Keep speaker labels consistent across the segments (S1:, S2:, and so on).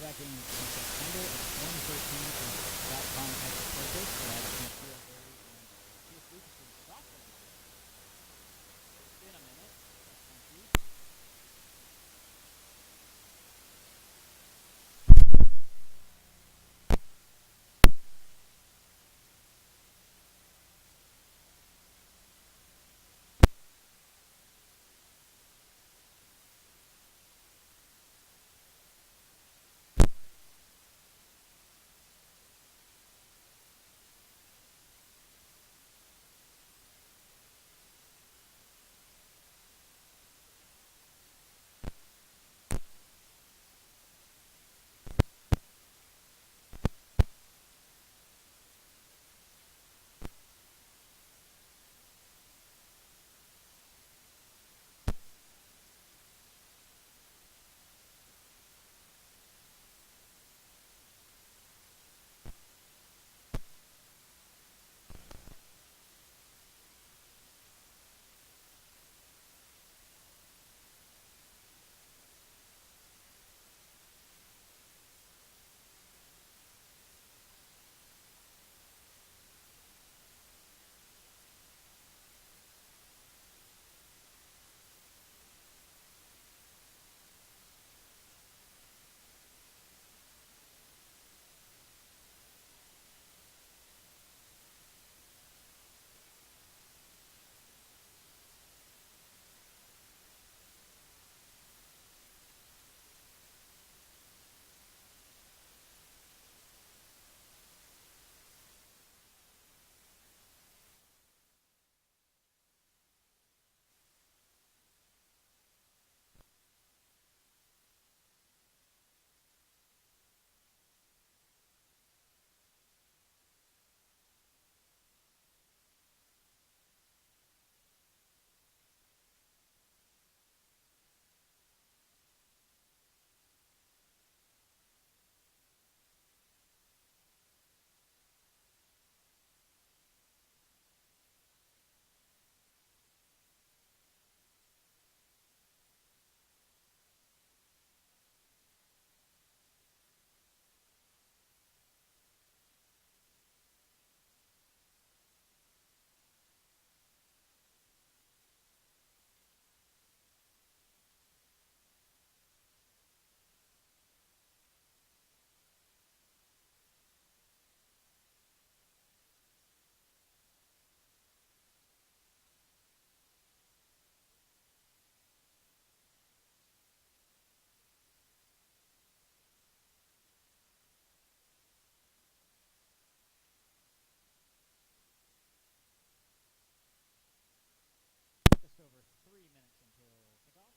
S1: back in September of 2013 for that context purpose, but I just want to feel Harry and see if Lucas can stop them. It's been a minute. Thank you. Just over 3 minutes until kickoff.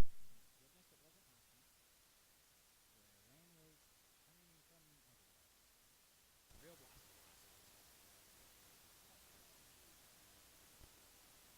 S1: Thank goodness it wasn't last night, where rain was coming from everywhere. Real blasted last night. Test 1, 2, test 1, 2. Jordan Ham at Chandler High School. Austin Field.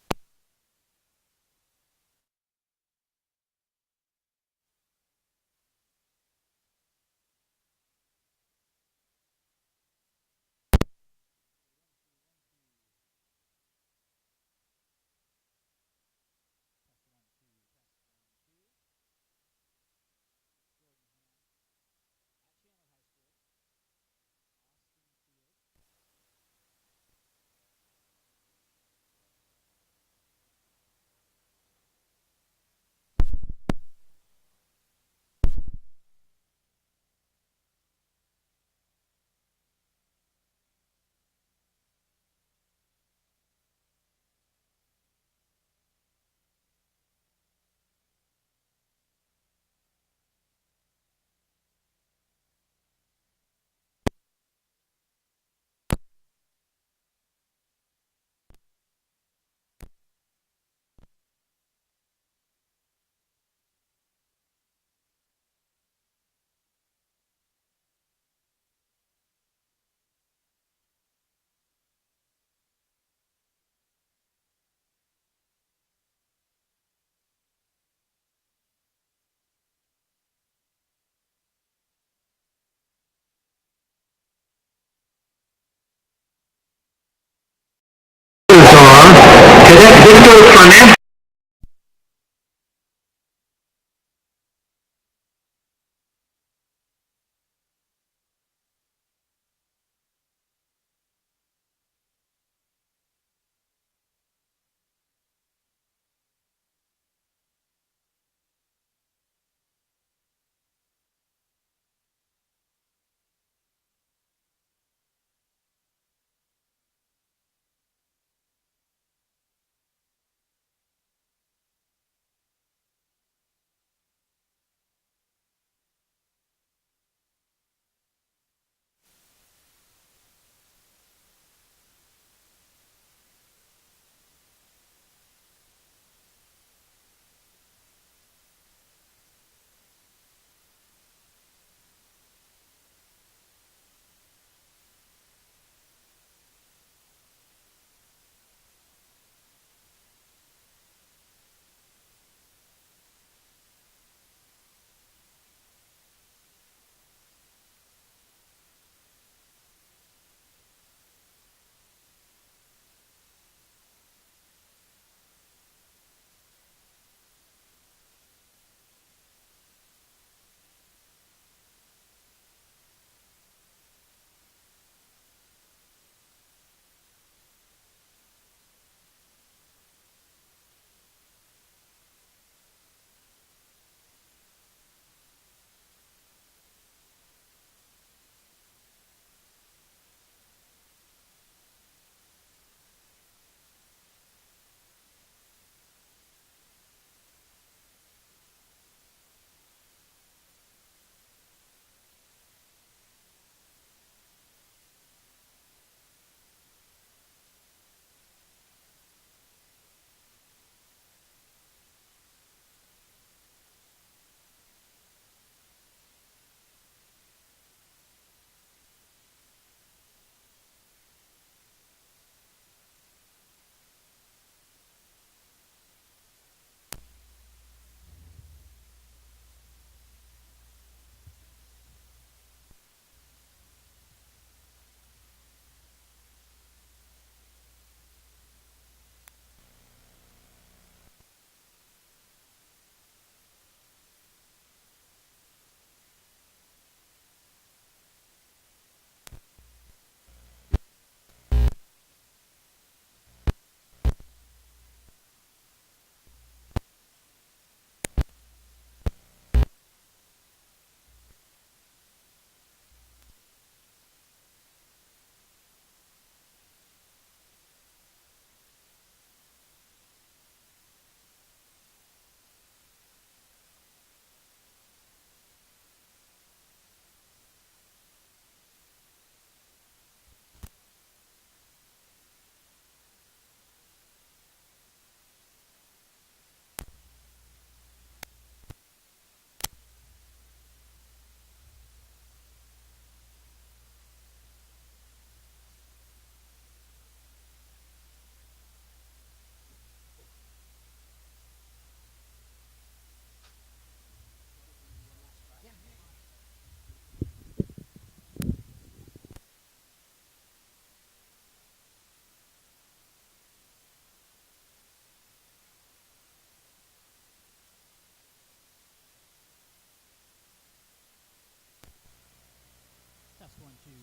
S2: Cadet Victor Fernandez.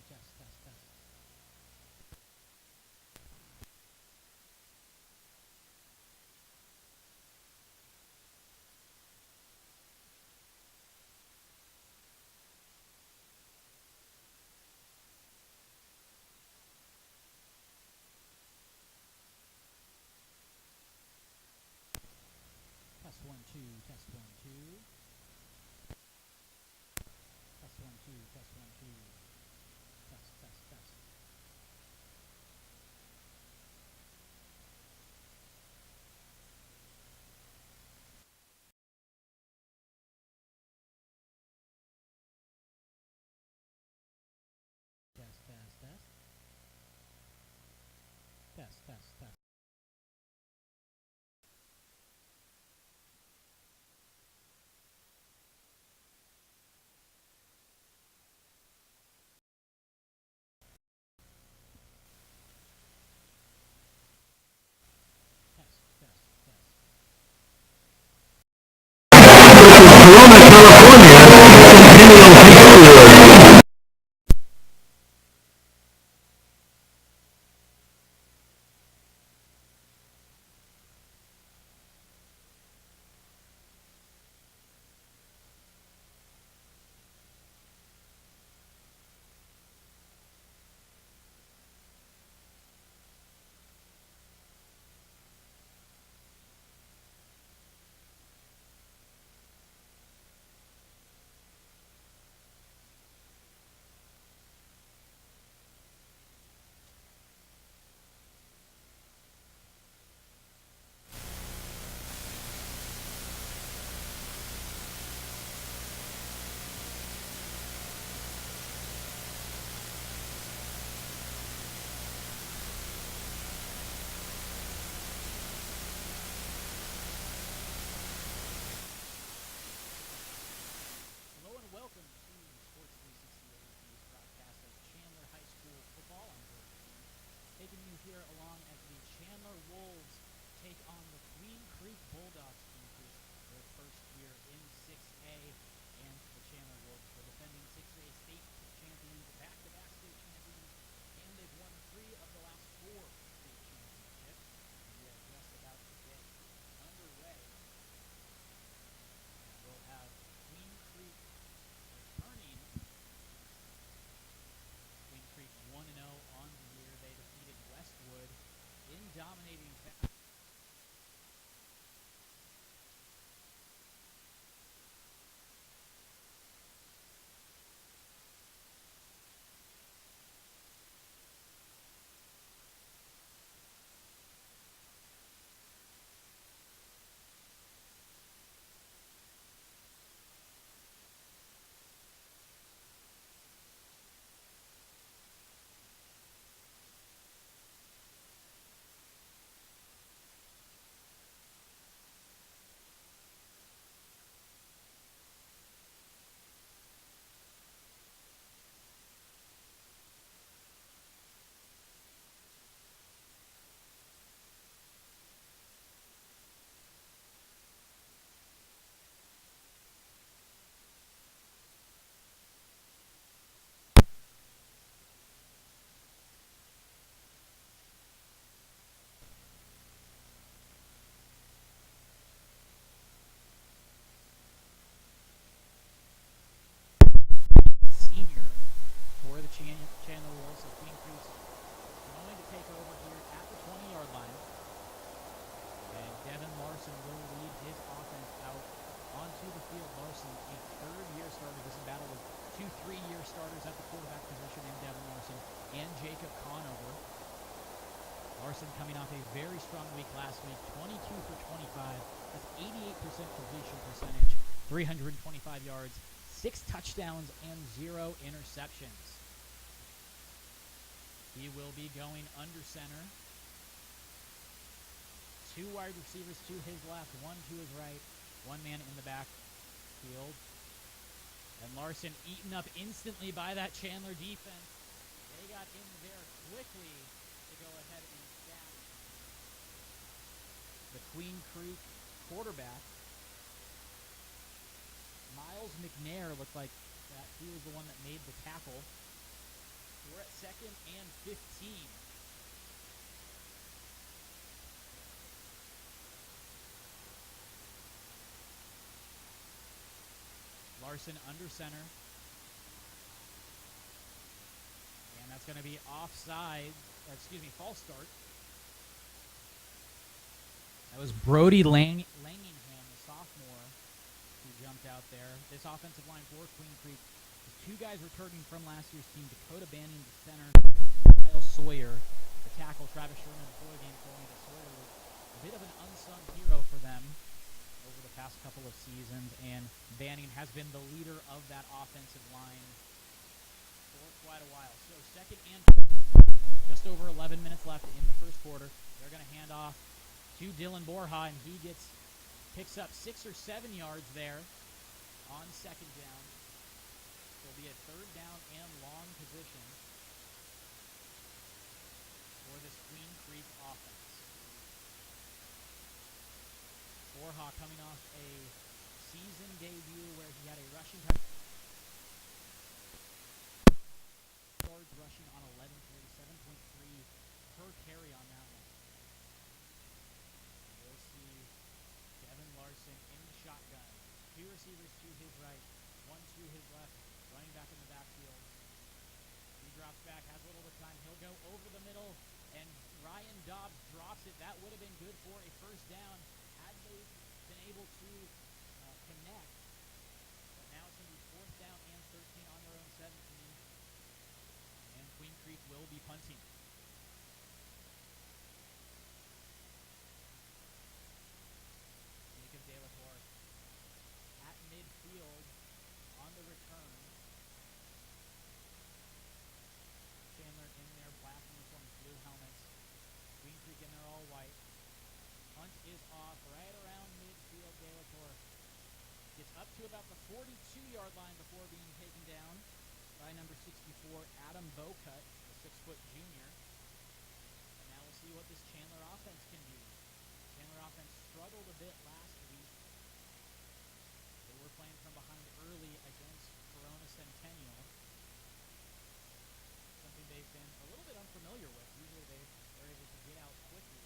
S1: test, test, test. Test 1, 2, test 1, 2. Test 1, 2, test 1, 2. Test, test, test. Test, test, test. Test, test, test. Test, test, test.
S2: Corona, California, Centennial High School.
S1: Hello and welcome to Sports 360 AV's broadcast of Chandler High School football. I'm George King, taking you here along as the Chandler Wolves take on the Queen Creek Bulldogs into their first year in 6A. And the Chandler Wolves were defending 6A state champions, back-to-back state champions, and they've won 3 of the last 4 state championships. And we are just about to get underway. And we'll have Queen Creek returning. Queen Creek 1-0 on the year. They defeated Westwood in dominating fashion. Senior for the Chandler Wolves of Queen Creek going to take over here at the 20-yard line. And Devin Larson will lead his offense out onto the field. Larson, a third-year starter. This battle with 2 3-year starters at the quarterback position in Devin Larson and Jacob Conover. Larson coming off a very strong week last week, 22 for 25. That's 88% completion percentage, 325 yards, 6 touchdowns, and 0 interceptions. He will be going under center. 2 wide receivers to his left, 1 to his right, 1 man in the backfield. And Larson eaten up instantly by that Chandler defense. They got in there quickly to go ahead and sack the Queen Creek quarterback. Miles McNair looked like that he was the one that made the tackle. We're at 2nd and 15. Larson under center. And that's going to be offside. False start. That was Brody Langingham, the sophomore, who jumped out there. This offensive line for Queen Creek is two guys returning from last year's team. Dakota Banning, the center, Kyle Sawyer, the tackle. Travis Sherman before the game told me that Sawyer was a bit of an unsung hero for them over the past couple of seasons, and Banning has been the leader of that offensive line for quite a while. So 2nd and just over 11 minutes left in the first quarter. They're going to hand off to Dylan Borja, and he picks up 6 or 7 yards there on 2nd down. It'll be a 3rd down and long position for this Queen Creek offense. Borja coming off a season debut where he had a rushing touchdown. Yards rushing on 11 carries, 7.3 per carry on that one. We'll see Devin Larson in the shotgun. 2 receivers to his right, 1 to his left, running back in the backfield. He drops back, has a little bit of time. He'll go over the middle, and Ryan Dobbs drops it. That would have been good for a 1st down had they been able to connect. But now it's going to be 4th down and 13 on their own 17. And Queen Creek will be punting. Jacob De La Torre at midfield on the return. Chandler in their black uniforms, blue helmets. Queen Creek in their all white. Punt is off right around midfield. De La Torre gets up to about the 42-yard line before being taken down by number 64, Adam Bowcut, a 6-foot junior. And now we'll see what this Chandler offense can do. Chandler offense struggled a bit last week. They were playing from behind early against Corona Centennial. Something they've been a little bit unfamiliar with. Usually they're able to get out quickly.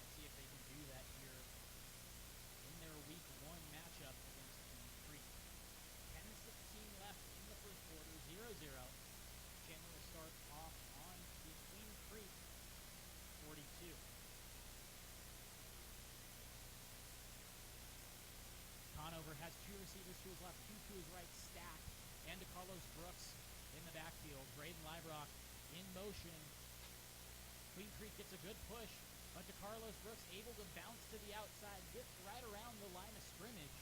S1: Let's see if they can do that here in their week 1 matchup against Queen Creek. 10:16 left in the first quarter, 0-0. Chandler will start off on the Queen Creek 42. Conover has 2 receivers to his left, 2 to his right, stacked, and to Carlos Brooks in the backfield. Braden Librock in motion. Queen Creek gets a good push, but to Carlos Brooks, able to bounce to the outside, gets right around the line of scrimmage.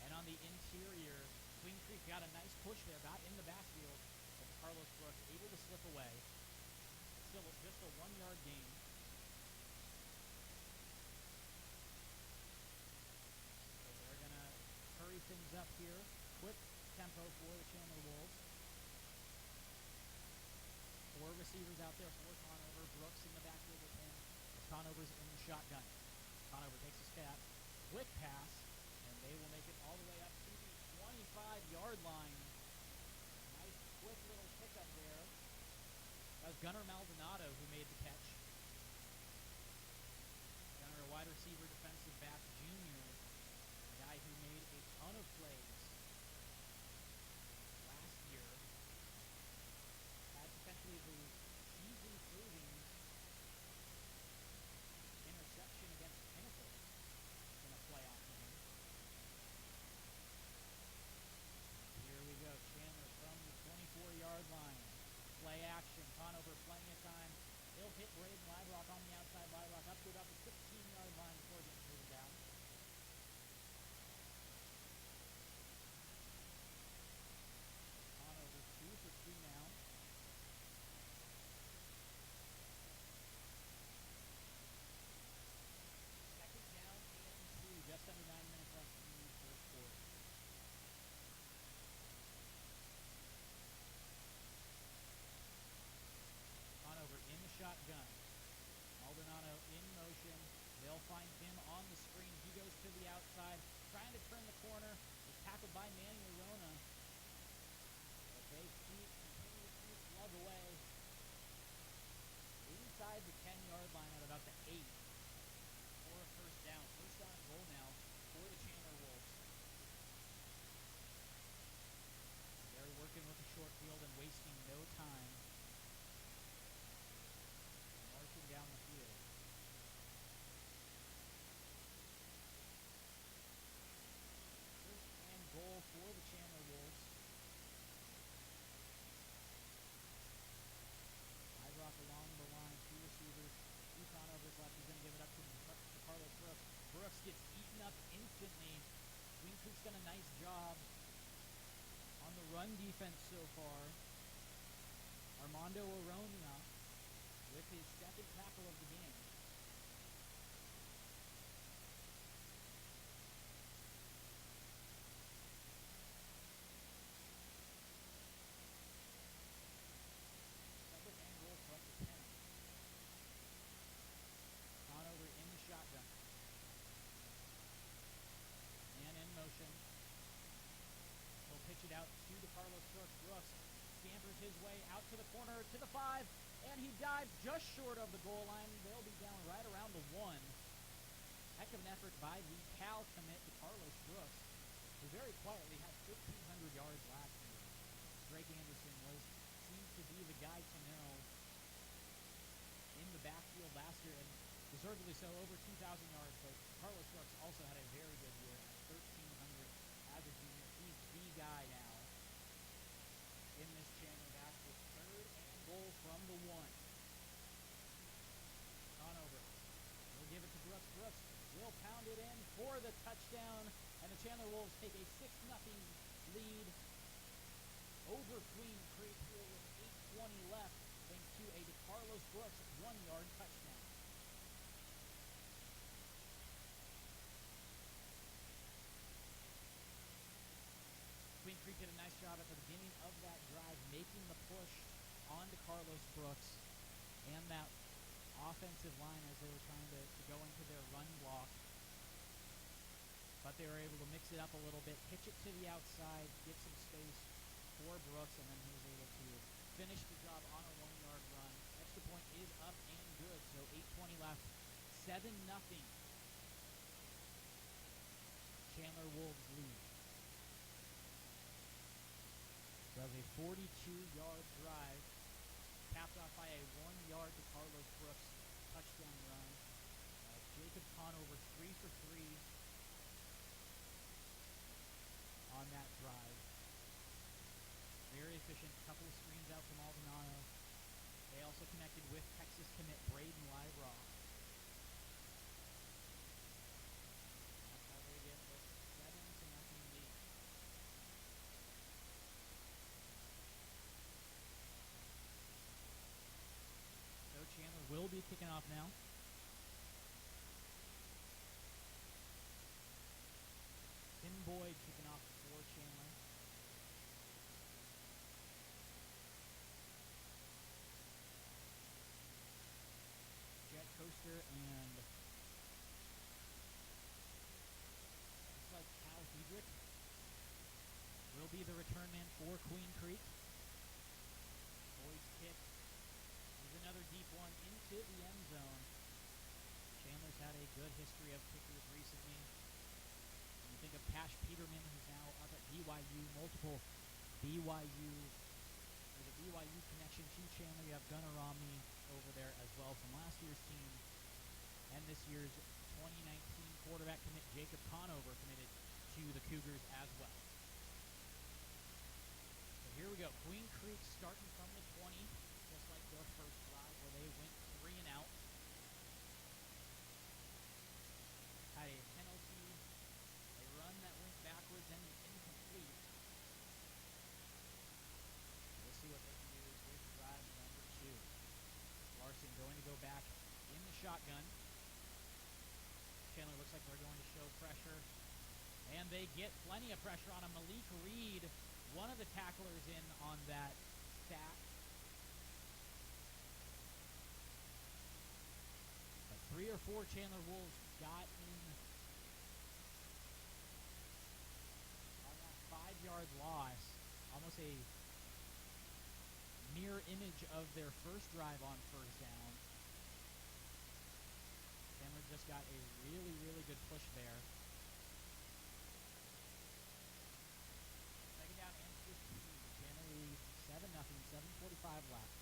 S1: And on the interior, Queen Creek got a nice push there, got in the backfield, but Carlos Brooks able to slip away. Still just a 1-yard gain. So they're going to hurry things up here. Quick tempo for the Chandler Wolves. 4 receivers out there for Conover. Brooks in the backfield with him. Conover's in the shotgun. Conover takes a step. Quick pass. And they will make it all the way up to the 25-yard line. Nice quick little pickup there. That was Gunnar Maldonado who made the catch. Gunnar, a wide receiver, defensive back junior. A guy who made a ton of plays last year. Had potentially the season-proving interception against Pinnacle in a playoff game. Here we go. Chandler from the 24-yard line. Play action. Conover plenty of time. He'll hit Braden Librock on the outside. Librock up to about the 16-yard line before getting taken down. Conover 2 for 2 now. Second down and 2. Just under 9 minutes left in the first quarter. Conover in the shotgun. Maldonado in motion. They'll find him on the screen. He goes to the outside, trying to turn the corner. He's tackled by Manny Arona. But done a nice job on the run defense so far. Armando Aronia with his second tackle of the game. Second and goal from the 10. Conover in the shotgun. Man in motion. He'll pitch it out to Carlos Brooks. Brooks scampers his way out to the corner, to the 5, and he dives just short of the goal line. They'll be down right around the 1. Heck of an effort by the Cal commit to Carlos Brooks, who very quietly had 1,500 yards last year. Drake Anderson seemed to be the guy to know in the backfield last year, and deservedly so, over 2,000 yards. But Carlos Brooks also had a very good year at 1,300 as a junior. He's the guy now in this Chandler backfield. Third and goal from the 1. Conover will give it to Brooks. Brooks will pound it in for the touchdown, and the Chandler Wolves take a 6-0 lead over Queen Creek here with 8:20 left, thanks to a Carlos Brooks 1-yard touchdown. Queen Creek did a nice job at the beginning of that drive, making the push onto Carlos Brooks and that offensive line as they were trying to go into their run block. But they were able to mix it up a little bit, pitch it to the outside, get some space for Brooks, and then he was able to finish the job on a 1-yard run. Extra point is up and good, so 8:20 left, 7-0. Chandler Wolves lead. Does a 42-yard drive, capped off by a 1-yard to Carlos Brooks touchdown run. Jacob Conover 3 for 3 on that drive. Very efficient. Couple of screens out from Aldonado. They also connected with Texas commit Braden Lyrock. That's how they get this 7-0 lead. So Chandler will be kicking off now. Tim Boyd kicking off for Chandler. Jet Coaster and looks like Cal Hedrick will be the return man for Queen Creek. Boyd's kick is another deep one into the end zone. Chandler's had a good history of kickers recently. When you think of Cash Peterman, who's now up at BYU, multiple BYU connection to Chandler. You have Gunnar Romney over there as well from last year's team, and this year's 2019 quarterback commit Jacob Conover committed to the Cougars as well. So here we go. Queen Creek starting from the 20, just like their first drive where they went 3 and out. Had a penalty, a run that went backwards and incomplete. We'll see what they can do with drive number 2. Larson going to go back in the shotgun. Chandler looks like they're going to show pressure. And they get plenty of pressure on him. Malik Reed, one of the tacklers in on that sack. But 3 or 4 Chandler Wolves got in on that 5-yard loss. Almost a mirror image of their first drive on first down. Chandler just got a really, really good push there. Second down and 15. Chandler leads 7-0, 7:45 left.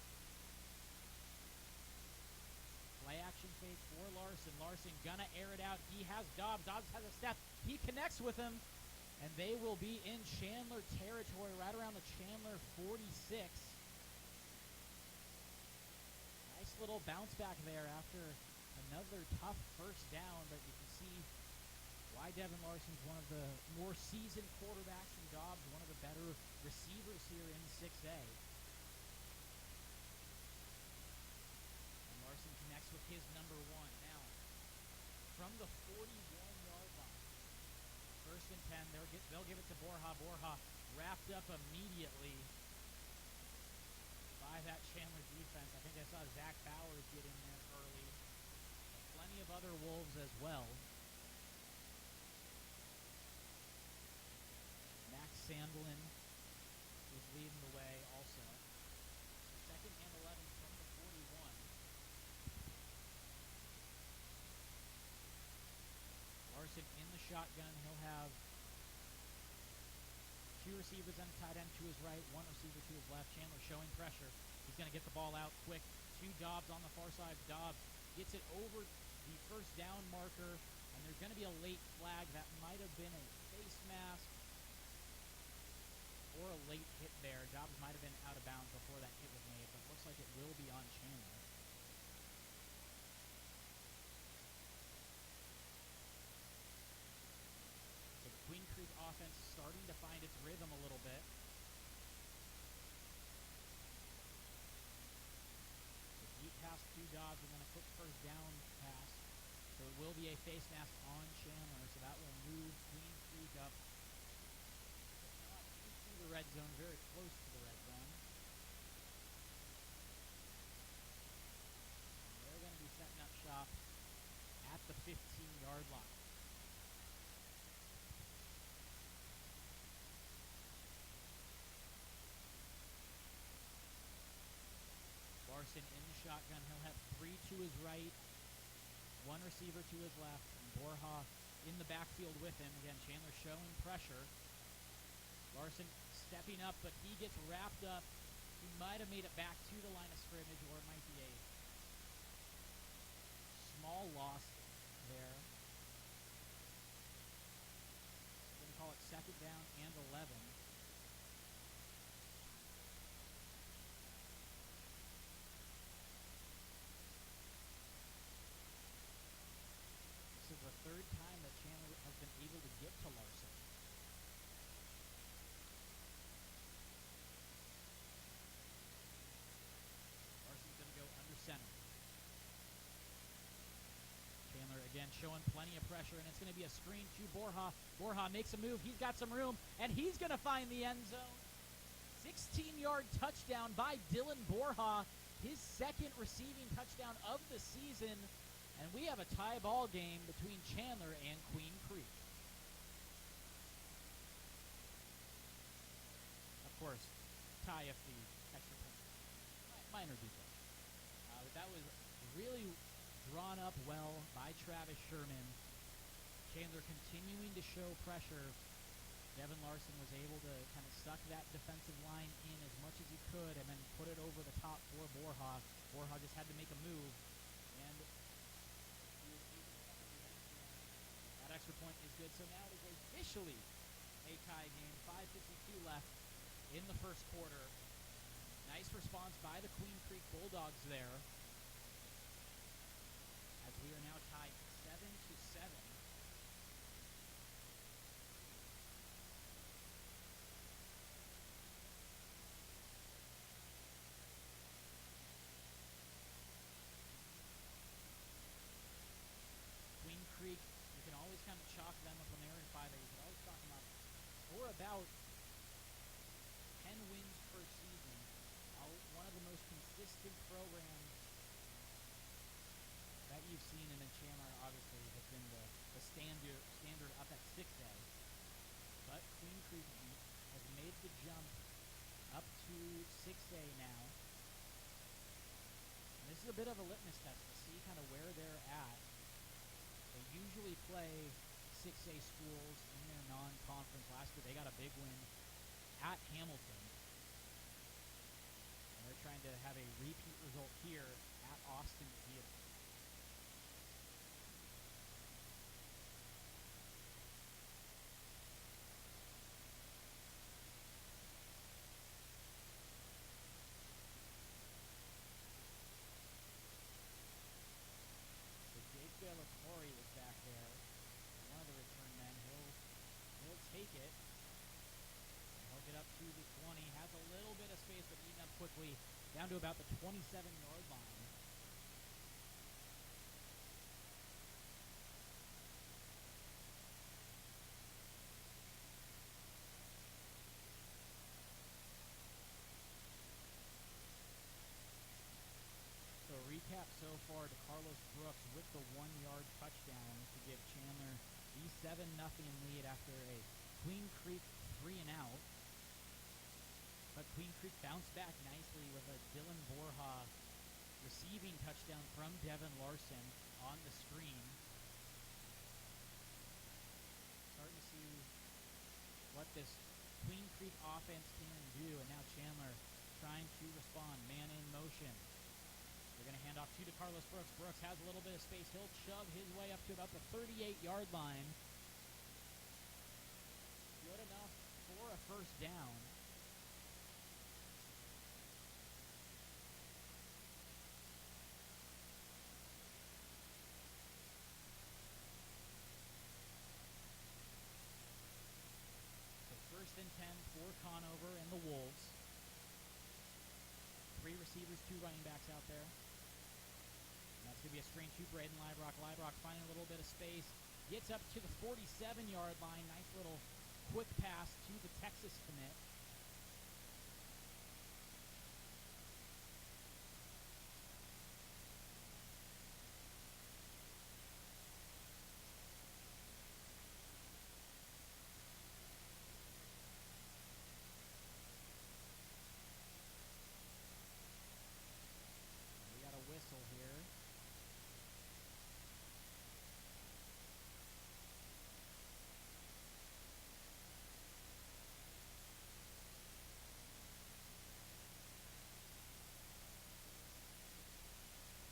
S1: Play action fake for Larson. Larson gonna air it out. He has Dobbs. Dobbs has a step. He connects with him. And they will be in Chandler territory right around the Chandler 46. Nice little bounce back there after another tough first down, but you can see why Devin Larson's one of the more seasoned quarterbacks and Dobbs one of the better receivers here in 6A. And Larson connects with his number one. Now, from the 41-yard line, 1st and 10, they'll give it to Borja. Borja wrapped up immediately by that Chandler defense. I think I saw Zach Bowers get in there early. And plenty of other Wolves as well. Max Sandlin is leading the way also. 2nd and 11 from the 41. Larson in the shotgun. He'll have 2 receivers and a tight end to his right, 1 receiver to his left. Chandler showing pressure. He's going to get the ball out quick to Dobbs on the far side. Dobbs gets it over the 1st down marker, and there's going to be a late flag. That might have been a face mask or a late hit there. Dobbs might have been out of bounds before that hit was made, but it looks like it will be on Chandler. So the Queen Creek offense starting to find its rhythm a little bit. So deep pass to Dobbs and then a quick 1st down pass. So it will be a face mask on Chandler, so that will move Queen Creek up. Not into the red zone, very close to the red zone. And they're going to be setting up shop at the 15-yard line. Larson in the shotgun. He'll have 3 to his right, 1 receiver to his left, and Borja in the backfield with him. Again, Chandler showing pressure. Larson stepping up, but he gets wrapped up. He might have made it back to the line of scrimmage, or it might be a small loss there. We're going to call it 2nd down and 11. This is the 3rd time that Chandler has been able to get to Larson. Larson's going to go under center. Chandler again showing plenty of pressure, and it's going to be a screen to Borja. Borja makes a move. He's got some room, and he's going to find the end zone. 16-yard touchdown by Dylan Borja, his 2nd receiving touchdown of the season. And we have a tie ball game between Chandler and Queen Creek. Of course, tie if the extra point. Minor detail. But that was really drawn up well by Travis Sherman. Chandler continuing to show pressure. Devin Larson was able to kind of suck that defensive line in as much as he could and then put it over the top for Borja. Borja just had to make a move, and that extra point is good. So now it is officially a tie game. 5:52 left in the 1st quarter. Nice response by the Queen Creek Bulldogs there, as we are now tied 7-7. Queen Creek, you can always kind of chalk them up when they were in 5A. You can always chalk them up for about 10 wins per season. One of the most consistent programs that you've seen, and then Chandler obviously has been the standard up at 6A. But Queen Creek has made the jump up to 6A now. And this is a bit of a litmus test to see kind of where they're at. They usually play 6A schools in their non-conference. Last year they got a big win at Hamilton. And they're trying to have a repeat result here at Austin Theater. So Jake Bellatori is back there, one of the returning to about the 27-yard line. So recap so far to Carlos Brooks with the 1-yard touchdown to give Chandler the 7-0 lead after a Queen Creek 3-and-out. But Queen Creek bounced back nicely with a Dylan Borja receiving touchdown from Devin Larson on the screen. Starting to see what this Queen Creek offense can do, and now Chandler trying to respond, man in motion. They're going to hand off to Carlos Brooks. Brooks has a little bit of space. He'll shove his way up to about the 38-yard line. Good enough for a first down. So first and 10 for Conover and the Wolves. 3 receivers, 2 running backs out there. And that's going to be a screen to Braden Liebrock. Liebrock finding a little bit of space. Gets up to the 47-yard line. Nice little quick pass to the Texas commit. We got a whistle here.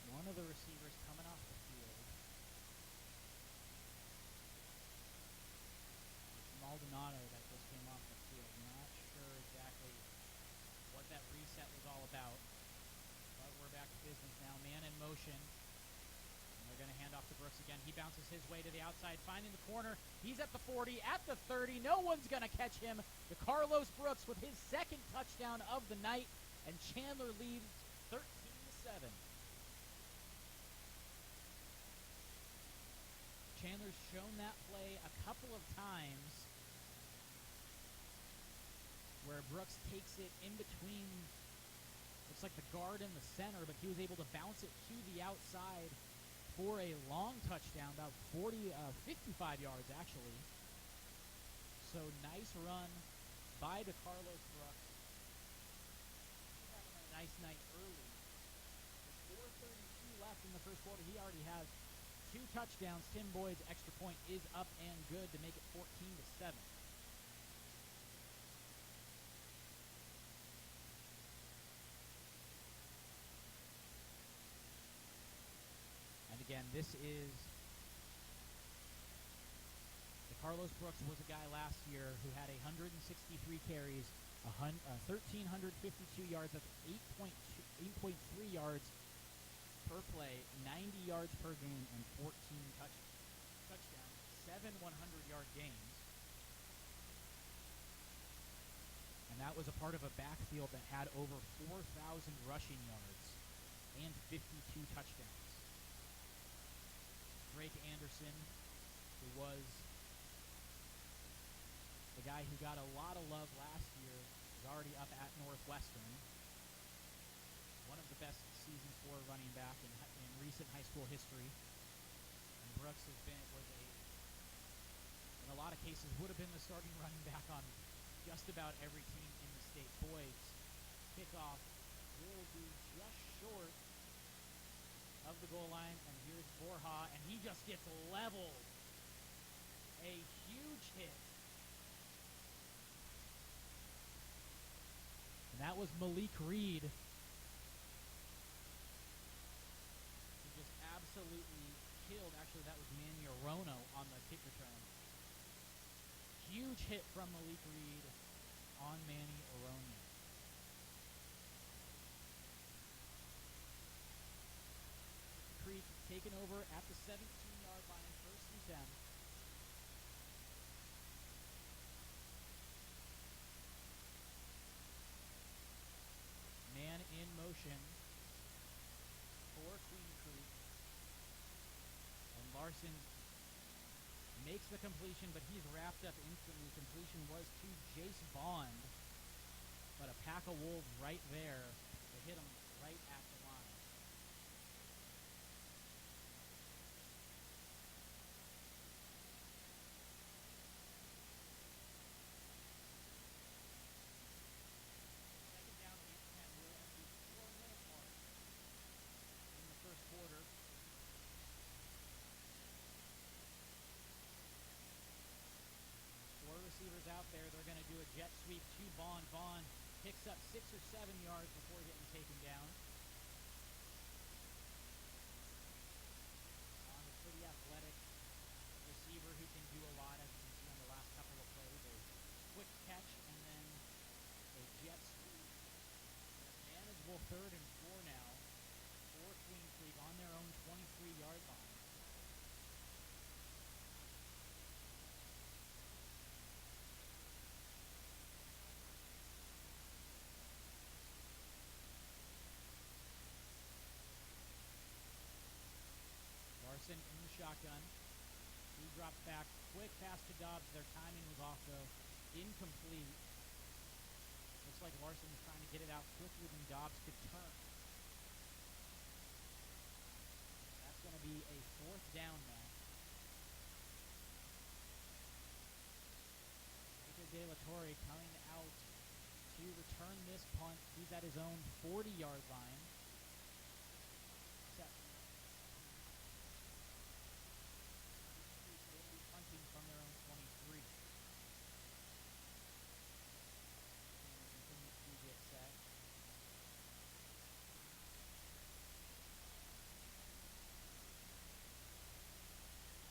S1: One of the receivers coming off the field. It's Maldonado that just came off the field. Not sure exactly what that reset was all about. But we're back to business now. Man in motion. And they're going to hand off to Brooks again. He bounces his way to the outside, finding the corner. He's at the 40, at the 30. No one's going to catch him. The Carlos Brooks with his second touchdown of the night. And Chandler leads 13-7. Chandler's shown that play a couple of times where Brooks takes it in between, looks like the guard and the center, but he was able to bounce it to the outside for a long touchdown, about 55 yards actually. So nice run by DeCarlos Brooks. He's having a nice night early. With 4:32 left in the first quarter, he already has 2 touchdowns. Tim Boyd's extra point is up and good to make it 14-7. And again, this is Carlos Brooks was a guy last year who had 163 carries, 1,352 yards. That's 8.3 yards per play, 90 yards per game, and 14 touchdowns, 7 100-yard games. And that was a part of a backfield that had over 4,000 rushing yards and 52 touchdowns. Drake Anderson, who was the guy who got a lot of love last year, is already up at Northwestern. One of the best seasons for a running back in recent high school history. And Brooks in a lot of cases, would have been the starting running back on just about every team in the state. Boyd's kickoff will be just short of the goal line, and here's Borja, and he just gets leveled. A huge hit. And that was Malik Reed. He just absolutely killed. Actually, that was Manny Orono on the kick return. Huge hit from Malik Reed on Manny Orono. Creek taken over at the 17-yard line, 1st and 10. Man in motion. Larson makes the completion, but he's wrapped up instantly. Completion was to Jace Bond, but a pack of wolves right there to hit him right at the line. Second down and 10. We're at the 4-minute mark in the first quarter. Four receivers out there. They're going to do a jet sweep to Vaughn. Vaughn picks up 6 or 7 yards before getting taken down. Vaughn is pretty athletic receiver who can do a lot, as you can see on the last couple of plays. A quick catch and then a jet sweep. Manageable 3rd and 4 now for Queen Creek on their own 23-yard line. Larson in the shotgun. He drops back. Quick pass to Dobbs. Their timing was off, though. Incomplete. Looks like Larson was trying to get it out quicker than Dobbs could turn. That's going to be a 4th down now. Michael De La Torre coming out to return this punt. He's at his own 40-yard line. Punting from their own 23. Continues to get set.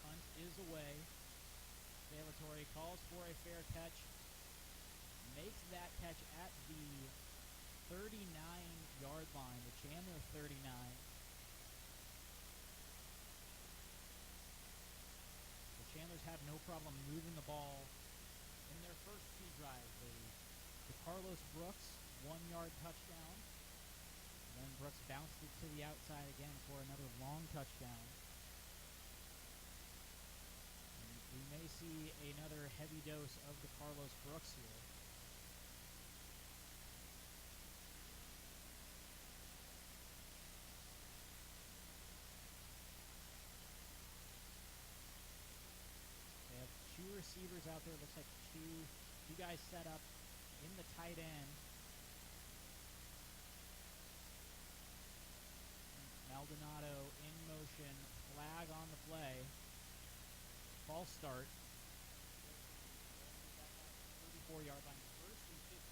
S1: Punt is away. De La Torre calls for a fair catch. Makes that catch at the 39-yard line, the Chandler 39. The Chandlers have no problem moving the ball in their first 2 drives. The Carlos Brooks 1-yard touchdown. And then Brooks bounced it to the outside again for another long touchdown. And we may see another heavy dose of the Carlos Brooks here. They have 2 receivers out there. Looks like two guys set up in the tight end. Maldonado in motion. Flag on the play. False start. 34-yard line. 1st and 15.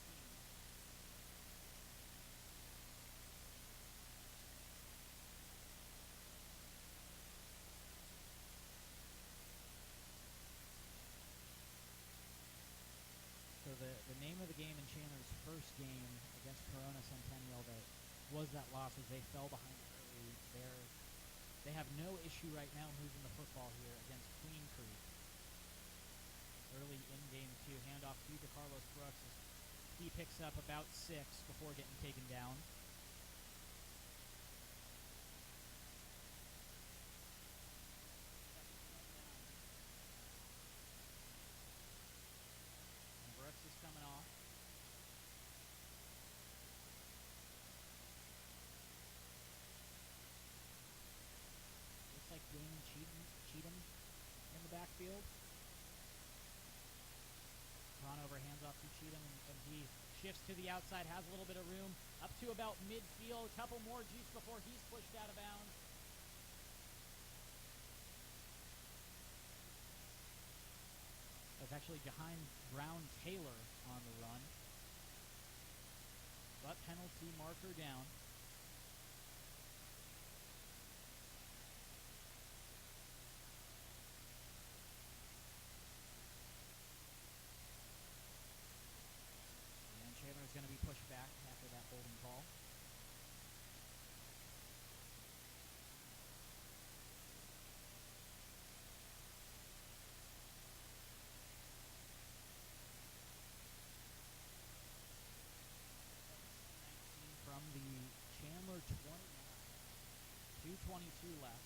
S1: So the name of the game in Chandler's first game against Corona Centennial that was that loss was they fell behind early. They have no issue right now moving the football here against Queen Creek. Early in game 2, handoff to Carlos Brooks. He picks up about 6 before getting taken down. And Brooks is coming off. Looks like Damon Cheatham in the backfield. Conover hands off to Cheatham, and he shifts to the outside, has a little bit of room, up to about midfield. A couple more juice before he's pushed out of bounds. That's actually behind Brown Taylor on the run. But penalty marker down. Chandler is going to be pushed back after that holding call. From the Chandler 29. 2:22 left.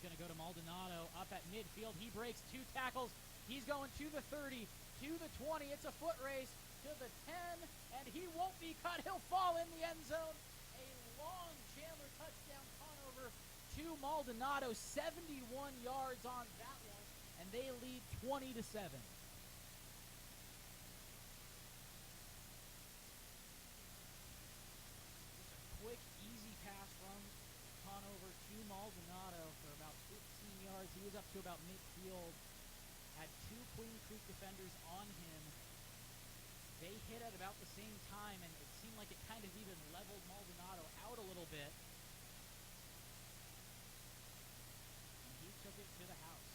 S1: is going to go to Maldonado up at midfield. He breaks 2 tackles. He's going to the 30, to the 20. It's a foot race to the 10, and he won't be cut. He'll fall in the end zone. A long Chandler touchdown Conover to Maldonado. 71 yards on that one, and they lead 20-7. Quick, easy pass from Conover to Maldonado for about 15 yards. He was up to about midfield. Had 2 Queen Creek defenders on him. They hit at about the same time, and it seemed like it kind of even leveled Maldonado out a little bit. And he took it to the house.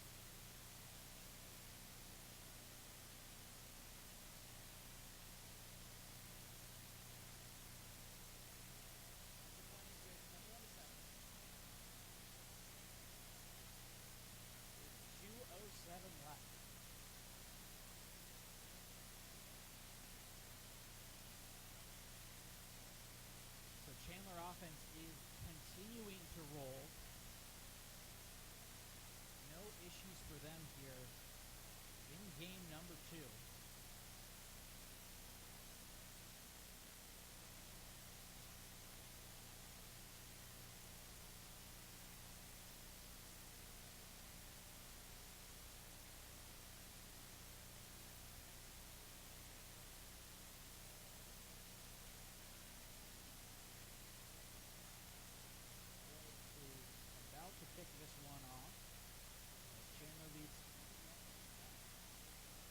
S1: Left. So Chandler offense is continuing to roll. No issues for them here in game number 2. To pick this one off. Chandler leads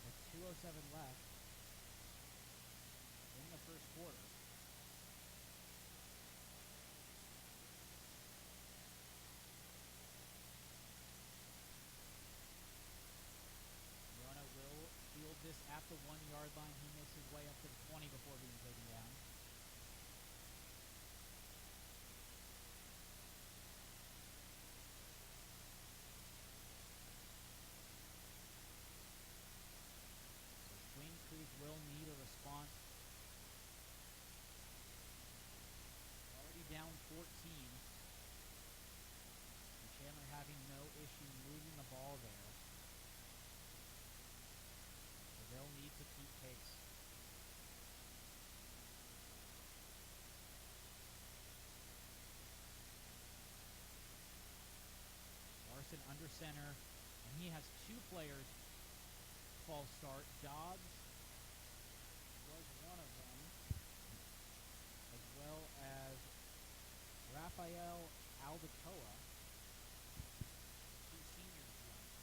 S1: with 2:07 left in the first quarter. Rona will field this at the 1-yard line. He makes his way up to the 20 before being taken down. Will need a response. Already down 14. And Chandler having no issue moving the ball there. So they'll need to keep pace. Larson under center, and he has 2 players false start. Dobbs was one of them, as well as Rafael Aldecoa, 2 seniors left.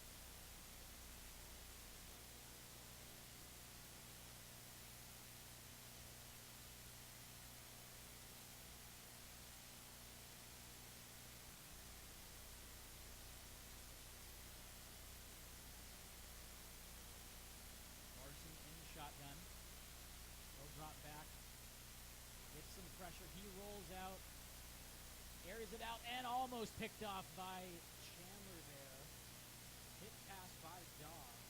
S1: Larson in the shotgun. He'll drop back, gets some pressure. He rolls out, airs it out, and almost picked off by Chandler there. Hit pass by Dobbs.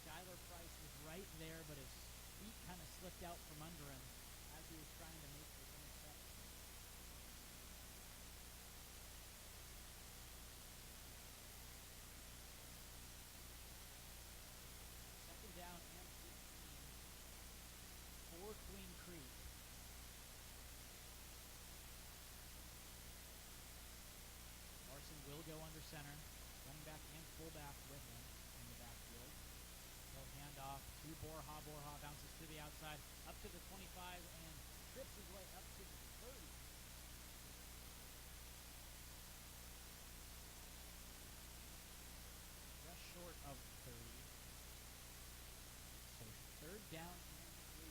S1: Skylar Price was right there, but his feet kind of slipped out from under him as he was trying to make the interception. Second down and 15 for Queen Creek. Larson will go under center. Running back and fullback with him in the backfield. He'll hand off to Borja. Borja bounces to the outside, up to the 25, and trips his way up to the 30. Just short of 30. So third down and 3.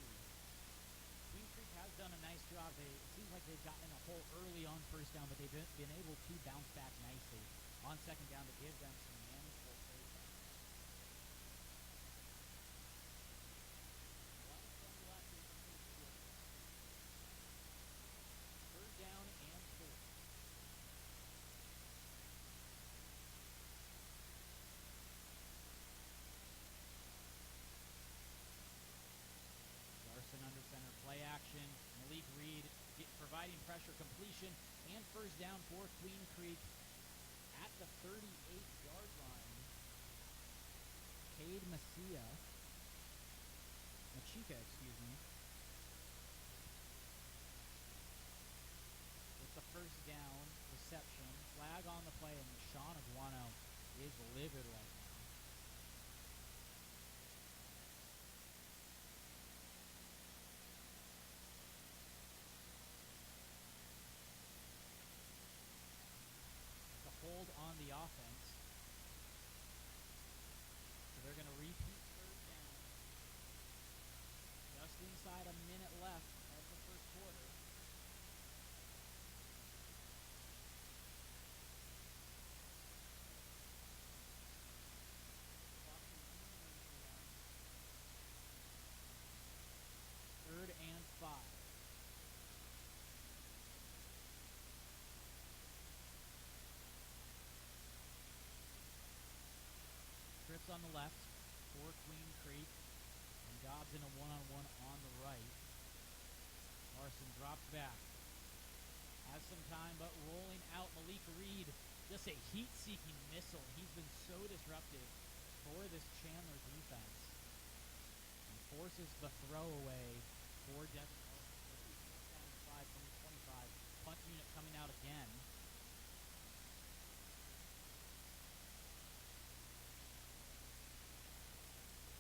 S1: Queen Creek has done a nice job. It seems like they've gotten in a hole early on first down, but they've been able to bounce back nicely on second down to give them some manageable third down. 1:20 left in the first quarter. Third down and 4. Larson under center, play action. Malik Reed providing pressure, completion, and first down for Queen Creek at the 38-yard line. Cade Machika, with the first down reception. Flag on the play, and Sean Aguano is livid right now. The hold on the offense. So they're going to repeat third down. Just inside a minute left of the first quarter. Third and 5. Trips on the left for Queen Creek, and Dobbs in a one-on-one on the right. Larson drops back. Has some time, but rolling out Malik Reed. Just a heat-seeking missile. He's been so disruptive for this Chandler defense. And forces the throwaway for Devin Larson. 5 from the 25. Punt unit coming out again.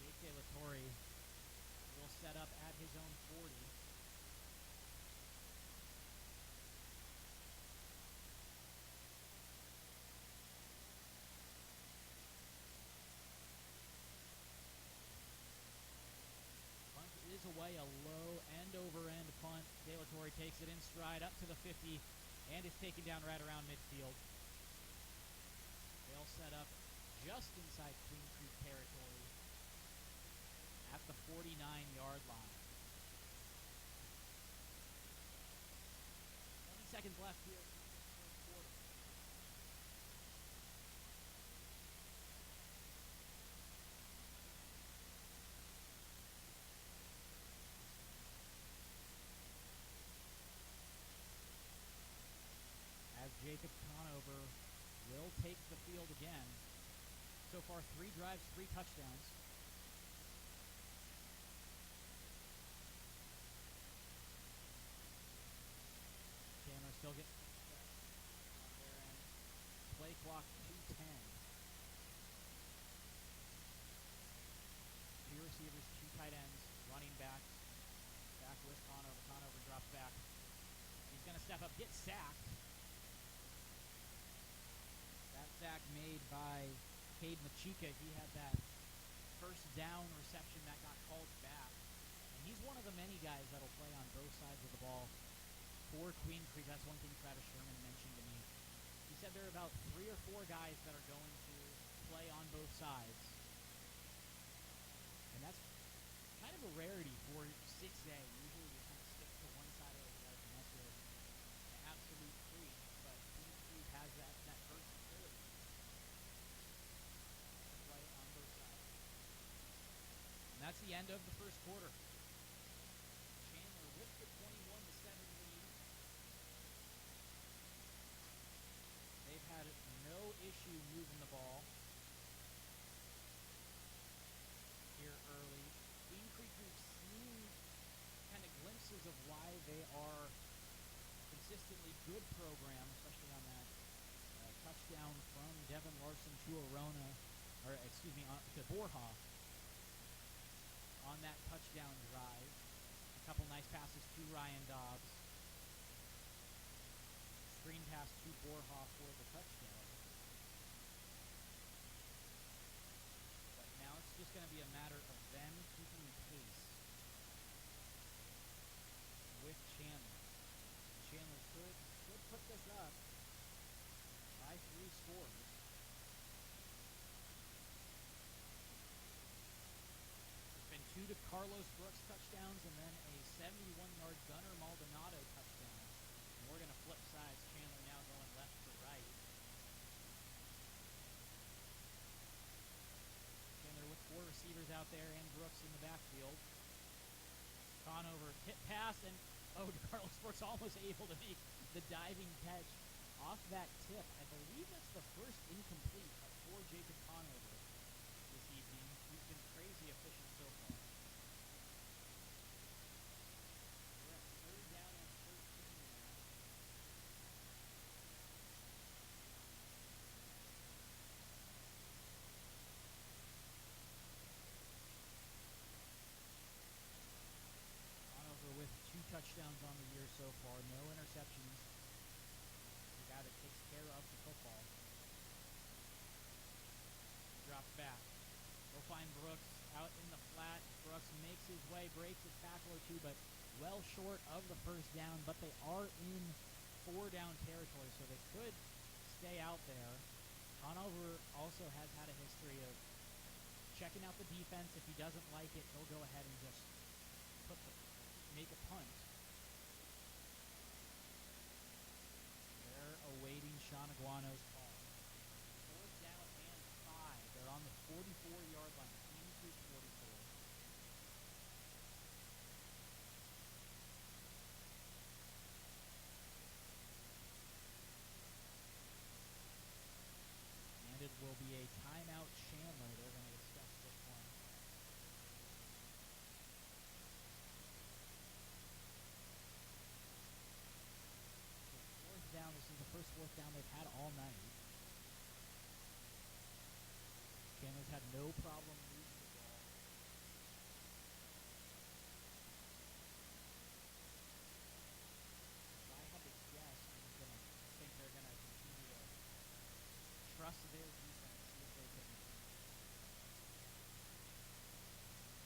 S1: J.K. Latore will set up at his own 40. Punt is away, a low end-over-end punt. De La Torre takes it in stride up to the 50 and is taken down right around midfield. They'll set up just inside Queen Creek territory at the 49-yard line. 20 seconds left here in the first quarter. As Jacob Conover will take the field again. So far, 3 drives, 3 touchdowns. Chandler still getting on their end. Play clock 2:10. 2 receivers, 2 tight ends, running backs. Back with Conover. Conover drops back. He's going to step up, get sacked. That sack made by Cade Machika. He had that first down reception that got called back. And he's one of the many guys that'll play on both sides of the ball for Queen Creek. That's one thing Travis Sherman mentioned to me. He said there are about 3 or 4 guys that are going to play on both sides. And that's kind of a rarity for 6A. Usually you kind of stick to one side or the other, and that's really an absolute treat. But Queen Creek has that versatility to play on both sides. And that's the end of the first quarter. Chandler with the 21-7 lead. They've had no issue moving the ball here early. Queen Creek, we've seen kind of glimpses of why they are consistently good program, especially on that touchdown from Devin Larson to to Borja on that touchdown drive. A couple nice passes to Ryan Dobbs. Screen pass to Borja for the touchdown. But now it's just going to be a matter of them keeping pace with Chandler. Chandler could put this up by 3 scores. There's been 2 to Carlos Brooks touchdowns and then a 71-yard Gunnar Maldonado touchdown. And we're going to flip sides. Chandler now going left to right. Chandler with 4 receivers out there and Brooks in the backfield. Conover hit pass, and Carlos Brooks almost able to make the diving catch off that tip. I believe that's the first incomplete for Jacob Conover this evening. He's been crazy efficient so far. We're at third down and 13 now. Conover with 2 touchdowns on the year so far, no interceptions. The guy that takes care of the football. Drops back. He'll find Brooks out in the flat. Brooks makes his way, breaks a tackle or two, but well short of the first down. But they are in 4-down territory, so they could stay out there. Conover also has had a history of checking out the defense. If he doesn't like it, he'll go ahead and just make a punt. They're awaiting Sean Aguano's call. 4th down and 5. They're on the 44-yard line. Queen Creek 44. And it will be a timeout Chandler. They're going to discuss this one. So 4th down. This is the first 4th down they've had all night. Chandler's had no problem moving the ball. If I had to guess, I think they're going to continue to trust their defense, see if they can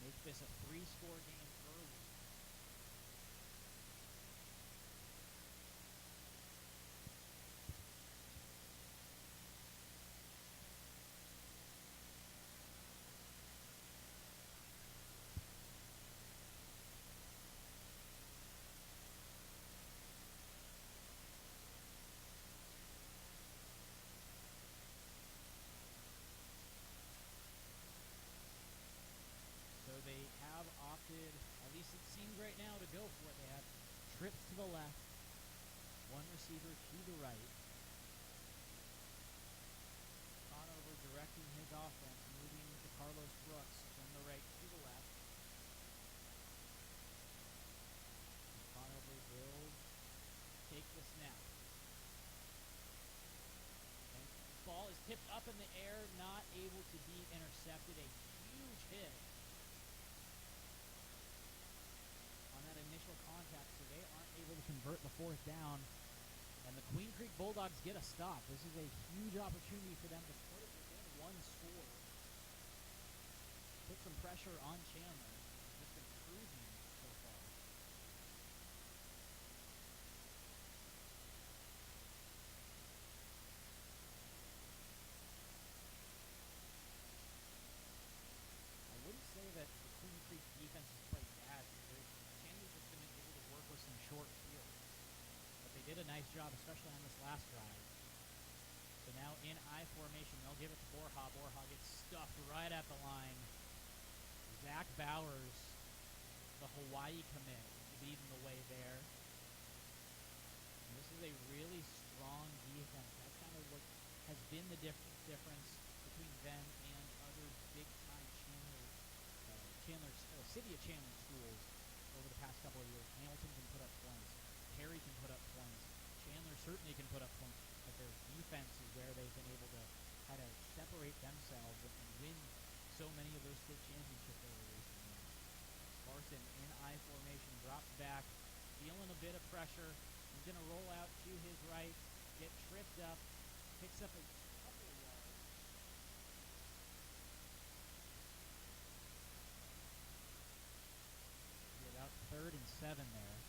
S1: make this a 3-score game early. So they have opted, at least it seems right now, to go for it. They have trips to the left, one receiver to the right. Conover directing his offense, moving to Carlos Brooks from the right to the left. And Conover will take the snap. And the ball is tipped up in the air, not able to be intercepted. A huge hit on that initial contact, so they aren't able to convert the 4th down. And the Queen Creek Bulldogs get a stop. This is a huge opportunity for them to put it within 1 score. Put some pressure on Chandler. Just been cruising so far. I wouldn't say that the Queen Creek defense has played bad. Chandler's just been able to work with some short fields. But they did a nice job, especially on this last drive. So now in I formation, they'll give it to Borja. Borja gets stuffed right at the line. Zach Bowers, the Hawaii commit, leading the way there. And this is a really strong defense. That's kind of what has been the difference between them and other big-time City of Chandler schools over the past couple of years. Hamilton can put up points. Perry can put up points. Chandler certainly can put up points. But their defense is where they've been able to kind of separate themselves and win so many of those state championships over recent years. Larson in I formation, drops back, feeling a bit of pressure. He's going to roll out to his right, get tripped up, picks up a couple of yards. About 3rd and 7 there.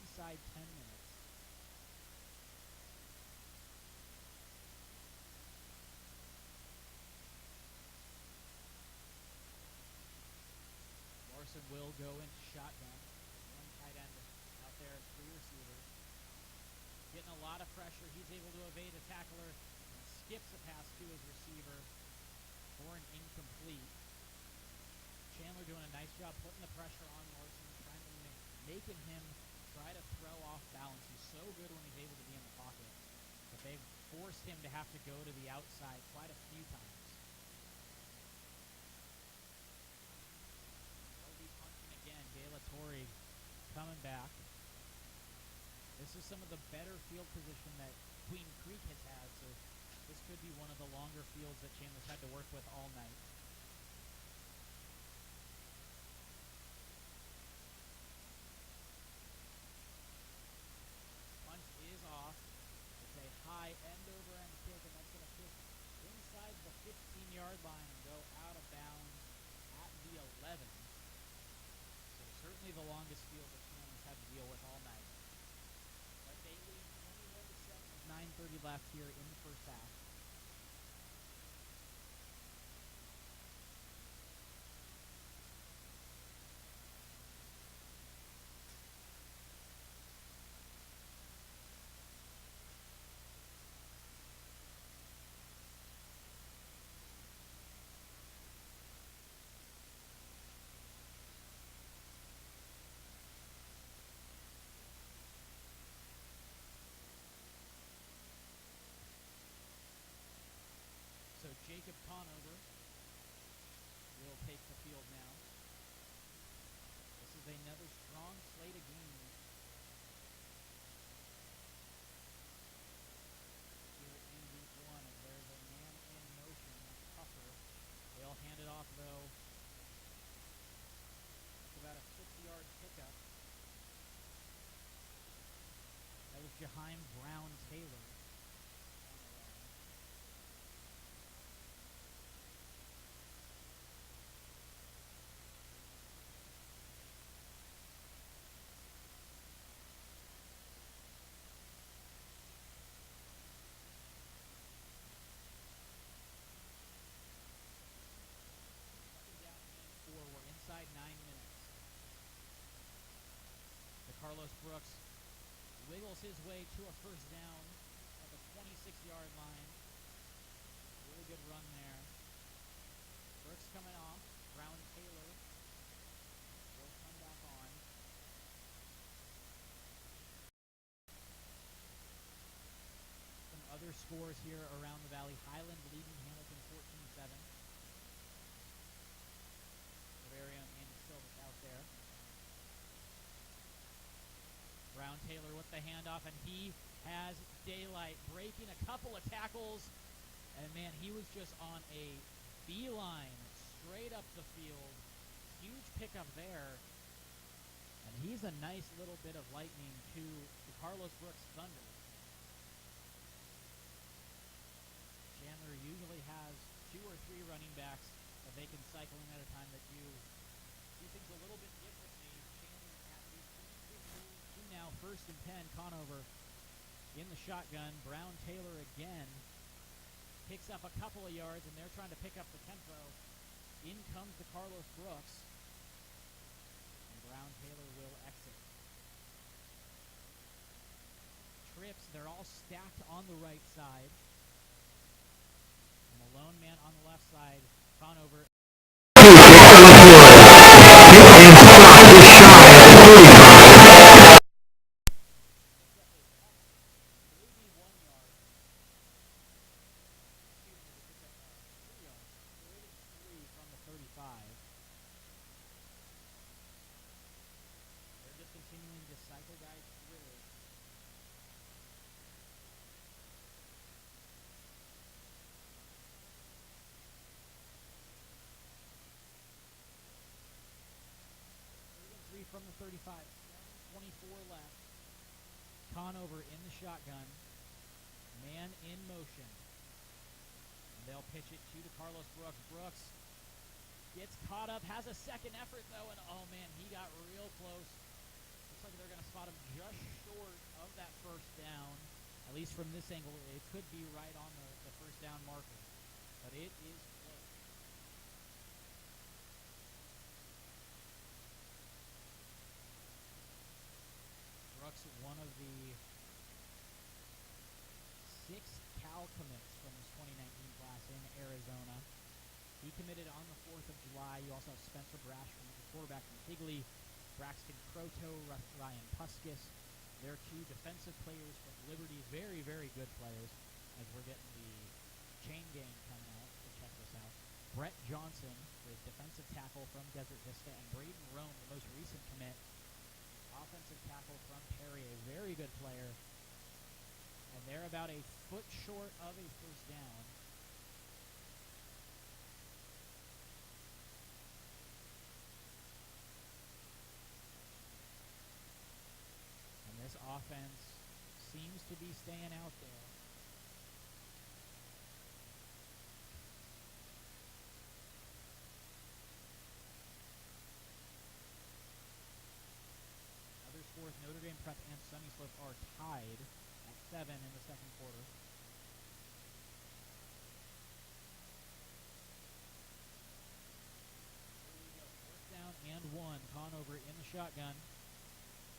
S1: Inside 10 minutes. Larson will go into shotgun. One tight end out there, 3 receivers. lot of pressure. He's able to evade a tackler and skips a pass to his receiver for an incomplete. Chandler doing a nice job putting the pressure on Larson, trying to making him try to throw off balance. He's so good when he's able to be in the pocket, but they've forced him to have to go to the outside quite a few times. They'll be punching again. De La Torre coming back. This is some of the better field position that Queen Creek has had, so this could be one of the longer fields that Chandler's had to work with all night. Punch is off. It's a high end-over-end kick, and that's going to kick inside the 15-yard line and go out of bounds at the 11. So certainly the longest field that Chandler's had to deal with all night. But they lead 21-7 with 9:30 left here in the first half. So Jacob Conover will take the field now. This is another strong slate of games here in week one, as there's a man in motion. That's tougher. They'll hand it off, though. It's about a 6-yard pickup. That was Jaheim Brown-Taylor. Inside 9 minutes. The Carlos Brooks wiggles his way to a first down at the 26-yard line. Really good run there. Brooks coming off. Brown-Taylor will come back on. Some other scores here around the valley. Highland leading Hamilton 14-7. Bavaria and Andy Silva out there. Brown-Taylor with the handoff, and he has daylight, breaking a couple of tackles. And, man, he was just on a beeline straight up the field. Huge pickup there. And he's a nice little bit of lightning to the Carlos Brooks Thunder. Chandler usually has 2 or 3 running backs that they can cycle in at a time that do things a little bit differently. Chandler at the 2 now, 1st and 10. Conover in the shotgun. Brown-Taylor again picks up a couple of yards, and they're trying to pick up the tempo. In comes the Carlos Brooks, and Brown-Taylor will exit. Trips, they're all stacked on the right side. And the lone man on the left side, Conover. They're just continuing to cycle guys through. From the 35, 7:24 left. Conover in the shotgun. Man in motion. And they'll pitch it to Carlos Brooks. Brooks gets caught up, has a second effort though, and oh man, he got real close. Looks like they're going to spot him just short of that first down. At least from this angle, it could be right on the first down marker. But it is close. Brooks, one of the 6 Cal commits from his 2019 class in Arizona. He committed on the 4th of July. You also have Spencer Brash from the quarterback from Higley, Braxton Croto, Ryan Puskis. They're 2 defensive players from Liberty. Very, very good players, as we're getting the chain gang coming out to check this out. Brett Johnson, the defensive tackle from Desert Vista, and Braden Rome, the most recent commit, offensive tackle from Perry, a very good player. And they're about a foot short of a first down. And this offense seems to be staying out there. Other scores, Notre Dame Prep and Sunny Slope are tied at 7 in the second quarter. Here we go. Fourth down and 1. Conover in the shotgun.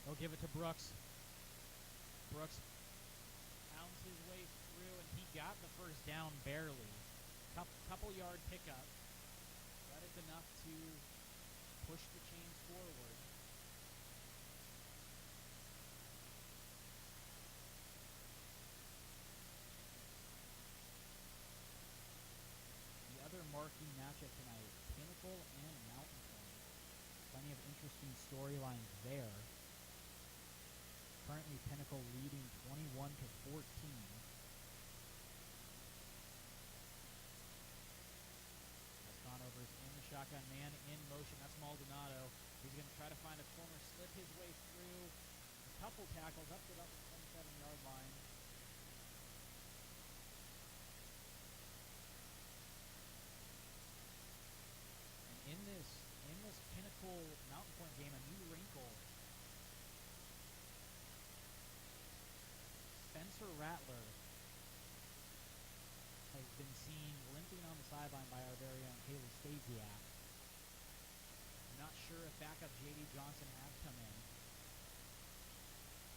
S1: They'll give it to Brooks. Brooks pounds his way through, and he got the first down barely. Couple yard pickup, but it's enough to push the chains forward. The other marquee matchup tonight, Pinnacle and Mountain Point. Plenty of interesting storylines there. Currently Pinnacle leading 21-14. As Conover's in the shotgun, man in motion. That's Maldonado. He's going to try to find a corner, slip his way through. A couple tackles up to the 27-yard line. And in this Pinnacle Mountain Point game, a new wrinkle. Spencer Rattler has been seen limping on the sideline by our very own Haley Stasiak. I'm not sure if backup J.D. Johnson has come in,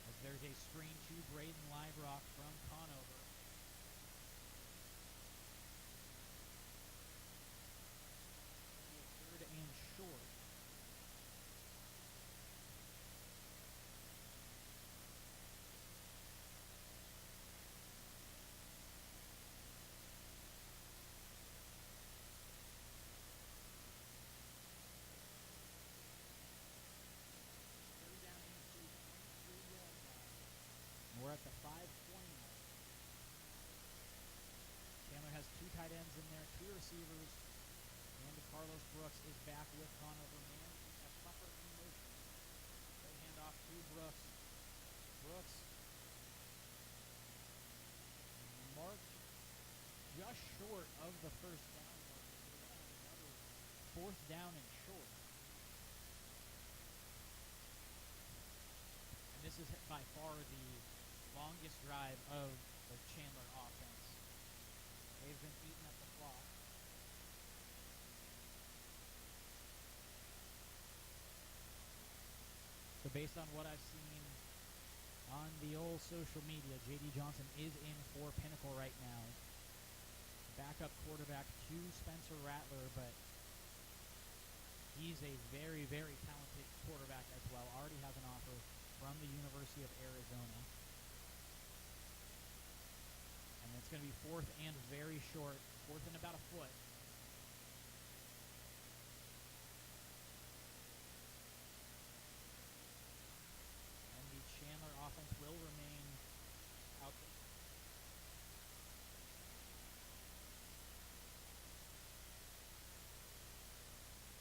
S1: as there's a screen to Braden Liebrock from Conover. Third and short. We're at the 5-20 mark. Chandler has 2 tight ends in there, 2 receivers, and Carlos Brooks is back with Conover. Man, a tougher in motion. They hand off to Brooks. Brooks marked just short of the first down mark. We're going to have another 4th down and short. And this is by far the longest drive of the Chandler offense. They've been eating up the clock. So based on what I've seen on the old social media, J.D. Johnson is in for Pinnacle right now. Backup quarterback to Spencer Rattler, but he's a very, very talented quarterback as well. Already has an offer from the University of Arizona. And it's going to be 4th and very short. 4th and about a foot. And the Chandler offense will remain out there.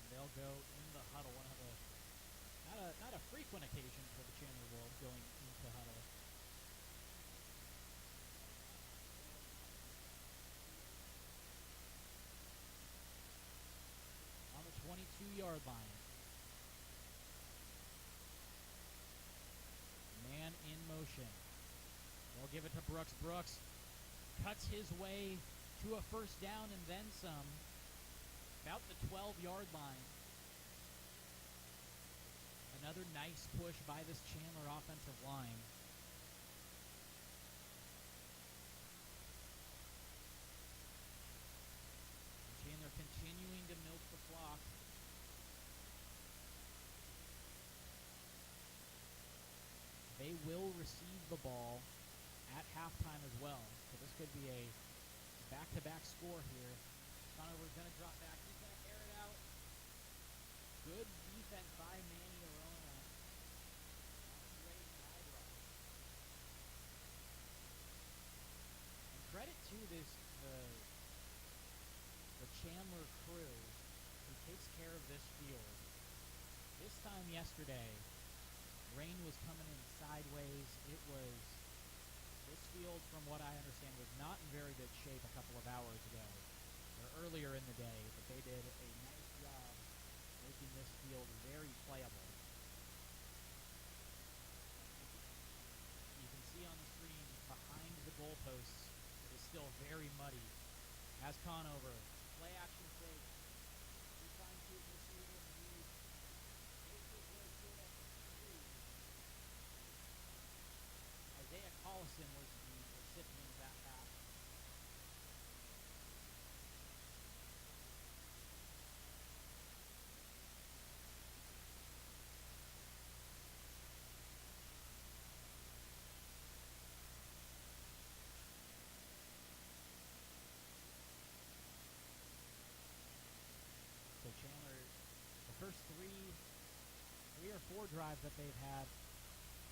S1: And they'll go in the huddle. One of the not a frequent occasion for the Chandler world going into huddle. On the 22-yard line. Man in motion. They'll give it to Brooks. Brooks cuts his way to a first down and then some. About the 12-yard line. Another nice push by this Chandler offensive line. the ball at halftime as well. So this could be a back-to-back score here. Conover's going to drop back. He's going to air it out. Good defense by Manny Arona. And credit to the Chandler crew who takes care of this field. This time yesterday, rain was coming in sideways. This field, from what I understand, was not in very good shape a couple of hours ago, or earlier in the day, but they did a nice job making this field very playable. You can see on the screen behind the goalposts, it is still very muddy. As Conover, play action fake. He finds his receiver in the lead. Takes his way short up the street. Isaiah Collison was the recipient of that pass. So Chandler, the first three or four drives that they've had,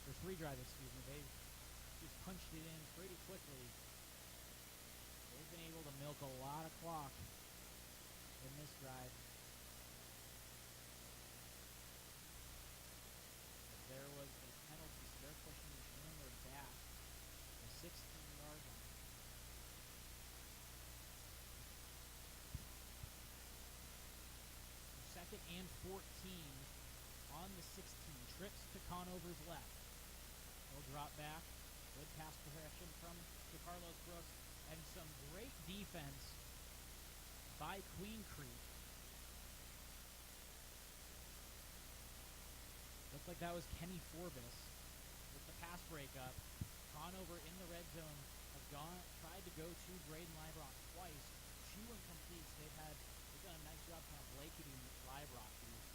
S1: or three drives, they've just punched it in pretty quickly. They've been able to milk a lot of clock in this drive. But there was a penalty, so they're pushing Chandler back to 16-yard line. Second and 14 on the 16. Trips to Conover's left. He'll drop back. Good pass progression from Carlos Brooks. And some great defense by Queen Creek. Looked like that was Kenny Forbes with the pass breakup. Conover in the red zone tried to go to Braden Librock twice. 2 incompletes. They've done a nice job kind of blanketing Librock. He's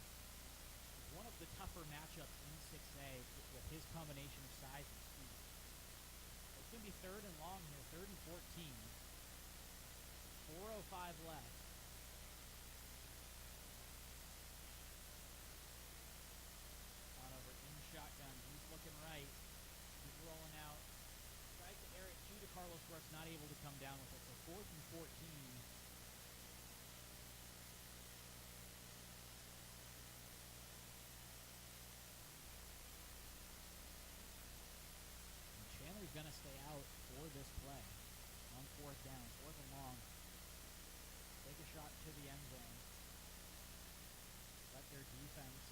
S1: one of the tougher matchups in 6A with his combination of size and speed. So it's going to be third and long here, 3rd and 14. 4:05 left. Conover in shotgun. He's looking right. He's rolling out. Tries to air it to Carlos Brooks, not able to come down with it. So 4th and 14. Chandler's going to stay out for this play on 4th down, 4th and long. Take a shot to the end zone. Let their defense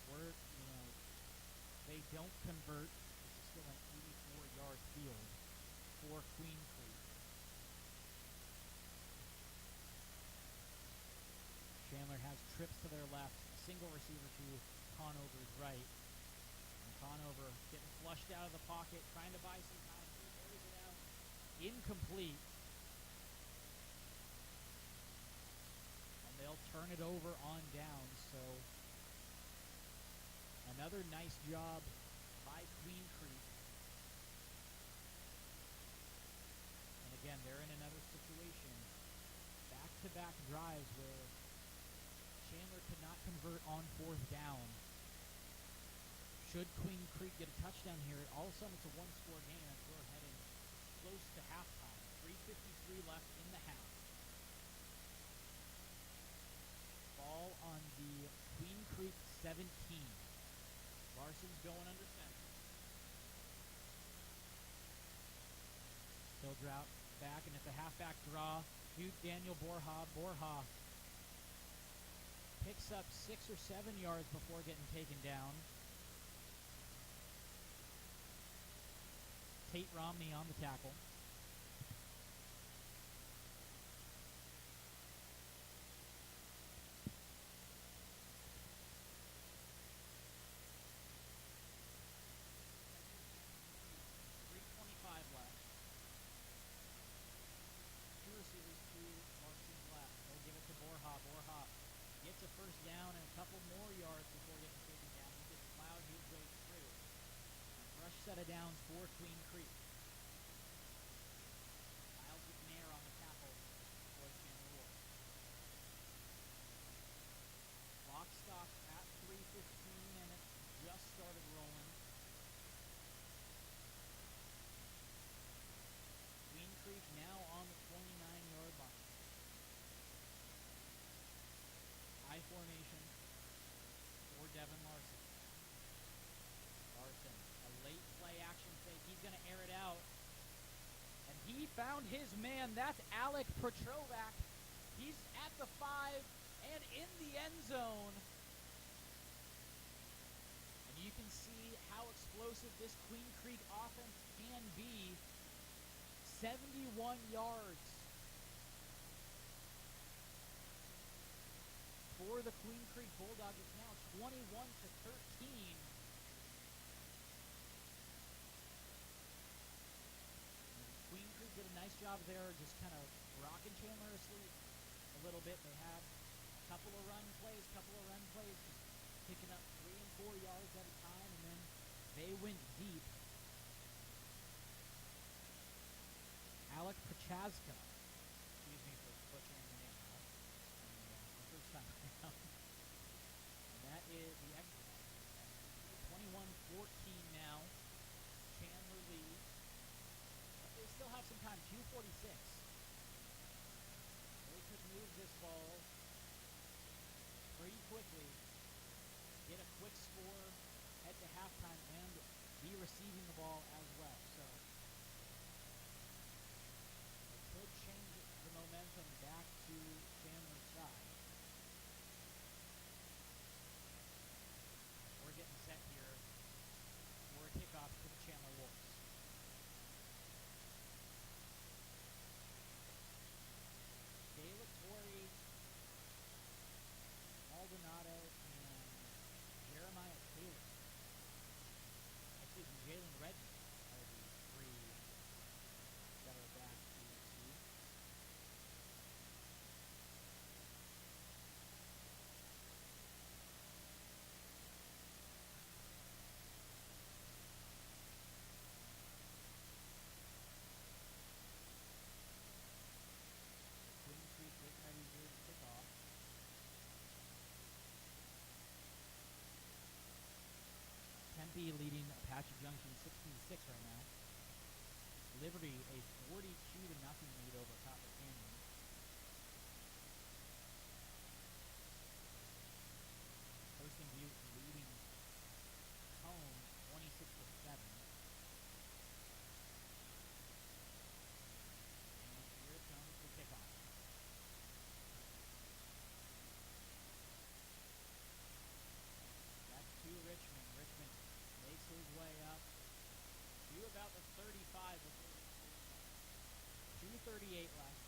S1: work. They don't convert. This is still an 84-yard field for Queen Creek. Chandler has trips to their left, single receiver to Conover's right. Conover getting flushed out of the pocket, trying to buy some time. He carries it out. Incomplete. And they'll turn it over on downs. So another nice job by Queen Creek. And again, they're in another situation. Back-to-back drives where Chandler could not convert on 4th down. Should Queen Creek get a touchdown here, all of a sudden it's a one-score game as we're heading close to halftime. 3:53 left in the half. Ball on the Queen Creek 17. Larson's going under center. He'll drop back, and it's a halfback draw to Daniel Borja. Borja picks up 6 or 7 yards before getting taken down. Tate Romney on the tackle. Left. 2 receivers to Larson's left. They'll give it to Borja. Borja gets a first down and a couple more yards before getting taken down. He just plowed his way through. Fresh set of downs for found his man. That's Alec Petrovac. He's at the 5 and in the end zone. And you can see how explosive this Queen Creek offense can be. 71 yards for the Queen Creek Bulldogs. It's now 21-13. Queen Creek did a nice job there, just kind of rocking Chandler asleep a little bit. They had a couple of run plays, just picking up 3 and 4 yards at a time, and then they went deep. Alec Prochaska, excuse me for butchering the name now, the first time around. And that is the extra. 21-14 now. Chandler leads. But they still have some time. 2:46. They could move this ball pretty quickly, get a quick score, head to halftime, and be receiving the ball as well. So it could change the momentum back to Chandler's side. We're getting set here for a kickoff to the Chandler Wolves. Torrey, Maldonado, and Jeremiah Taylor. Excuse me, Jalen Redmond are the 3 that are back to receive. Queen Creek getting ready here to kick off. Tempe leading Apache Junction 16-6 right now. Liberty a 42-0 lead over Copper Canyon. Posting Butte leading home 26-7. And here it comes the kickoff. That's to Richmond. Richmond makes his way up to about the 35 before 2:38 left.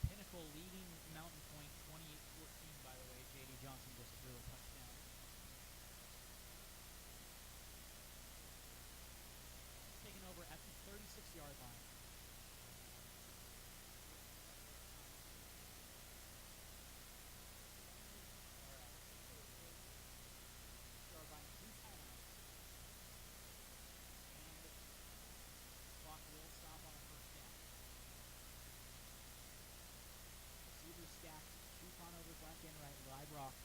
S1: Pinnacle leading Mountain Point 28-14, by the way. J.D. Johnson just threw a touchdown. Taking over at the 36-yard line. Clock will stop on a first down. Receivers stacked, 2 turnovers left and right. Librock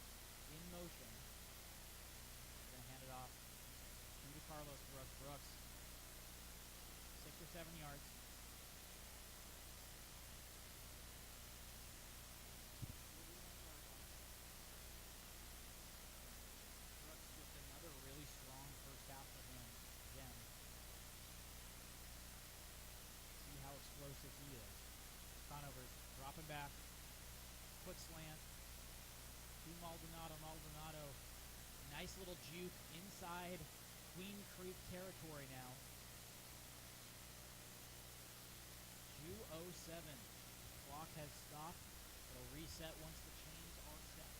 S1: in motion. They're going to hand it off to Carlos Brooks. Brooks, 6 or 7 yards. Brooks with another really strong first half for him again. See how explosive he is. Conovers dropping back. Quick slant to Maldonado. Maldonado, nice little juke inside Queen Creek territory now. 2:07. Clock has stopped. It'll reset once the chains are set.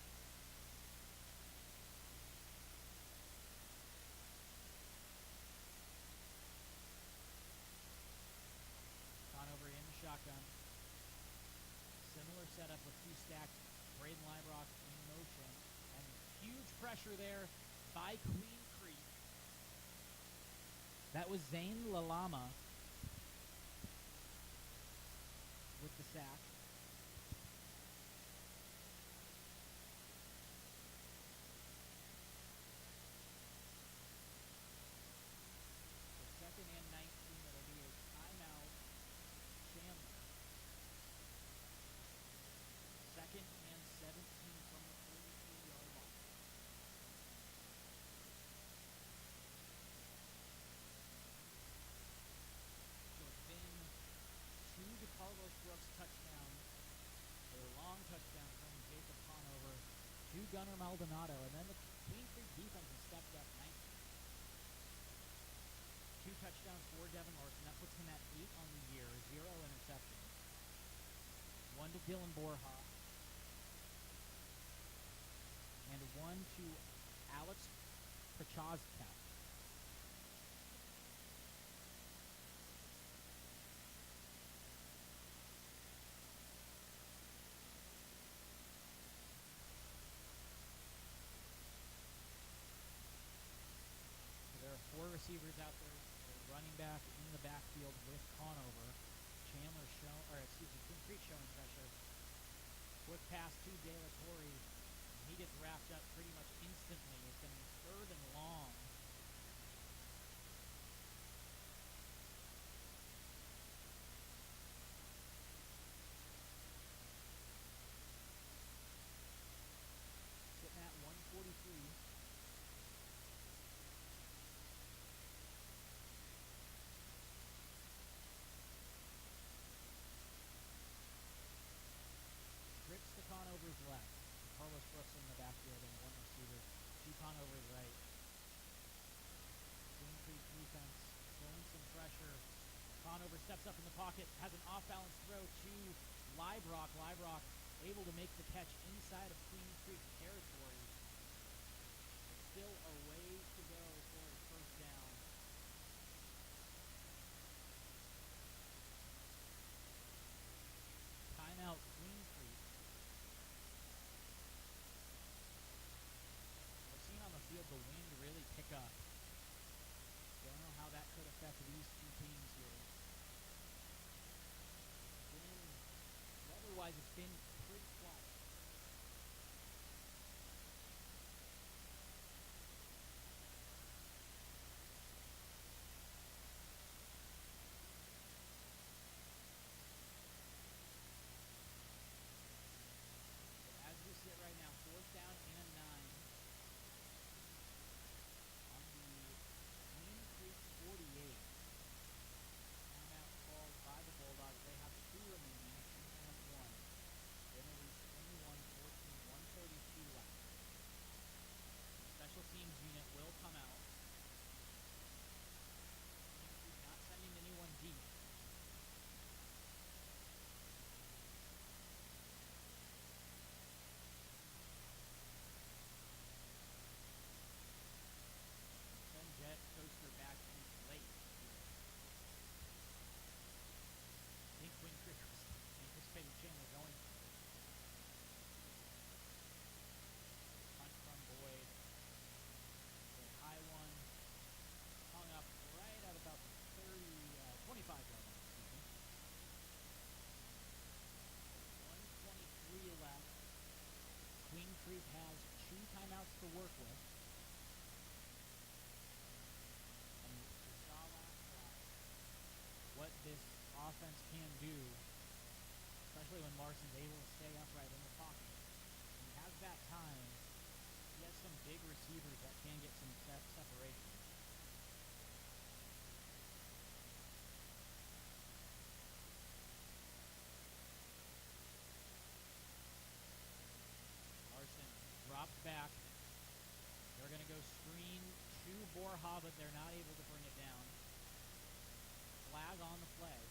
S1: Conover in the shotgun. Similar setup with 2 stacked. Braden Librock in motion. And huge pressure there by Queen Creek. That was Zane Lalama with the sack. So 2nd and 19, it'll be a timeout. Chandler. touchdown from Jacob Conover to Gunnar Maldonado, and then the Queen Creek defense has stepped up nicely. 2 touchdowns for Devin Larson. That puts him at 8 on the year, 0 interceptions. 1 to Dylan Borja, and 1 to Alex Prochazka. There are 4 receivers out there. The running back in the backfield with Conover. Chandler Queen Creek showing pressure. Quick pass to De La Torre. He gets wrapped up pretty much instantly. It's going to be 3rd and long. Sitting at 143. Trips to Conover's left. Carlos Brooks in the backfield and 1 receiver to Conover's right. Queen Creek defense showing some pressure. Conover steps up in the pocket, has an off-balance throw to Librock. Librock able to make the catch inside of Queen Creek territory. But still a ways to go for a first down. Timeout Queen Creek. We're seeing on the field the wind really pick up. Don't know how that could affect these 2 teams here. Weather-wise, it's been pretty quiet. But as we sit right now, 4th down and 9 on the Queen Creek 48. Timeout called by the Bulldogs. They have 2 remaining. Team has 1. Penalties 21-14, 1:32 left. Special teams unit will come out. Queen Creek not sending anyone deep. Send jet coaster back deep late here. I think Queen Creek was anticipating Chandler going for it. Punt from Boyd. A high one. Hung up right at about the 25-yard line, excuse me. 1:23 left. Queen Creek has 2 timeouts to work with. And we saw last drive what this offense can do, especially when Larson's able to stay upright in the pocket. He has that time. He has some big receivers that can get some separation. Larson drops back. They're going to go screen to Borja, but they're not able to bring it down. Flag on the play.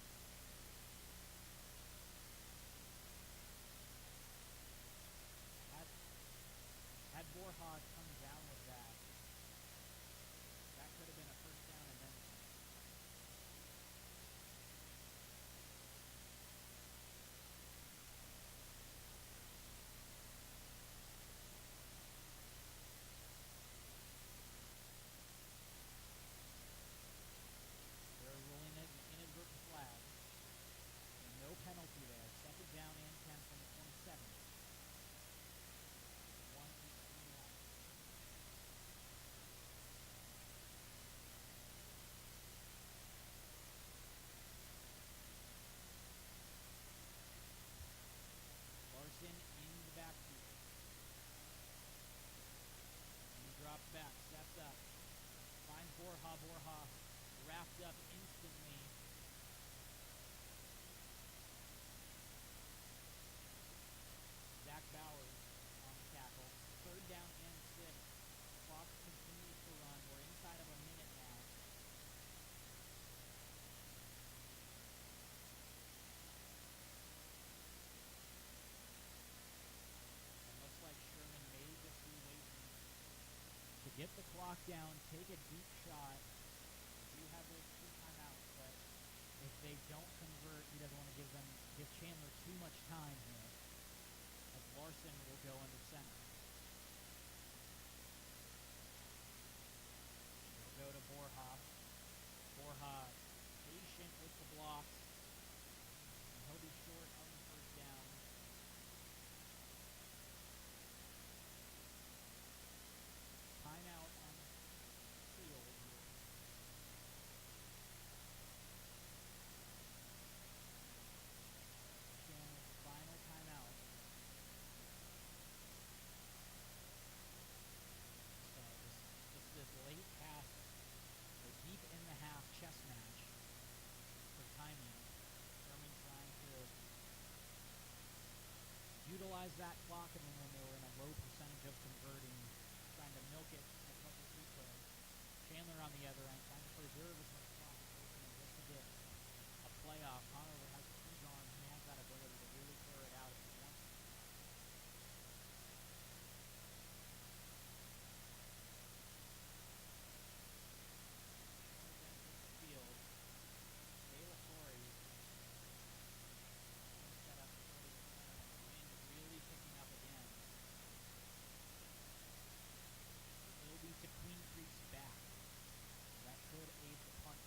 S1: Had Borja come down with that, that could have been a first down and then some. They're rolling an inadvertent flag. down, take a deep shot. They do have those 2 timeouts, but if they don't convert, he doesn't want to give Chandler too much time here, as Larson will go under center. He'll go to Borja. Borja patient with the blocks, and he'll be short on the first down. Timeout on the field here. Chandler's final timeout. So this late half, or deep in the half chess match for timing. Sherman trying to utilize that clock, and then when they were in a low percentage of converting, trying to milk it as much as he could. Chandler on the other end, trying to preserve as much clock as he can just to get a playoff. Connor has a huge arm. He has that ability to really clear it out if he wants to. Chandler then takes the field. Taylor Corey set up to go to the center, and the wind really picking up again. It will be to Queen Creek's back. That could aid the punt.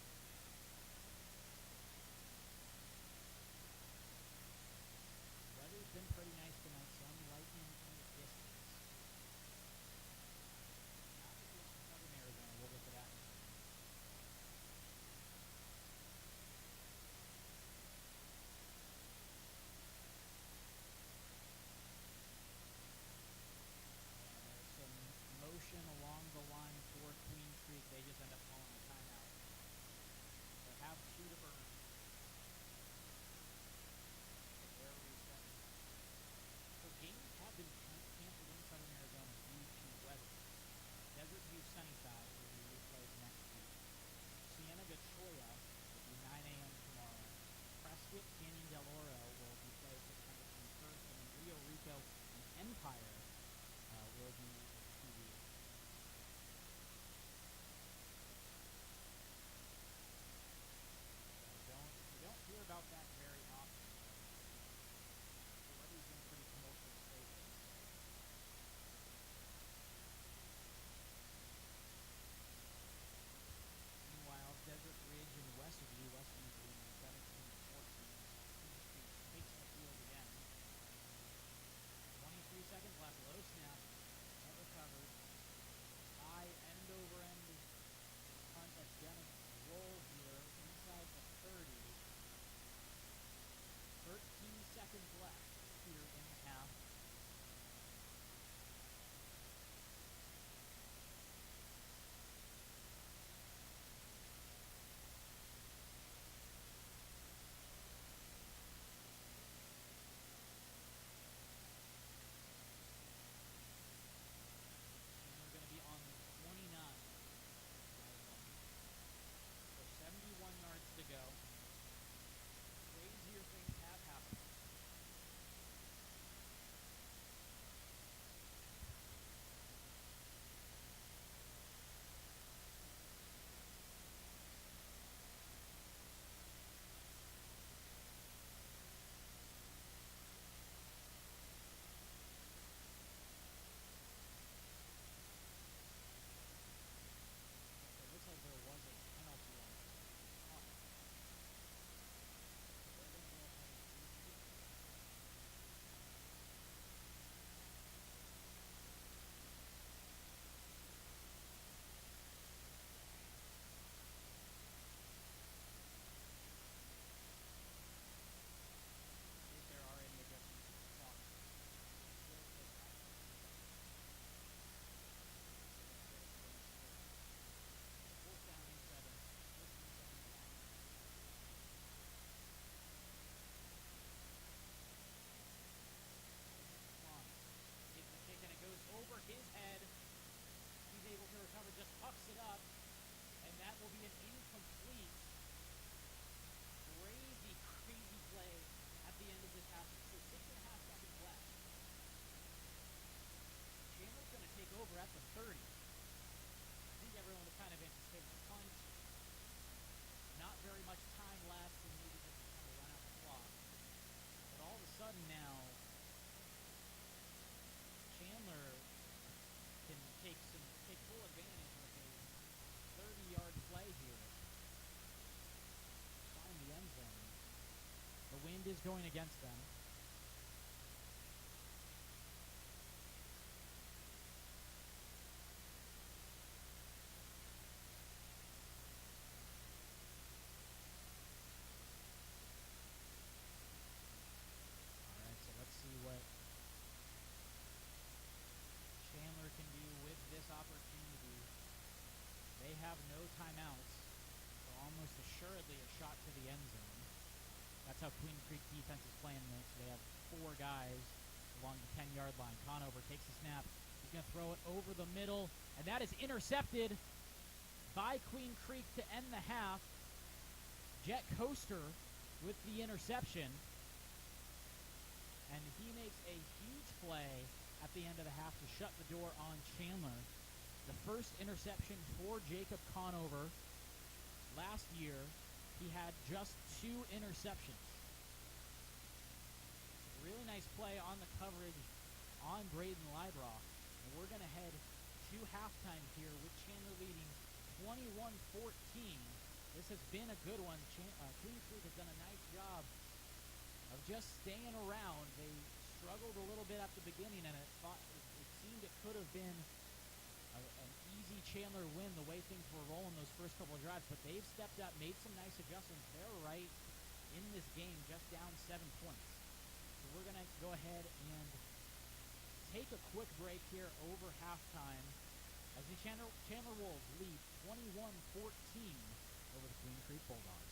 S1: going against them. Alright, so let's see what Chandler can do with this opportunity. They have no timeouts, so almost assuredly a shot to the end zone. That's how Queen Creek defense is playing this. They have 4 guys along the 10-yard line. Conover takes the snap. He's going to throw it over the middle, and that is intercepted by Queen Creek to end the half. Jet Coaster with the interception, and he makes a huge play at the end of the half to shut the door on Chandler. The first interception for Jacob Conover. Last year, he had just 2 interceptions. Really nice play on the coverage on Braden Librock. And we're going to head to halftime here with Chandler leading 21-14. This has been a good one. Queen Creek has done a nice job of just staying around. They struggled a little bit at the beginning, and it seemed it could have been an easy Chandler win the way things were rolling those first couple of drives, but they've stepped up, made some nice adjustments. They're right in this game, just down 7 points. So we're going to go ahead and take a quick break here over halftime as the Chandler Wolves lead 21-14 over the Queen Creek Bulldogs.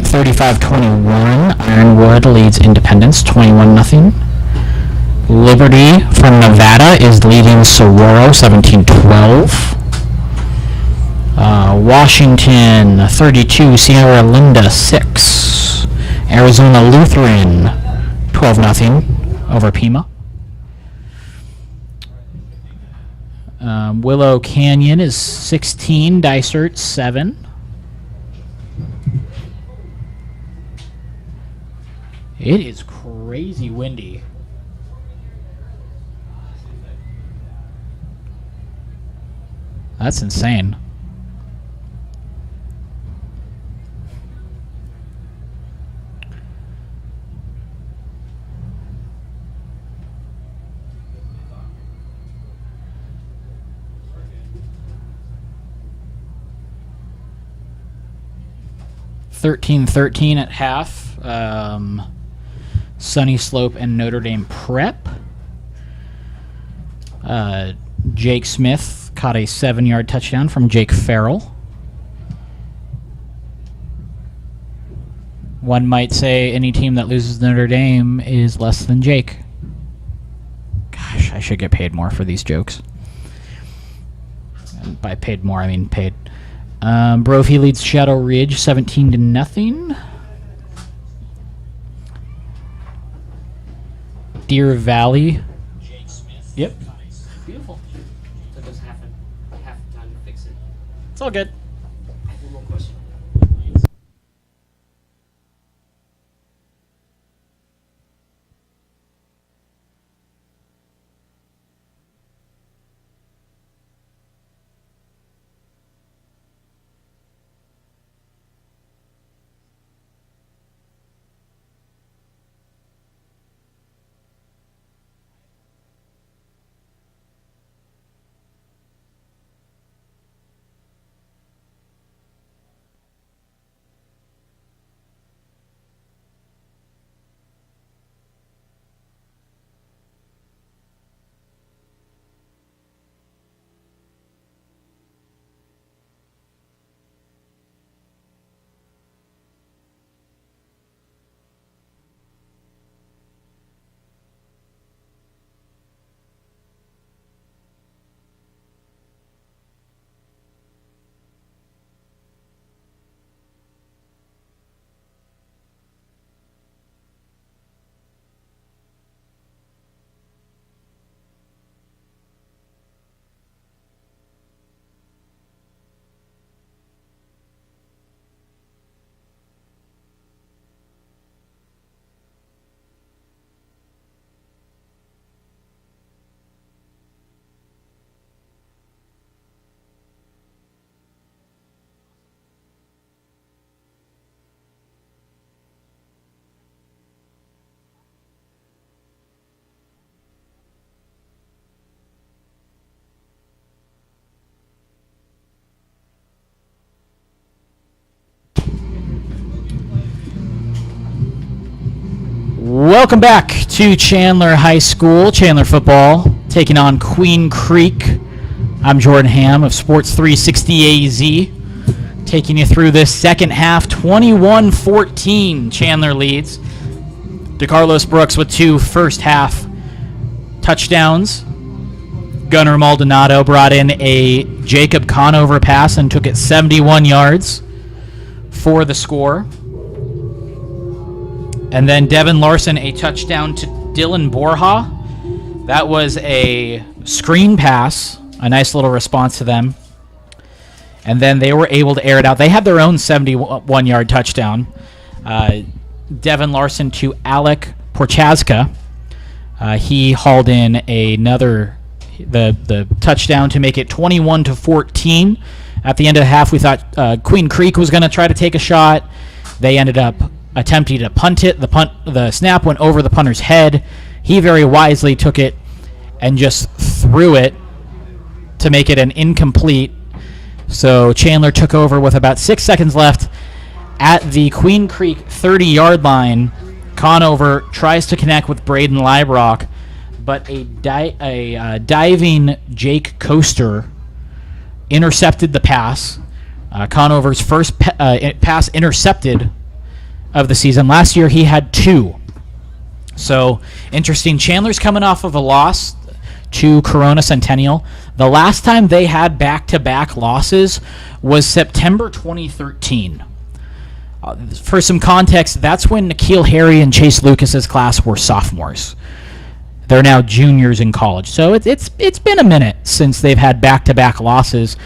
S3: second, 35-21. Ironwood leads Independence 21-0. Liberty from Nevada is leading Saguaro 17-12. Washington 32, Sierra Linda 6. Arizona Lutheran 12-0 over Pima. Willow Canyon is 16, Dysart 7. It is crazy windy. That's insane. (13-13) at half. Sunny Slope and Notre Dame Prep. Jake Smith caught a 7-yard touchdown from Jake Farrell. One might say any team that loses Notre Dame is less than Jake. Gosh, I should get paid more for these jokes. And by paid more, I mean paid. Brophy leads Shadow Ridge 17-0. Deer Valley.
S4: Jake Smith.
S3: Yep.
S4: Beautiful. Took us half the time to fix it.
S3: It's all good.
S4: One more question.
S3: Welcome back to Chandler High School. Chandler football taking on Queen Creek. I'm Jordan Ham of Sports 360 AZ, taking you through this second half. 21-14 Chandler leads. DeCarlos Brooks with 2 first half touchdowns. Gunnar Maldonado brought in a Jacob Conover pass and took it 71 yards for the score. And then Devin Larson, a touchdown to Dylan Borja. That was a screen pass, a nice little response to them. And then they were able to air it out. They had their own 71-yard touchdown. Devin Larson to Alec Porchaska. He hauled in another the touchdown to make it 21-14. At the end of the half, we thought Queen Creek was going to try to take a shot. They ended up attempting to punt it. The snap went over the punter's head. He very wisely took it and just threw it to make it an incomplete. So Chandler took over with about 6 seconds left at the Queen Creek 30-yard line. Conover tries to connect with Braden Librock, but a diving Jake Coaster intercepted the pass. Conover's first pass intercepted of the season. Last year he had 2. So interesting. Chandler's coming off of a loss to Corona Centennial. The last time they had back-to-back losses was September 2013. For some context, that's when Nikhil Harry and Chase Lucas's class were sophomores. They're now juniors in college. So it's been a minute since they've had back-to-back losses.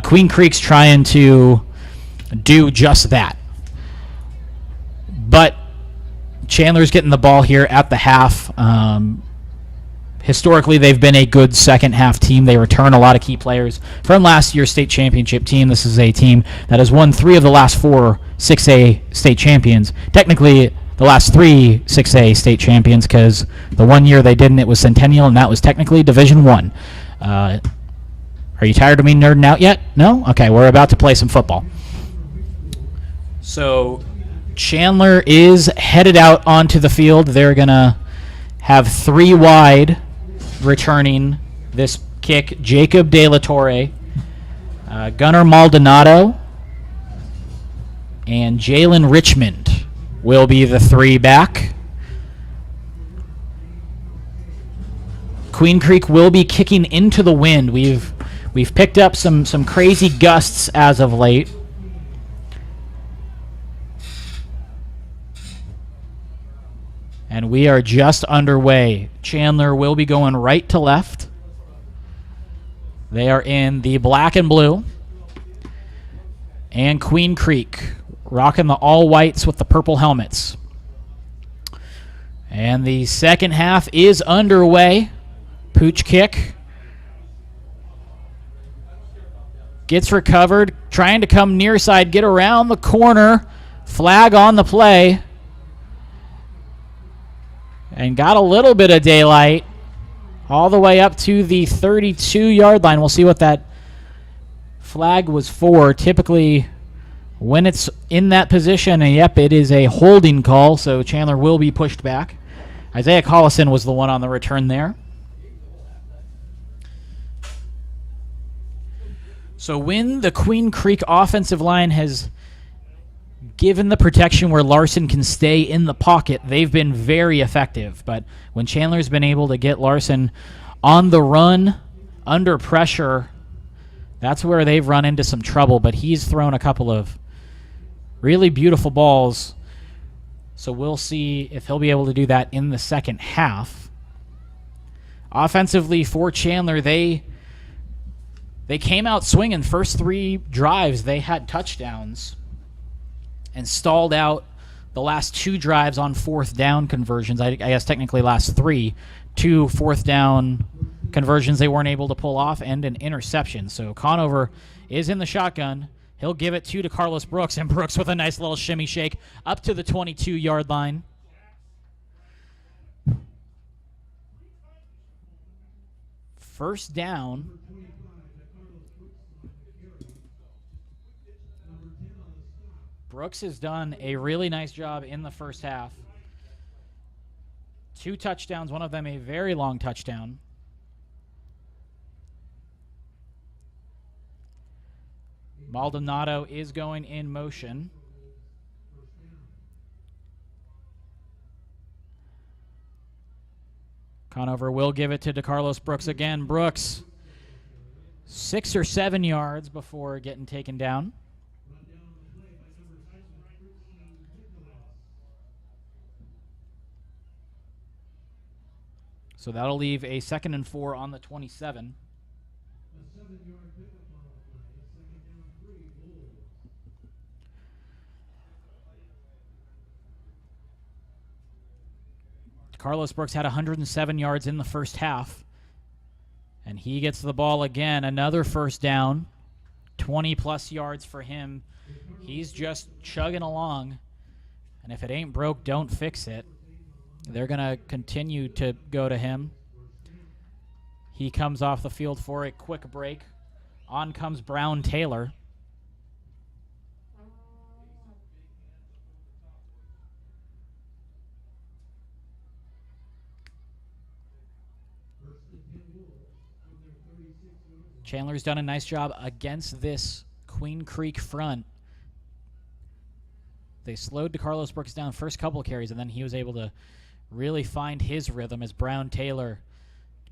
S3: Queen Creek's trying to do just that. But Chandler's getting the ball here at the half. Historically, they've been a good second-half team. They return a lot of key players from last year's state championship team. This is a team that has won 3 of the last 4 6A state champions. Technically, the last 3 6A state champions, because the one year they didn't, it was Centennial, and that was technically Division I. Are you tired of me nerding out yet? No? Okay, we're about to play some football. So Chandler is headed out onto the field. They're going to have 3 wide returning this kick. Jacob De La Torre, Gunnar Maldonado, and Jalen Richmond will be the 3 back. Queen Creek will be kicking into the wind. We've picked up some crazy gusts as of late. And we are just underway. Chandler will be going right to left. They are in the black and blue. And Queen Creek rocking the all whites with the purple helmets. And the second half is underway. Pooch kick. Gets recovered. Trying to come near side. Get around the corner. Flag on the play. And got a little bit of daylight all the way up to the 32-yard line. We'll see what that flag was for. Typically, when it's in that position, and yep, it is a holding call, so Chandler will be pushed back. Isaiah Collison was the one on the return there. So when the Queen Creek offensive line has given the protection where Larson can stay in the pocket, they've been very effective. But when Chandler's been able to get Larson on the run, under pressure, that's where they've run into some trouble. But he's thrown a couple of really beautiful balls. So we'll see if he'll be able to do that in the second half. Offensively for Chandler, they came out swinging. First 3 drives, they had touchdowns. And stalled out the last 2 drives on 4th down conversions. I guess technically last 3. 2 4th down conversions they weren't able to pull off, and an interception. So Conover is in the shotgun. He'll give it to Carlos Brooks, and Brooks with a nice little shimmy shake up to the 22-yard line. First down. Brooks has done a really nice job in the first half. 2 touchdowns, one of them a very long touchdown. Maldonado is going in motion. Conover will give it to DeCarlos Brooks again. Brooks, 6 or 7 yards before getting taken down. So that'll leave a 2nd and 4 on the 27. Carlos Brooks had 107 yards in the first half. And he gets the ball again. Another first down. 20-plus yards for him. He's just chugging along. And if it ain't broke, don't fix it. They're going to continue to go to him. He comes off the field for a quick break. On comes Brown Taylor. Chandler's done a nice job against this Queen Creek front They slowed DeCarlos Brooks down first couple of carries, and then he was able to really find his rhythm as Brown Taylor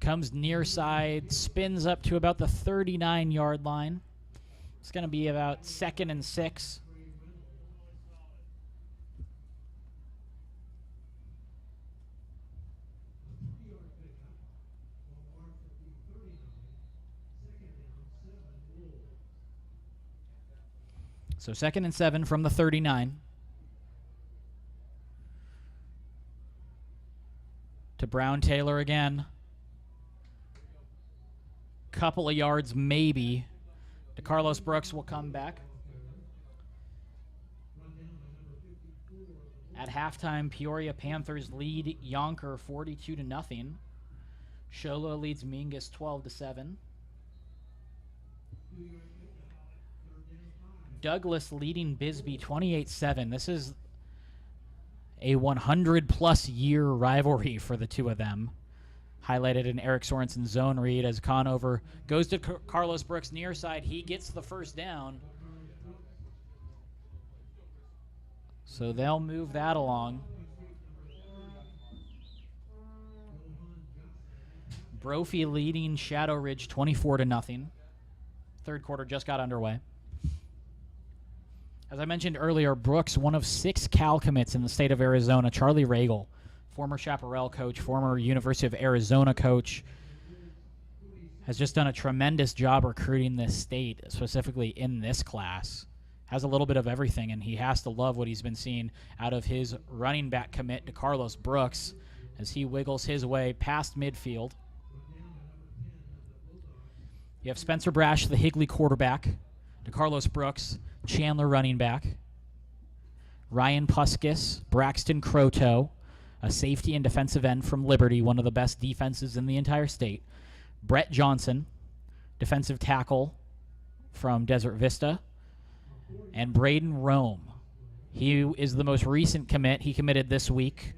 S3: comes near side, spins up to about the 39-yard line. It's going to be about 2nd and 6. So 2nd and 7 from the 39. To Brown Taylor again. Couple of yards maybe. DeCarlos Brooks will come back. At halftime, Peoria Panthers lead Yonker 42-0. Shola leads Mingus 12-7. Douglas leading Bisbee 28-7. This is a 100-plus year rivalry for the two of them. Highlighted in Eric Sorensen's zone read as Conover goes to Carlos Brooks near side. He gets the first down. So they'll move that along. Brophy leading Shadow Ridge 24-0. Third quarter just got underway. As I mentioned earlier, Brooks, one of 6 Cal commits in the state of Arizona. Charlie Regal, former Chaparral coach, former University of Arizona coach, has just done a tremendous job recruiting this state, specifically in this class. Has a little bit of everything, and he has to love what he's been seeing out of his running back commit to Carlos Brooks as he wiggles his way past midfield. You have Spencer Brash, the Higley quarterback, to Carlos Brooks, Chandler running back, Ryan Puskis, Braxton Croto, a safety and defensive end from Liberty, one of the best defenses in the entire state, Brett Johnson, defensive tackle from Desert Vista, and Braden Rome. He is the most recent commit. He committed this week.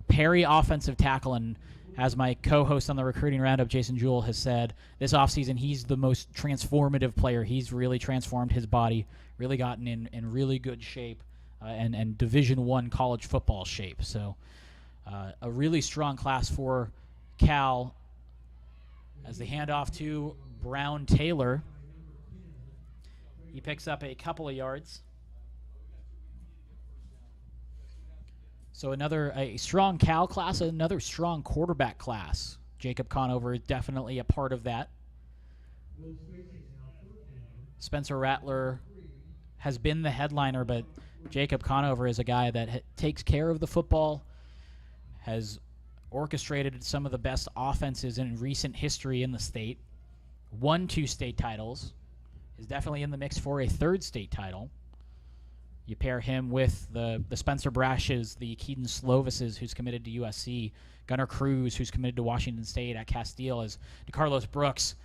S3: Perry, offensive tackle, and as my co-host on the Recruiting Roundup, Jason Jewell, has said, this offseason he's the most transformative player. He's really transformed his body, really gotten in really good shape, and Division I college football shape. So a really strong class for Cal as they hand off to Brown Taylor. He picks up a couple of yards. So a strong Cal class, another strong quarterback class. Jacob Conover is definitely a part of that. Spencer Rattler has been the headliner, but Jacob Conover is a guy that takes care of the football, has orchestrated some of the best offenses in recent history in the state, won 2 state titles, is definitely in the mix for a 3rd state title. You pair him with the Spencer Brashes, the Keaton Slovises, who's committed to USC, Gunnar Cruz, who's committed to Washington State at Castile, as DeCarlos Brooks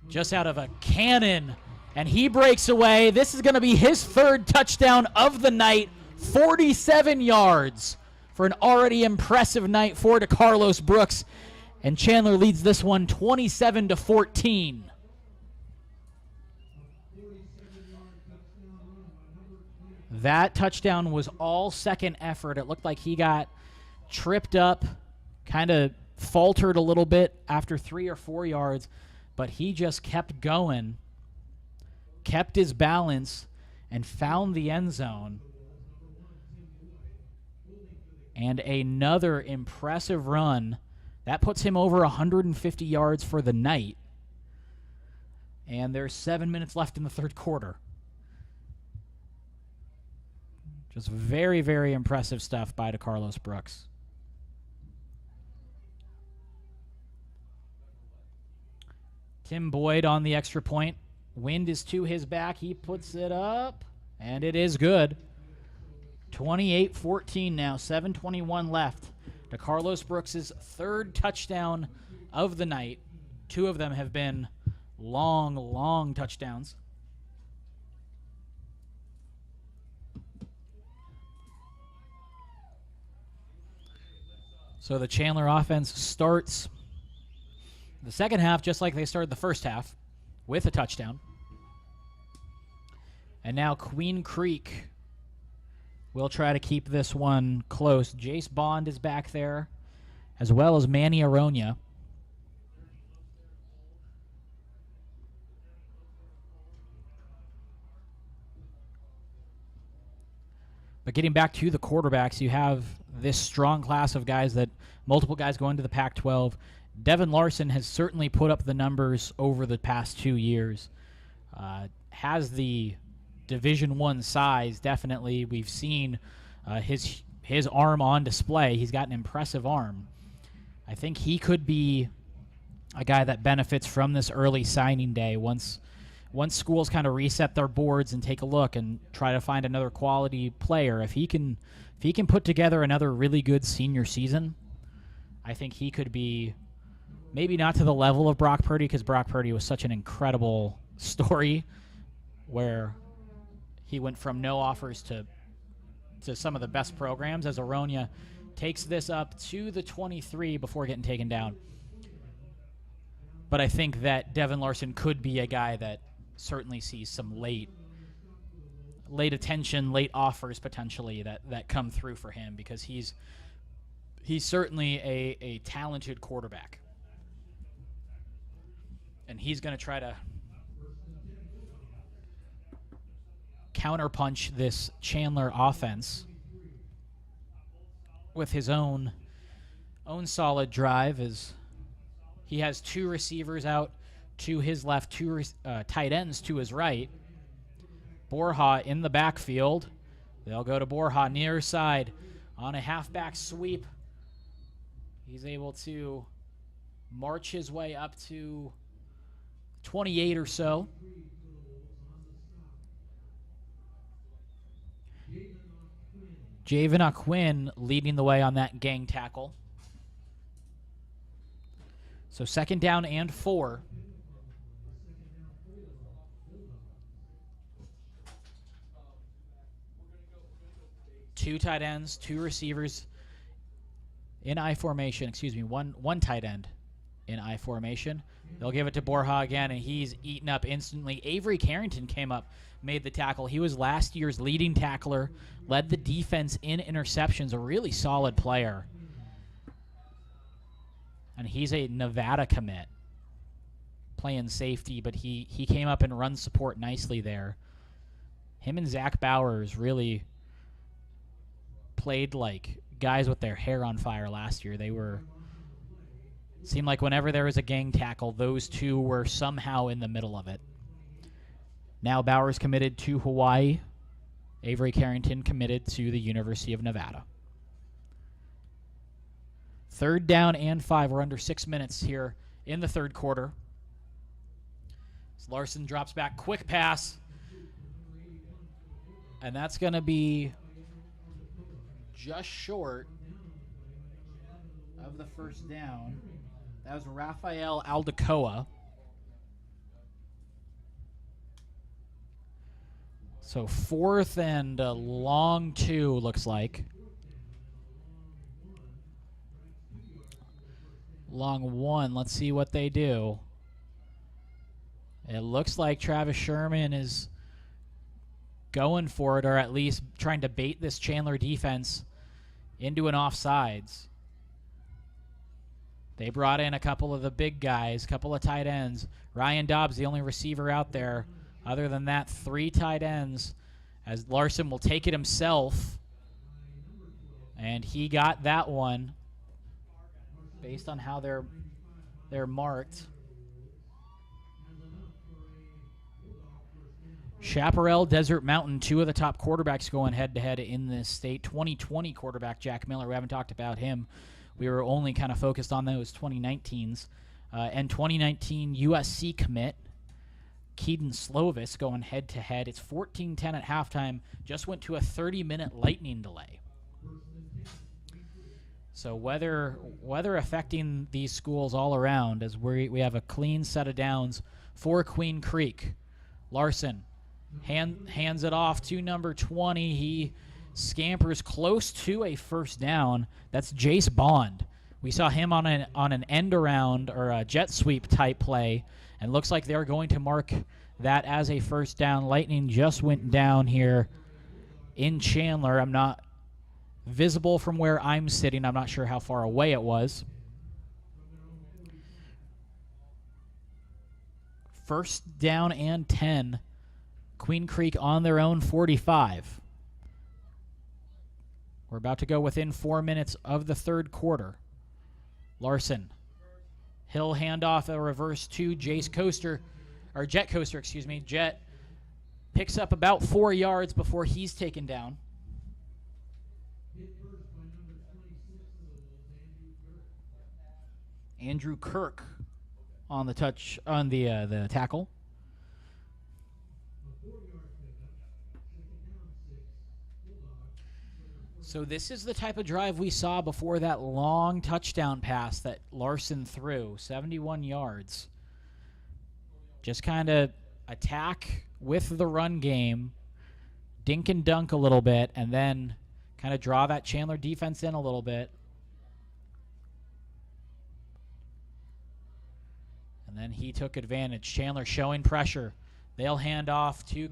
S3: just out of a cannon, and he breaks away. This is going to be his 3rd touchdown of the night, 47 yards for an already impressive night for DeCarlos Brooks, and Chandler leads this one 27-14. That touchdown was all second effort. It looked like he got tripped up, kind of faltered a little bit after 3 or 4 yards, but he just kept going, kept his balance, and found the end zone. And another impressive run. That puts him over 150 yards for the night. And there's 7 minutes left in the 3rd quarter. Just very, very impressive stuff by DeCarlos Brooks. Tim Boyd on the extra point. Wind is to his back. He puts it up, and it is good. 28-14 now, 7:21 left. DeCarlos Brooks' 3rd touchdown of the night. 2 of them have been long, long touchdowns. So the Chandler offense starts the second half just like they started the first half, with a touchdown. And now Queen Creek We'll try to keep this one close. Jace Bond is back there, as well as Manny Aronia. But getting back to the quarterbacks, you have this strong class of guys that multiple guys going to the Pac-12. Devin Larson has certainly put up the numbers over the past 2 years. Has the Division I size, definitely. We've seen his arm on display. He's got an impressive arm. I think he could be a guy that benefits from this early signing day once schools kind of reset their boards and take a look and try to find another quality player. If he can put together another really good senior season, I think he could be maybe not to the level of Brock Purdy, because Brock Purdy was such an incredible story where he went from no offers to some of the best programs, as Aronia takes this up to the 23 before getting taken down. But I think that Devin Larson could be a guy that certainly sees some late attention, late offers potentially that come through for him, because he's certainly a talented quarterback. And he's going to try to counterpunch this Chandler offense with his own solid drive, as he has 2 receivers out to his left, 2 tight ends to his right. Borja in the backfield. They'll go to Borja near side on a halfback sweep. He's able to march his way up to 28 or so. Javen Aquin leading the way on that gang tackle. So 2nd down and 4. Two tight ends, 2 receivers in I formation. One tight end in I formation. They'll give it to Borja again, and he's eaten up instantly. Avery Carrington came up, made the tackle. He was last year's leading tackler, led the defense in interceptions, a really solid player. And he's a Nevada commit, playing safety, but he came up and run support nicely there. Him and Zach Bowers really played like guys with their hair on fire last year. Seemed like whenever there was a gang tackle, those two were somehow in the middle of it. Now Bowers committed to Hawaii. Avery Carrington committed to the University of Nevada. 3rd down and 5. We're under 6 minutes here in the 3rd quarter. Larson drops back, quick pass. And that's going to be just short of the 1st down. That was Rafael Aldecoa. So 4th and a long 2, looks like. Long 1. Let's see what they do. It looks like Travis Sherman is going for it, or at least trying to bait this Chandler defense into an offsides. They brought in a couple of the big guys, a couple of tight ends. Ryan Dobbs, the only receiver out there. Other than that, 3 tight ends, as Larson will take it himself. And he got that one based on how they're marked. Chaparral, Desert Mountain, 2 of the top quarterbacks going head-to-head in this state. 2020 quarterback Jack Miller, we haven't talked about him. We were only kind of focused on those 2019s. And 2019 USC commit Keaton Slovis going head-to-head. It's 14-10 at halftime. Just went to a 30-minute lightning delay. So weather affecting these schools all around, as we have a clean set of downs for Queen Creek. Larson hands it off to number 20. He scampers close to a 1st down. That's Jace Bond. We saw him on an end around or a jet sweep type play, and looks like they're going to mark that as a 1st down. Lightning just went down here in Chandler. I'm not visible from where I'm sitting. I'm not sure how far away it was. First down and 10. Queen Creek on their own 45. We're about to go within 4 minutes of the third quarter. Larson. He'll hand off a reverse to Jet Coaster, excuse me. Jet picks up about 4 yards before he's taken down. Andrew Kirk on the tackle. So this is the type of drive we saw before that long touchdown pass that Larson threw, 71 yards. Just kind of attack with the run game, dink and dunk a little bit, and then kind of draw that Chandler defense in a little bit. And then he took advantage. Chandler showing pressure. They'll hand off to...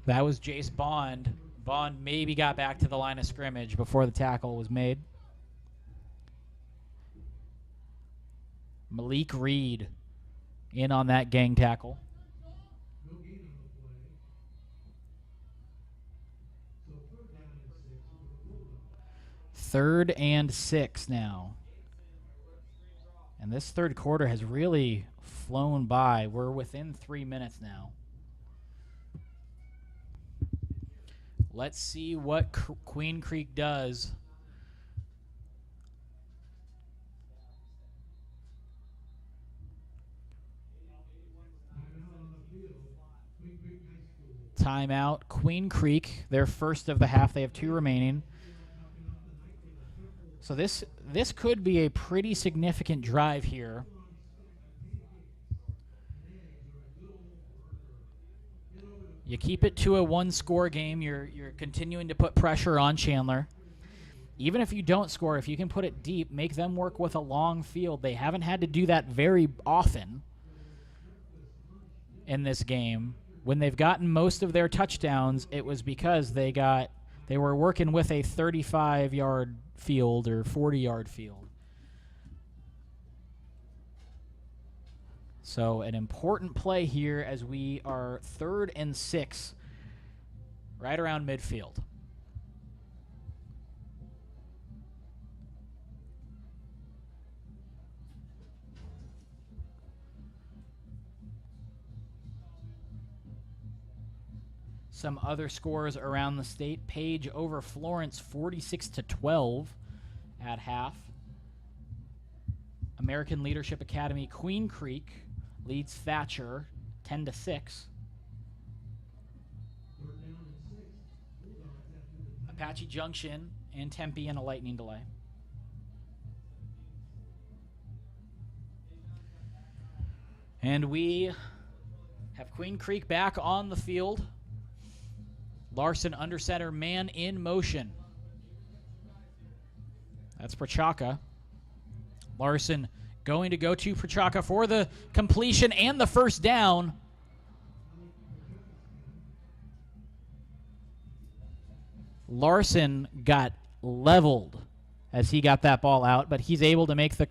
S3: That was Jace Bond. Bond maybe got back to the line of scrimmage before the tackle was made. Malik Reed in on that gang tackle. Third and 6 now. And this third quarter has really flown by. We're within 3 minutes now. Let's see what Queen Creek does. Timeout. Queen Creek, their first of the half. They have 2 remaining. So this could be a pretty significant drive here. You keep it to a 1-score game. You're continuing to put pressure on Chandler. Even if you don't score, if you can put it deep, make them work with a long field. They haven't had to do that very often in this game. When they've gotten most of their touchdowns, it was because they were working with a 35-yard field or 40-yard field. So an important play here as we are 3rd and 6, right around midfield. Some other scores around the state. Page over Florence 46-12 at half. American Leadership Academy Queen Creek leads Thatcher 10-6. Apache Junction and Tempe in a lightning delay. And we have Queen Creek back on the field. Larson under center, man in motion. That's Prochaka. Larson going to go to Prochaka for the completion and the first down. Larson got leveled as he got that ball out, but he's able to make the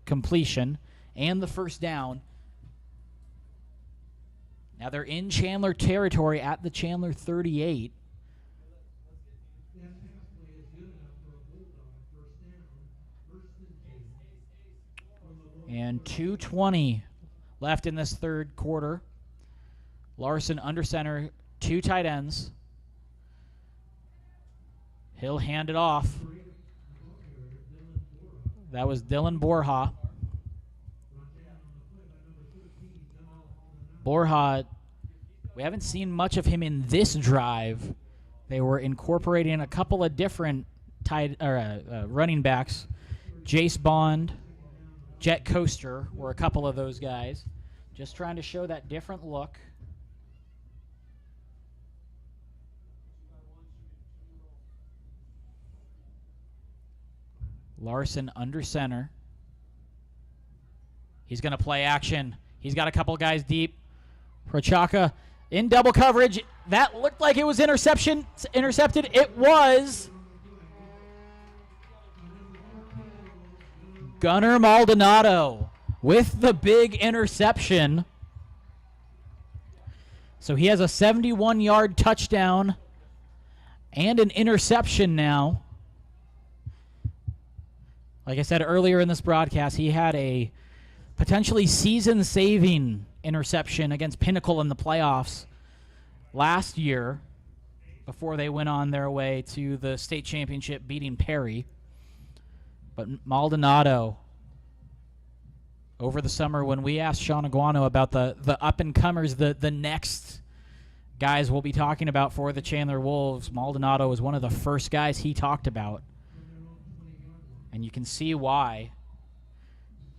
S3: completion and the first down. Now they're in Chandler territory at the Chandler 38. And 2:20 left in this third quarter. Larson under center, 2 tight ends. He'll hand it off. That was Dylan Borja. Borja, we haven't seen much of him in this drive. They were incorporating a couple of different running backs. Jace Bond, Jet Coaster were a couple of those guys. Just trying to show that different look. Larson under center. He's going to play action. He's got a couple guys deep. Prochaka In double coverage. That looked like it was intercepted. It was. Gunnar Maldonado with the big interception. So he has a 71-yard touchdown and an interception now. Like I said earlier in this broadcast, he had a potentially season-saving interception against Pinnacle in the playoffs last year before they went on their way to the state championship beating Perry. But Maldonado, over the summer when we asked Sean Aguano about the up-and-comers, the next guys we'll be talking about for the Chandler Wolves, Maldonado was one of the first guys he talked about. And you can see why.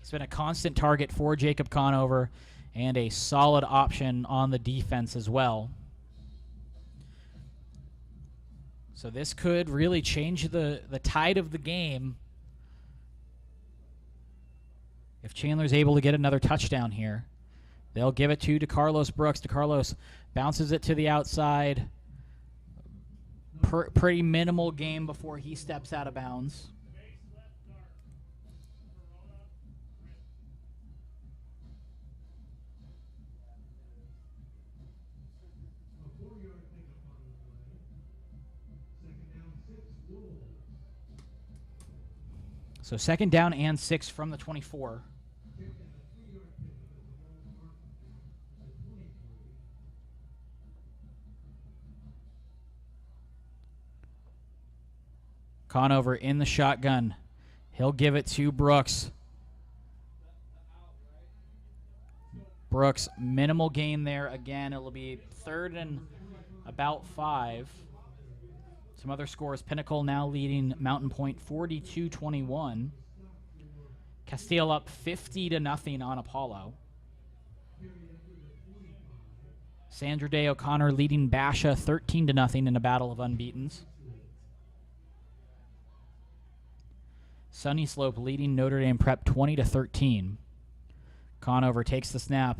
S3: He's been a constant target for Jacob Conover and a solid option on the defense as well. So this could really change the tide of the game if Chandler's able to get another touchdown here. They'll give it to DeCarlos Brooks. DeCarlos bounces it to the outside. Pretty minimal game before he steps out of bounds. So 2nd down and 6 from the 24. Conover in the shotgun. He'll give it to Brooks. Brooks, minimal gain there. Again, it'll be 3rd and about 5. Some other scores. Pinnacle now leading Mountain Point 42-21. Castile up 50-0 on Apollo. Sandra Day O'Connor leading Basha 13-0 in a battle of unbeatens. Sunny Slope leading Notre Dame Prep 20-13. Conover takes the snap.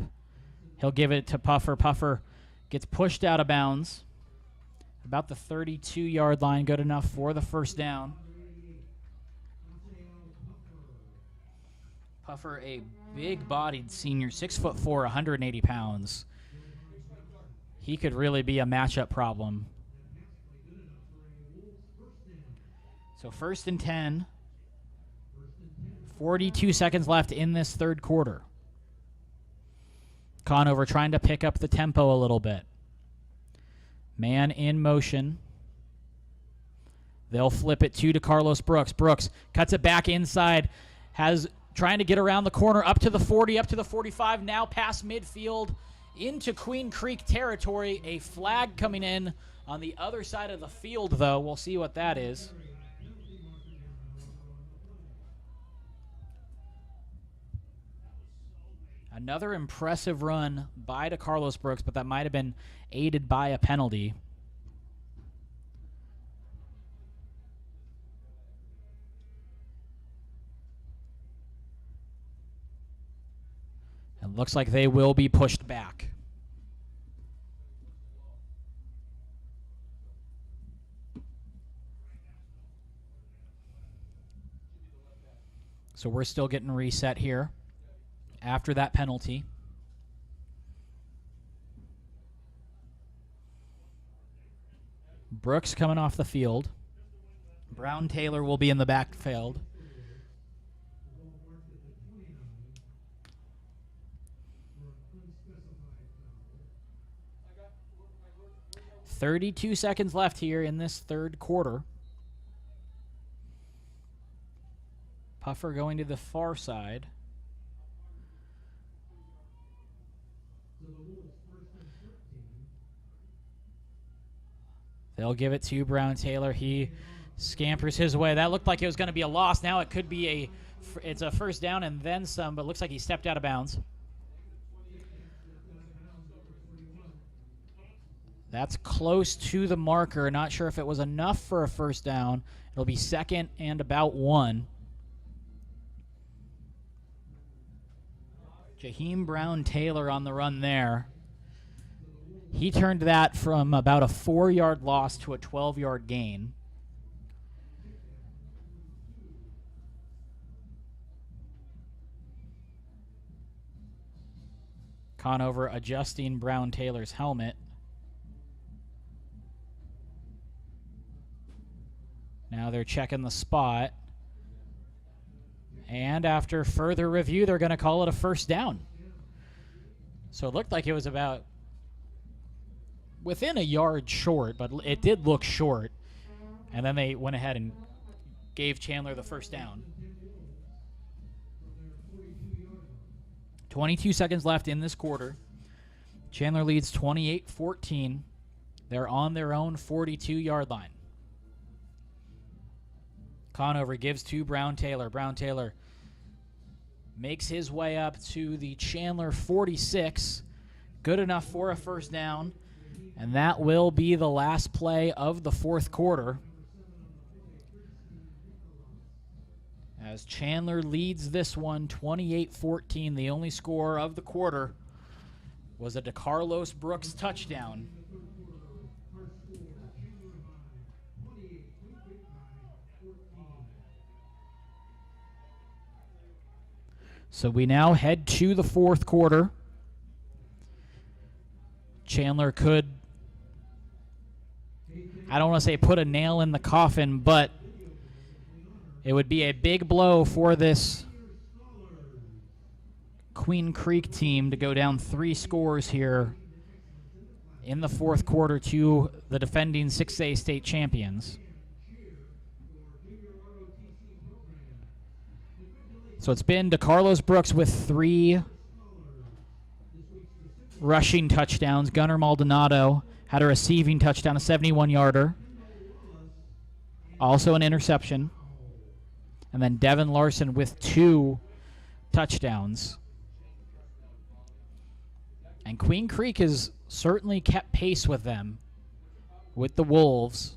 S3: He'll give it to Puffer. Puffer gets pushed out of bounds. About the 32-yard line, good enough for the first down. Puffer, a big-bodied senior, 6'4", 180 pounds. He could really be a matchup problem. So 1st and 10. 42 seconds left in this 3rd quarter. Conover trying to pick up the tempo a little bit. Man in motion. They'll flip it to DeCarlos Brooks. Brooks cuts it back inside. Trying to get around the corner up to the 40, up to the 45. Now past midfield into Queen Creek territory. A flag coming in on the other side of the field, though. We'll see what that is. Another impressive run by DeCarlos Brooks, but that might have been aided by a penalty. It looks like they will be pushed back. So we're still getting reset here after that penalty. Brooks coming off the field. Brown Taylor will be in the backfield. .32 seconds left here in this 3rd quarter. Puffer going to the far side. They'll give it to Brown Taylor. He scampers his way. That looked like it was going to be a loss. Now it could be it's a 1st down and then some, but it looks like he stepped out of bounds. That's close to the marker. Not sure if it was enough for a 1st down. It'll be 2nd and about 1. Jaheim Brown Taylor on the run there. He turned that from about a 4-yard loss to a 12-yard gain. Conover adjusting Brown Taylor's helmet. Now they're checking the spot. And after further review, they're going to call it a first down. So it looked like it was about within a yard short, but it did look short. And then they went ahead and gave Chandler the first down. 22 seconds left in this quarter. Chandler leads 28-14. They're on their own 42-yard line. Conover gives to Brown Taylor. Brown Taylor makes his way up to the Chandler 46. Good enough for a first down. And that will be the last play of the fourth quarter, as Chandler leads this one 28-14. The only score of the quarter was a DeCarlos Brooks touchdown. So we now head to the fourth quarter. Chandler could, I don't want to say put a nail in the coffin, but it would be a big blow for this Queen Creek team to go down 3 scores here in the fourth quarter to the defending 6A state champions. So it's been DeCarlos Brooks with 3 rushing touchdowns. Gunnar Maldonado had a receiving touchdown, a 71-yarder. Also an interception. And then Devin Larson with 2 touchdowns. And Queen Creek has certainly kept pace with them, with the Wolves.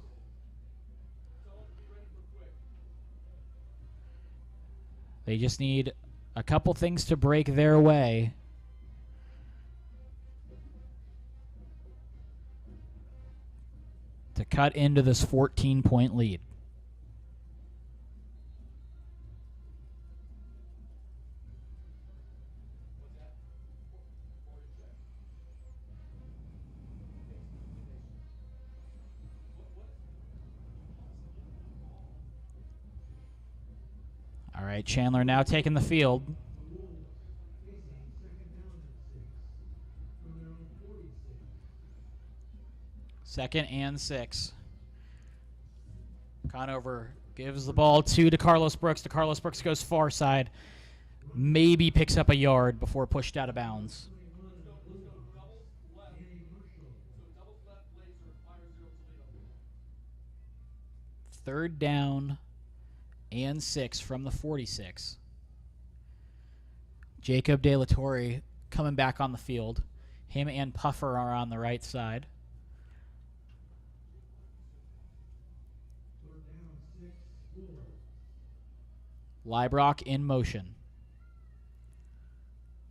S3: They just need a couple things to break their way. To cut into this 14-point lead. All right, Chandler now taking the field. Second and 6. Conover gives the ball to DeCarlos Brooks. DeCarlos Brooks goes far side. Maybe picks up a yard before pushed out of bounds. Third down and 6 from the 46. Jacob De La Torre coming back on the field. Him and Puffer are on the right side. Librock in motion.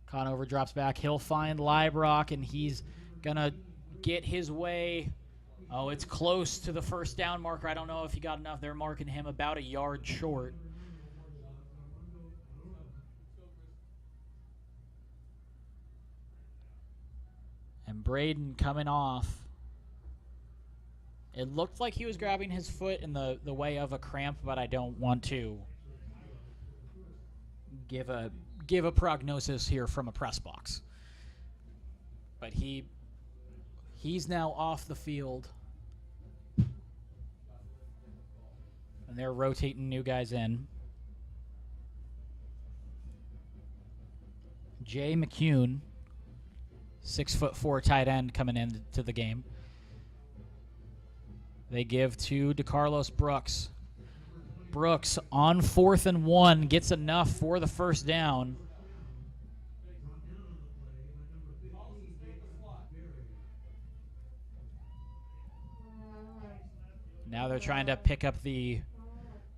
S3: Conover drops back. He'll find Librock, and he's going to get his way. Oh, it's close to the first down marker. I don't know if he got enough. They're marking him about a yard short. And Braden coming off. It looked like he was grabbing his foot in the way of a cramp, but I don't want to give a prognosis here from a press box. But he's now off the field. And they're rotating new guys in. Jay McCune, 6'4" tight end, coming into the game. They give to DeCarlos Brooks. Brooks on 4th and 1 gets enough for the first down. Now they're trying to pick up the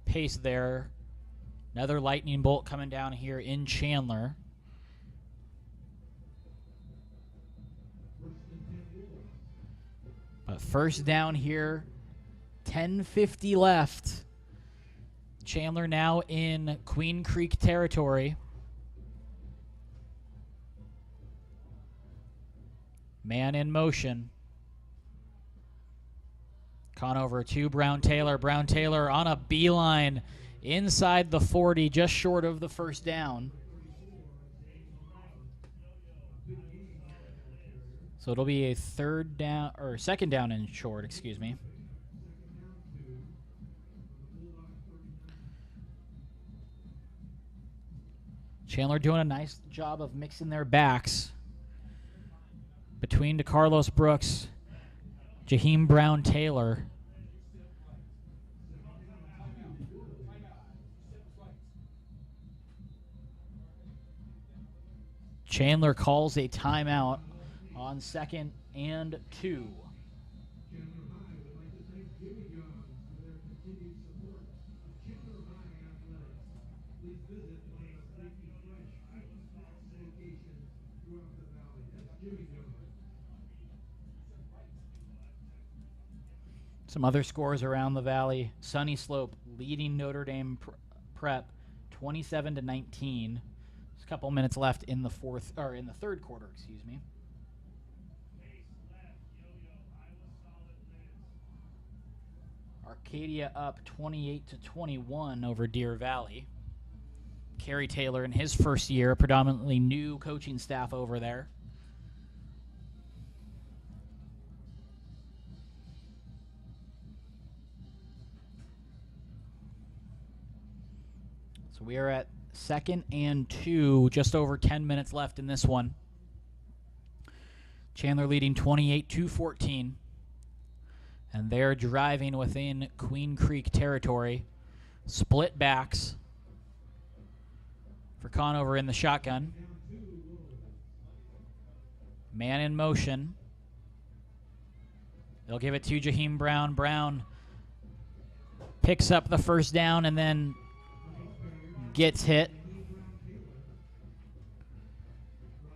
S3: pace there. Another lightning bolt coming down here in Chandler. But first down here, 10:50 left. Chandler now in Queen Creek territory. Man in motion. Conover to Brown Taylor. Brown Taylor on a beeline inside the 40, just short of the first down. So it'll be a third down, or second down and short, excuse me. Chandler doing a nice job of mixing their backs between DeCarlos Brooks, Jaheim Brown Taylor. Chandler calls a timeout on 2nd and 2. Some other scores around the valley. Sunny Slope leading Notre Dame Prep 27-19. There's a couple minutes left in the third quarter, excuse me. Arcadia up 28-21 over Deer Valley. Kerry Taylor in his first year, predominantly new coaching staff over there. So we are at 2nd and 2, just over 10 minutes left in this one. Chandler leading 28-14. And they're driving within Queen Creek territory. Split backs for Conover in the shotgun. Man in motion. They'll give it to Jaheim Brown. Brown picks up the first down and then gets hit.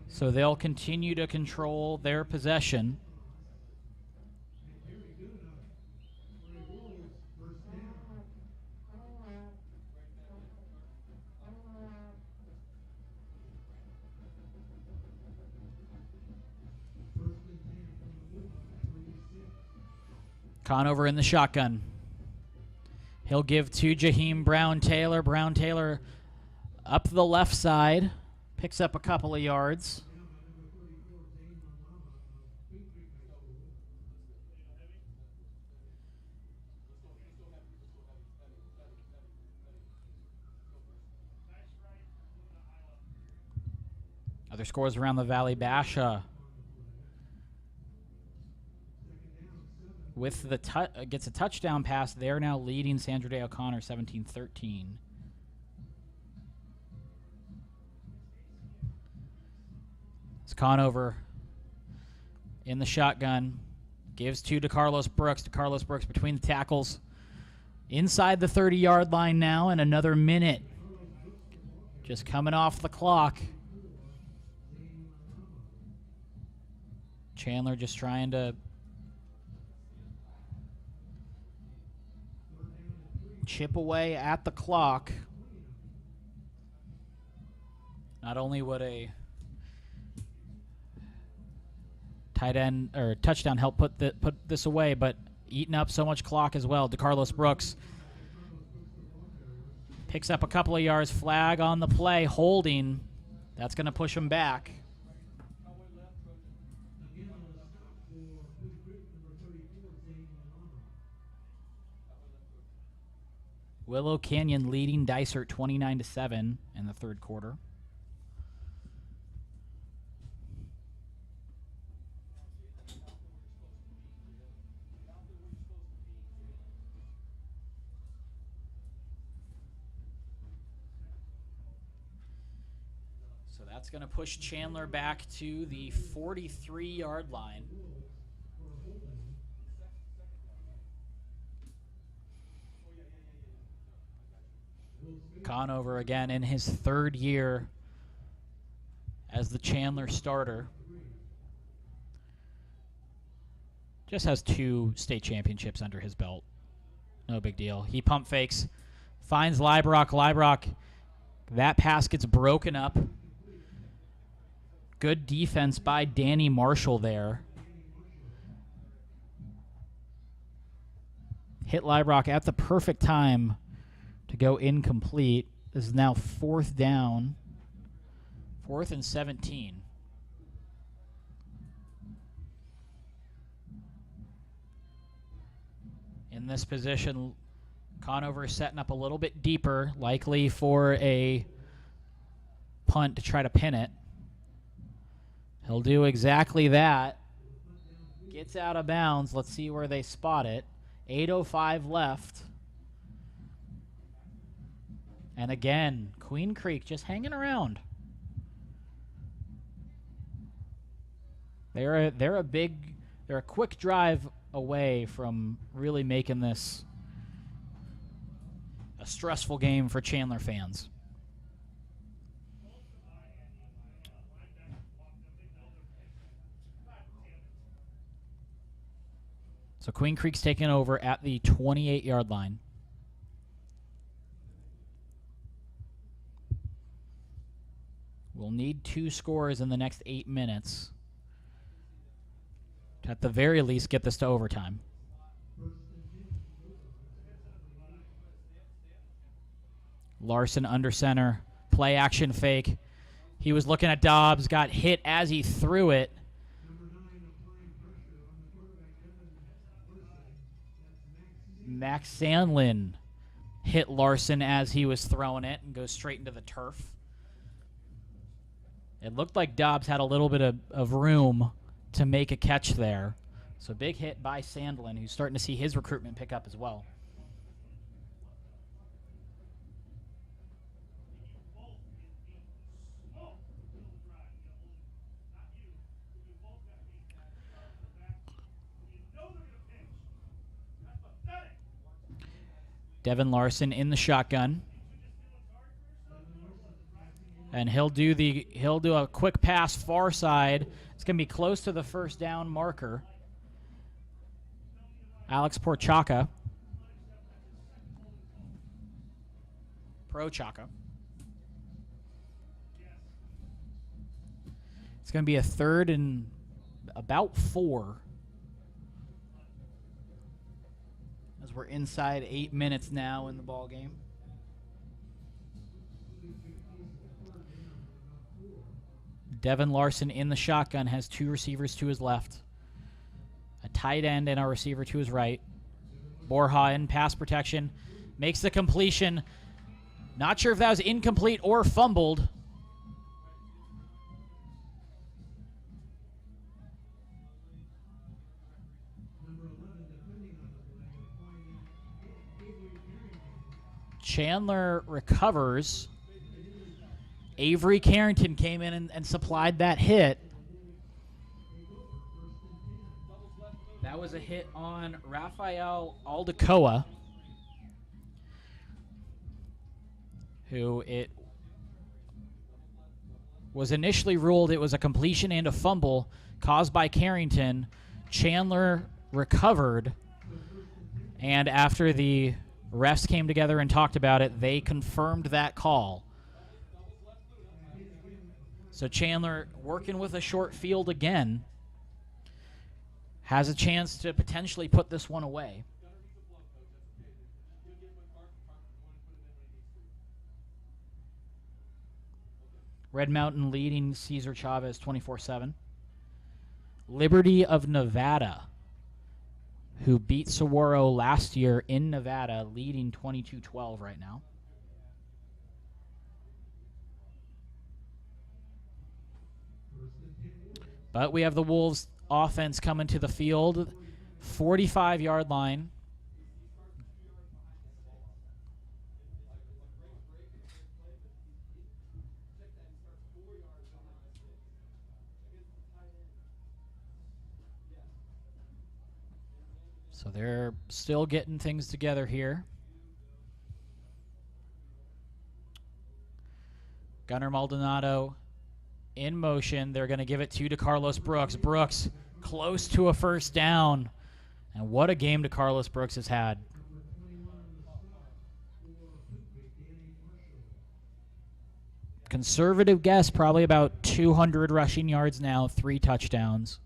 S3: So they'll continue to control their possession. Conover in the shotgun. He'll give to Jaheim Brown Taylor. Brown Taylor up the left side. Picks up a couple of yards. Other scores around the valley. Basha with the gets a touchdown pass. They're now leading Sandra Day O'Connor 17-13. It's Conover in the shotgun. Gives to DeCarlos Brooks. DeCarlos Brooks between the tackles. Inside the 30-yard line now, and another minute just coming off the clock. Chandler just trying to chip away at the clock. Not only would a tight end or touchdown help put this away, but eating up so much clock as well. DeCarlos Brooks picks up a couple of yards. Flag on the play, holding. That's going to push him back. Willow Canyon leading Dysart 29-7 in the third quarter. So that's going to push Chandler back to the 43-yard line. Conover again in his third year as the Chandler starter. Just has 2 state championships under his belt. No big deal. He pump fakes. Finds Librock. Librock, that pass gets broken up. Good defense by Danny Marshall there. Hit Librock at the perfect time to go incomplete. This is now 4th down. 4th and 17. In this position, Conover is setting up a little bit deeper, likely for a punt to try to pin it. He'll do exactly that. Gets out of bounds. Let's see where they spot it. 8:05 left. And again, Queen Creek just hanging around. They're a quick drive away from really making this a stressful game for Chandler fans. So Queen Creek's taking over at the 28-yard line. We'll need 2 scores in the next 8 minutes to, at the very least, get this to overtime. Larson under center. Play action fake. He was looking at Dobbs, got hit as he threw it. Max Sandlin hit Larson as he was throwing it and goes straight into the turf. It looked like Dobbs had a little bit of room to make a catch there. So big hit by Sandlin, who's starting to see his recruitment pick up as well. Devin Larson in the shotgun. And he'll do a quick pass far side. It's going to be close to the first down marker. Alex Prochaka. It's going to be a 3rd and about 4. As we're inside 8 minutes now in the ball game. Devin Larson in the shotgun has 2 receivers to his left. A tight end and a receiver to his right. Borja in pass protection. Makes the completion. Not sure if that was incomplete or fumbled. Chandler recovers. Avery Carrington came in and supplied that hit. That was a hit on Rafael Aldecoa, who it was initially ruled it was a completion and a fumble caused by Carrington. Chandler recovered, and after the refs came together and talked about it, they confirmed that call. So Chandler, working with a short field again, has a chance to potentially put this one away. Red Mountain leading Cesar Chavez 24-7. Liberty of Nevada, who beat Saguaro last year in Nevada, leading 22-12 right now. But we have the Wolves offense coming to the field. 45-yard line. So they're still getting things together here. Gunnar Maldonado in motion. They're going to give it to Carlos Brooks. Brooks close to a first down. And what a game DeCarlos Brooks has had. Conservative guess, probably about 200 rushing yards now, 3 touchdowns.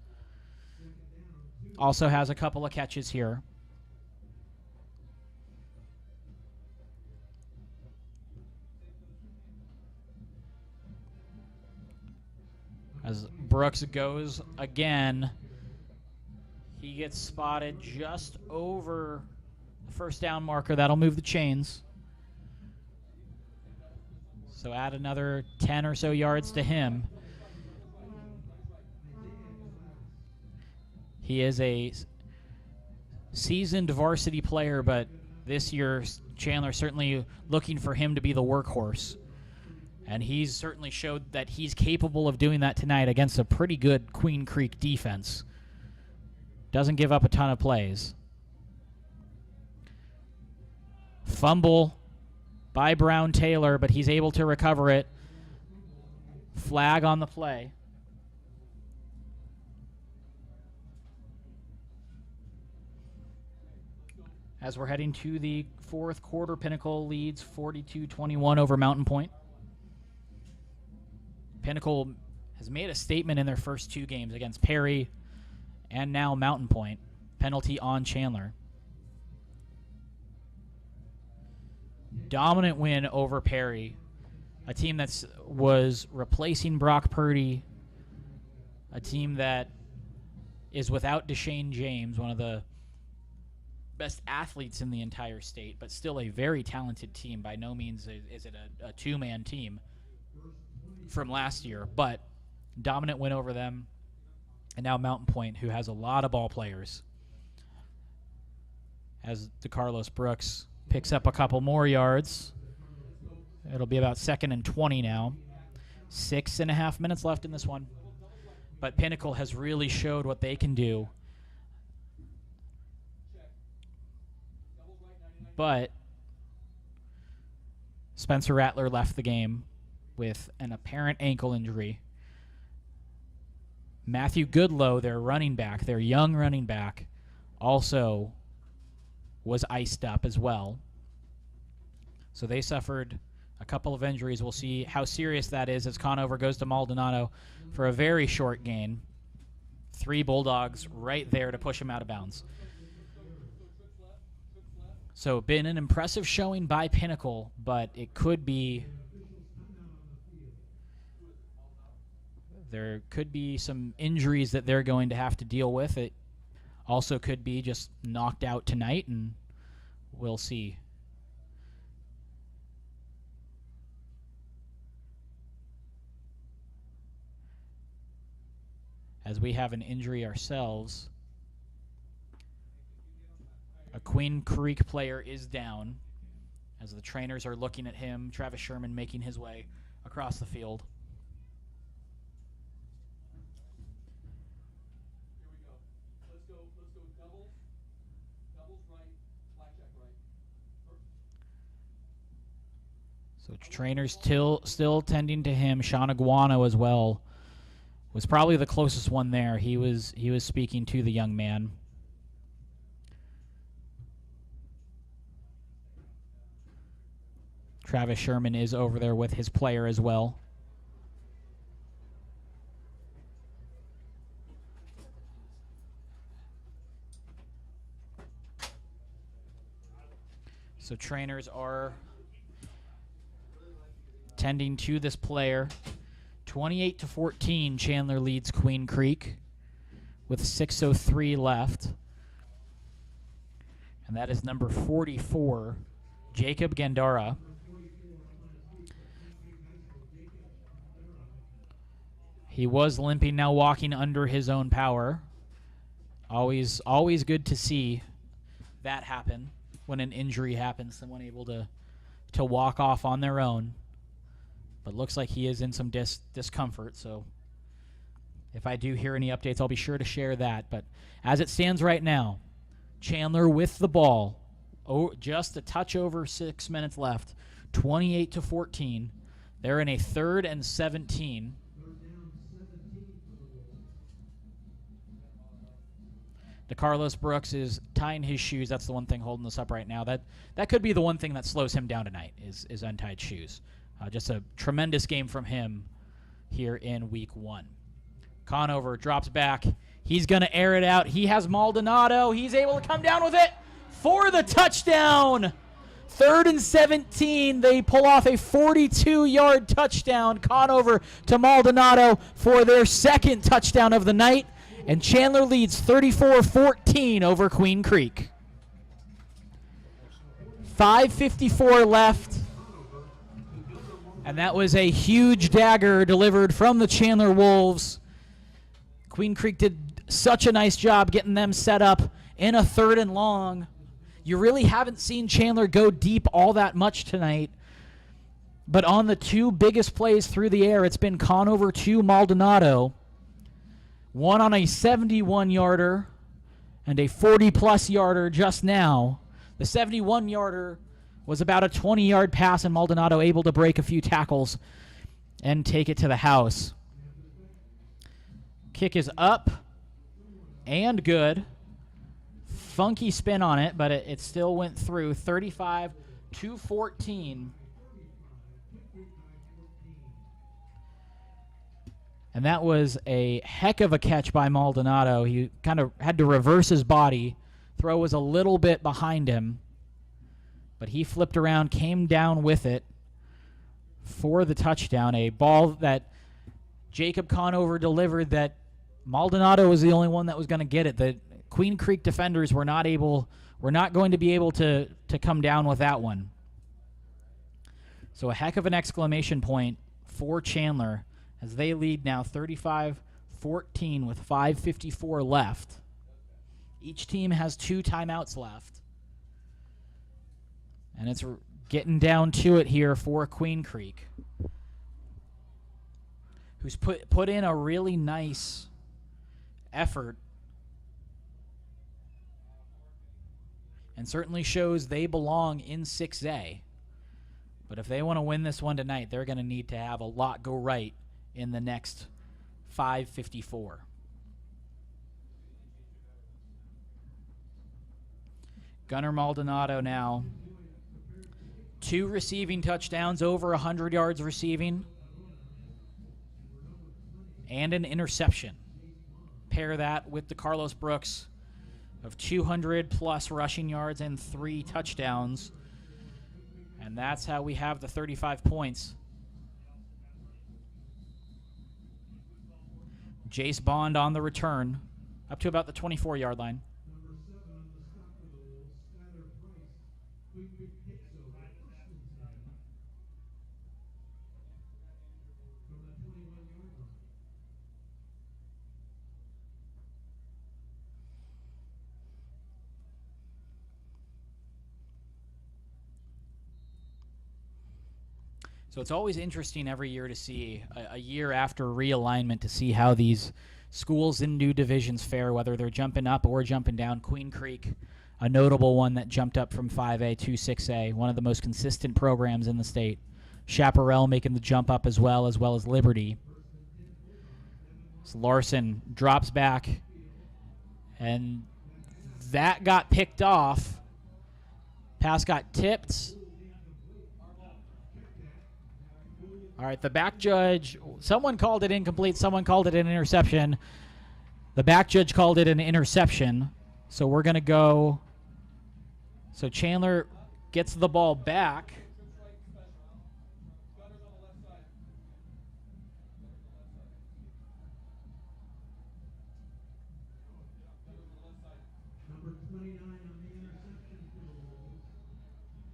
S3: Also has a couple of catches here. As Brooks goes again, he gets spotted just over the first down marker. That'll move the chains. So add another 10 or so yards to him. He is a seasoned varsity player, but this year Chandler certainly looking for him to be the workhorse. And he's certainly showed that he's capable of doing that tonight against a pretty good Queen Creek defense. Doesn't give up a ton of plays. Fumble by Brown Taylor, but he's able to recover it. Flag on the play. As we're heading to the fourth quarter, Pinnacle leads 42-21 over Mountain Point. Pinnacle has made a statement in their first 2 games against Perry and now Mountain Point. Penalty on Chandler. Dominant win over Perry, a team that was replacing Brock Purdy, a team that is without Deshane James, one of the best athletes in the entire state, but still a very talented team. By no means is it a 2-man team from last year, but dominant win over them. And now Mountain Point, who has a lot of ball players. As DeCarlos Brooks picks up a couple more yards. It'll be about 2nd and 20 now. 6.5 minutes left in this one. But Pinnacle has really showed what they can do. But Spencer Rattler left the game with an apparent ankle injury. Matthew Goodlow, their running back, their young running back, also was iced up as well. So they suffered a couple of injuries. We'll see how serious that is as Conover goes to Maldonado for a very short gain. 3 Bulldogs right there to push him out of bounds. So been an impressive showing by Pinnacle, but it could be... There could be some injuries that they're going to have to deal with. It also could be just knocked out tonight, and we'll see. As we have an injury ourselves, a Queen Creek player is down as the trainers are looking at him. Travis Sherman making his way across the field. So trainers still tending to him. Sean Aguano as well was probably the closest one there. He was speaking to the young man. Travis Sherman is over there with his player as well. So trainers are tending to this player. 28-14, Chandler leads Queen Creek with 6:03 left. And that is number 44, Jacob Gandara. He was limping, now walking under his own power. Always good to see that happen when an injury happens, someone able to walk off on their own. But looks like he is in some discomfort, so if I do hear any updates, I'll be sure to share that. But as it stands right now, Chandler with the ball, just a touch over 6 minutes left, 28-14. They're in a 3rd and 17. DeCarlos Brooks is tying his shoes. That's the one thing holding us up right now. That could be the one thing that slows him down tonight is untied shoes. Just a tremendous game from him here in week 1. Conover drops back. He's going to air it out. He has Maldonado. He's able to come down with it for the touchdown. 3rd and 17. They pull off a 42-yard touchdown. Conover to Maldonado for their second touchdown of the night. And Chandler leads 34-14 over Queen Creek. 5:54 left. And that was a huge dagger delivered from the Chandler Wolves. Queen Creek did such a nice job getting them set up in a 3rd and long. You really haven't seen Chandler go deep all that much tonight. But on the 2 biggest plays through the air, it's been Conover to Maldonado. One on a 71-yarder and a 40-plus yarder just now. The 71-yarder was about a 20-yard pass, and Maldonado able to break a few tackles and take it to the house. Kick is up and good. Funky spin on it, but it still went through. 35-14. And that was a heck of a catch by Maldonado. He kind of had to reverse his body. Throw was a little bit behind him. But he flipped around, came down with it for the touchdown. A ball that Jacob Conover delivered that Maldonado was the only one that was going to get it. The Queen Creek defenders were not going to be able to come down with that one. So a heck of an exclamation point for Chandler as they lead now 35-14 with 5:54 left. Each team has 2 timeouts left. And it's getting down to it here for Queen Creek, who's put in a really nice effort and certainly shows they belong in 6A. But if they want to win this one tonight, they're going to need to have a lot go right in the next 5:54. Gunnar Maldonado now. 2 receiving touchdowns, over 100 yards receiving, and an interception. Pair that with DeCarlos Brooks of 200-plus rushing yards and 3 touchdowns. And that's how we have the 35 points. Jace Bond on the return, up to about the 24-yard line. So it's always interesting every year to see, a year after realignment, to see how these schools in new divisions fare, whether they're jumping up or jumping down. Queen Creek, a notable one that jumped up from 5A to 6A, one of the most consistent programs in the state. Chaparral making the jump up as well as Liberty. So Larson drops back, and that got picked off. Pass got tipped. All right, the back judge, someone called it incomplete, someone called it an interception. The back judge called it an interception. So we're going to go. So Chandler gets the ball back.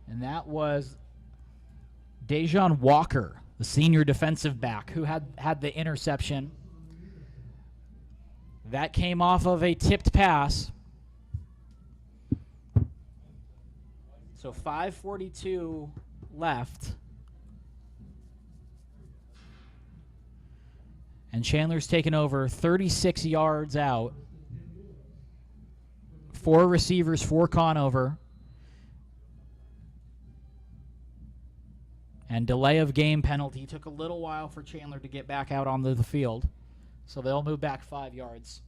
S3: And that was Dejon Walker, the senior defensive back, who had the interception. That came off of a tipped pass. So 5:42 left. And Chandler's taken over 36 yards out. 4 receivers for Conover. And delay of game penalty took a little while for Chandler to get back out onto the field. So they'll move back 5 yards.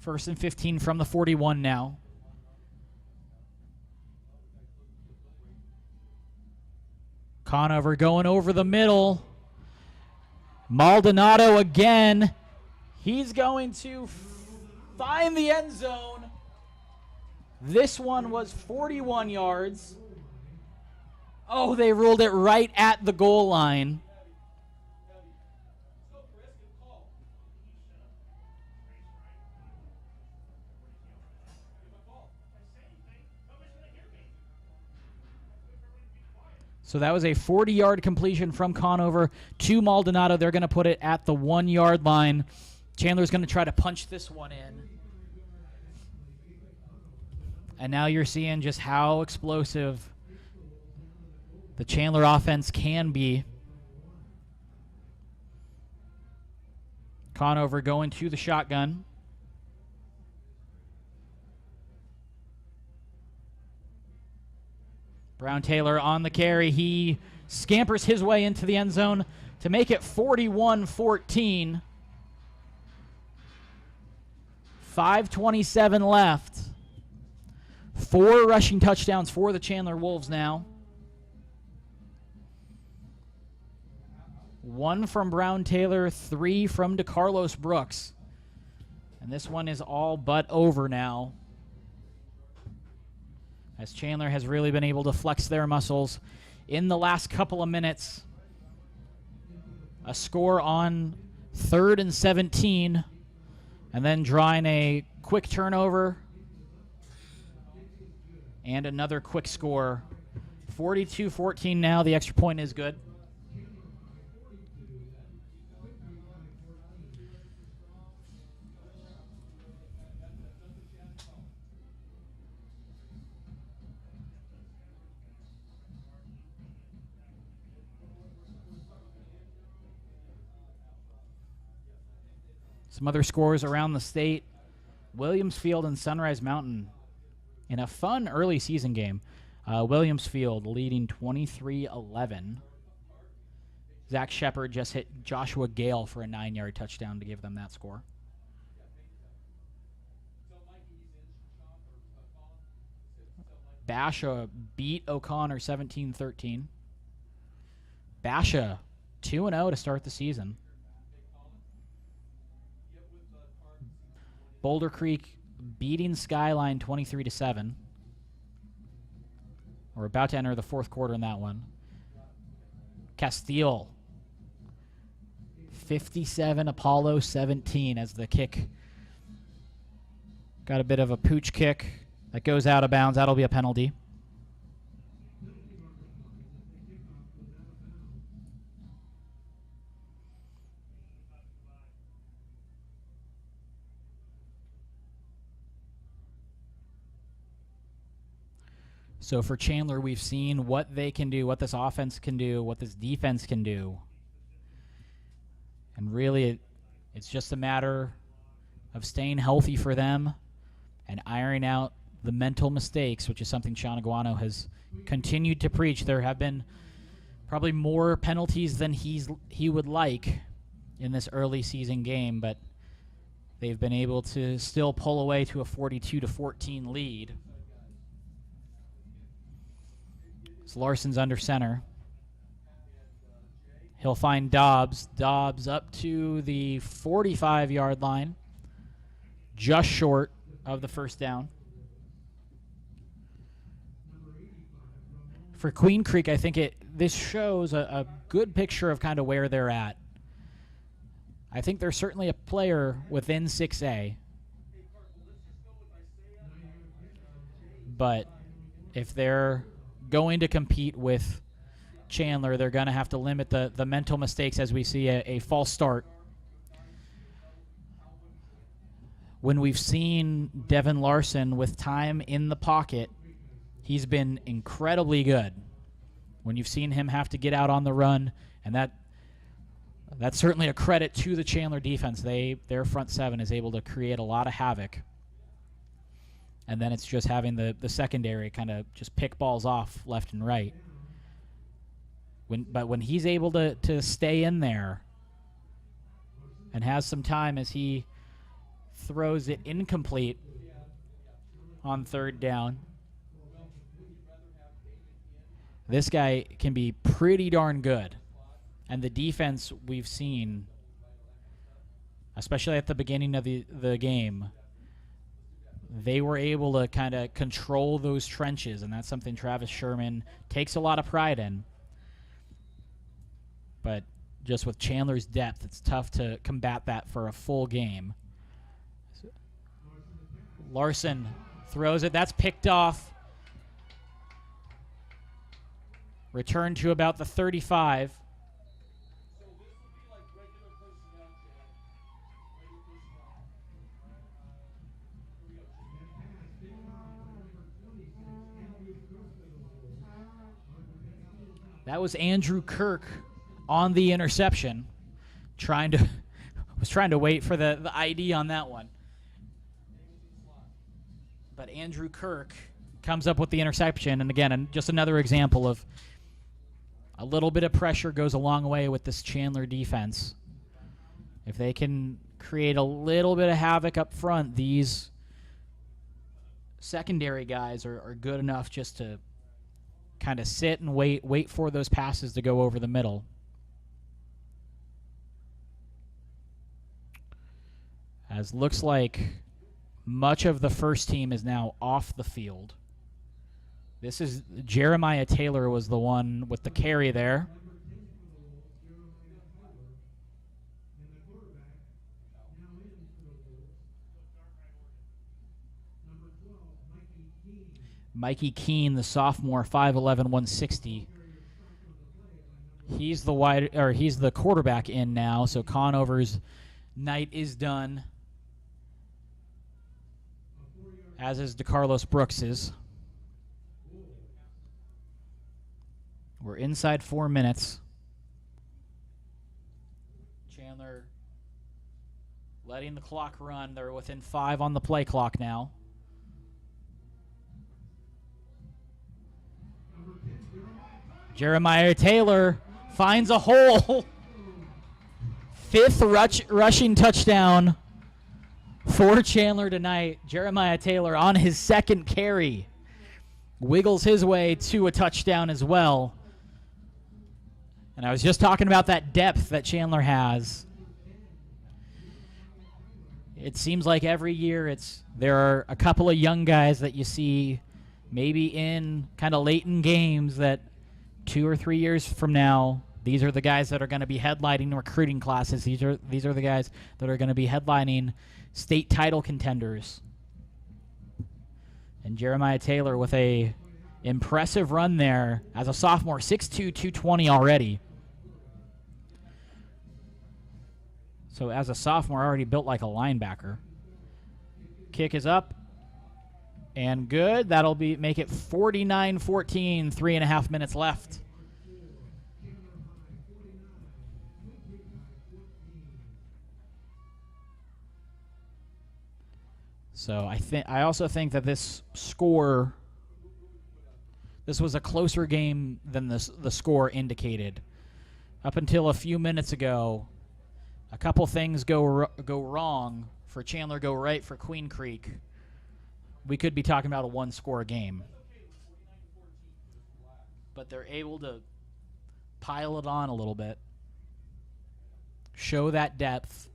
S3: First and 15 from the 41 now. Conover going over the middle. Maldonado again. He's going to find the end zone. This one was 41 yards. Oh, they ruled it right at the goal line. So that was a 40-yard completion from Conover to Maldonado. They're going to put it at the 1-yard line. Chandler's going to try to punch this one in. And now you're seeing just how explosive the Chandler offense can be. Conover going to the shotgun. Brown Taylor on the carry. He scampers his way into the end zone to make it 41-14. 5:27 left. 4 rushing touchdowns for the Chandler Wolves now. 1 from Brown Taylor, 3 from DeCarlos Brooks. And this one is all but over now, as Chandler has really been able to flex their muscles in the last couple of minutes. A score on 3rd and 17, and then drawing a quick turnover and another quick score. 42-14 now. The extra point is good. Some other scores around the state. Williamsfield and Sunrise Mountain in a fun early season game. Williamsfield leading 23-11. Zach Shepard just hit Joshua Gale for a 9-yard touchdown to give them that score. Basha beat O'Connor 17-13. Basha 2-0 to start the season. Boulder Creek beating Skyline 23-7. We're about to enter the 4th quarter in that one. Castile 57, Apollo 17 as the kick. Got a bit of a pooch kick that goes out of bounds. That'll be a penalty. So for Chandler, we've seen what they can do, what this offense can do, what this defense can do. And really, it's just a matter of staying healthy for them and ironing out the mental mistakes, which is something Sean Aguano has continued to preach. There have been probably more penalties than he would like in this early season game, but they've been able to still pull away to a 42-14 lead. Larson's under center. He'll find Dobbs. Dobbs up to the 45-yard line, just short of the first down. For Queen Creek, I think this shows a good picture of kind of where they're at. I think they're certainly a player within 6A. But if they're going to compete with Chandler, they're going to have to limit the mental mistakes as we see a false start. When we've seen Devin Larson with time in the pocket, he's been incredibly good. When you've seen him have to get out on the run, and that's certainly a credit to the Chandler defense. Their front seven is able to create a lot of havoc. And then it's just having the secondary kind of just pick balls off left and right. But when he's able to stay in there and has some time as he throws it incomplete on third down. This guy can be pretty darn good. And the defense we've seen, especially at the beginning of the game, they were able to kind of control those trenches, and that's something Travis Sherman takes a lot of pride in. But just with Chandler's depth, it's tough to combat that for a full game. Larson throws it. That's picked off. Return to about the 35. That was Andrew Kirk on the interception, was trying to wait for the ID on that one. But Andrew Kirk comes up with the interception, and again, just another example of a little bit of pressure goes a long way with this Chandler defense. If they can create a little bit of havoc up front, these secondary guys are good enough just to kind of sit and wait for those passes to go over the middle. As looks like much of the first team is now off the field. This is Jeremiah Taylor was the one with the carry there. Mikey Keene, the sophomore, 5'11", 160. He's the quarterback in now, so Conover's night is done, as is DeCarlos Brooks's. We're inside 4 minutes. Chandler letting the clock run. They're within 5 on the play clock now. Jeremiah Taylor finds a hole. 5th rushing touchdown for Chandler tonight. Jeremiah Taylor on his 2nd carry wiggles his way to a touchdown as well. And I was just talking about that depth that Chandler has. It seems like every year there are a couple of young guys that you see maybe in kind of late in games that 2 or 3 years from now, these are the guys that are going to be headlining recruiting classes. These are the guys that are going to be headlining state title contenders. And Jeremiah Taylor with a impressive run there as a sophomore, 6'2", 220 already. So as a sophomore, already built like a linebacker. Kick is up and good. That'll make it 49-14, 3.5 minutes left. So I also think that this was a closer game than the score indicated. Up until a few minutes ago, a couple things go wrong for Chandler, go right for Queen Creek. We could be talking about a 1-score game. But they're able to pile it on a little bit, show that depth,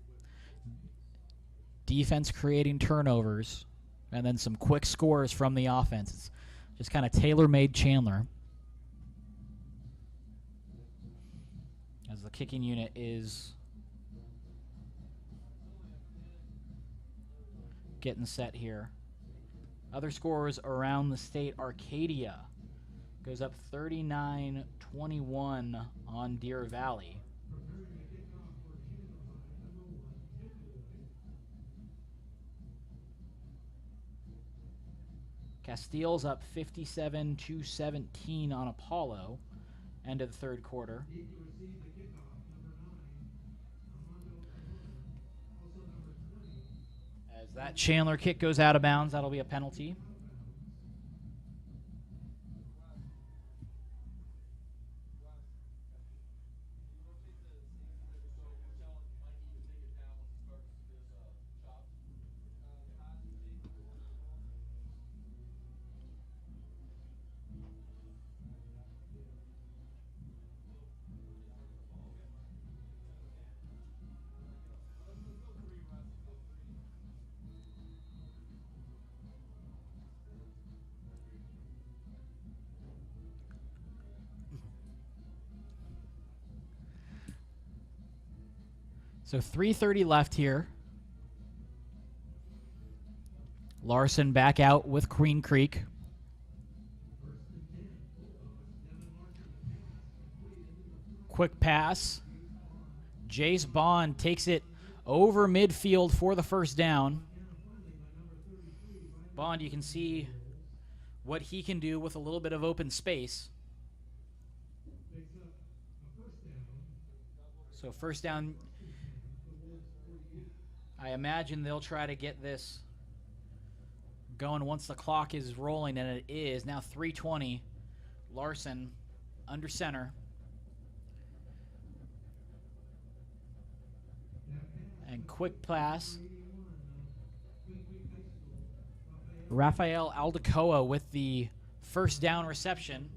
S3: defense creating turnovers, and then some quick scores from the offense. It's just kind of tailor-made Chandler. As the kicking unit is getting set here. Other scores around the state, Arcadia goes up 39-21 on Deer Valley. Castile's up 57-17 on Apollo, end of the 3rd quarter. As that Chandler kick goes out of bounds, that'll be a penalty. So 3:30 left here. Larson back out with Queen Creek. Quick pass. Jace Bond takes it over midfield for the first down. Bond, you can see what he can do with a little bit of open space. So first down, I imagine they'll try to get this going once the clock is rolling, and it is. Now 3:20. Larson under center. And quick pass. Rafael Aldecoa with the first down reception.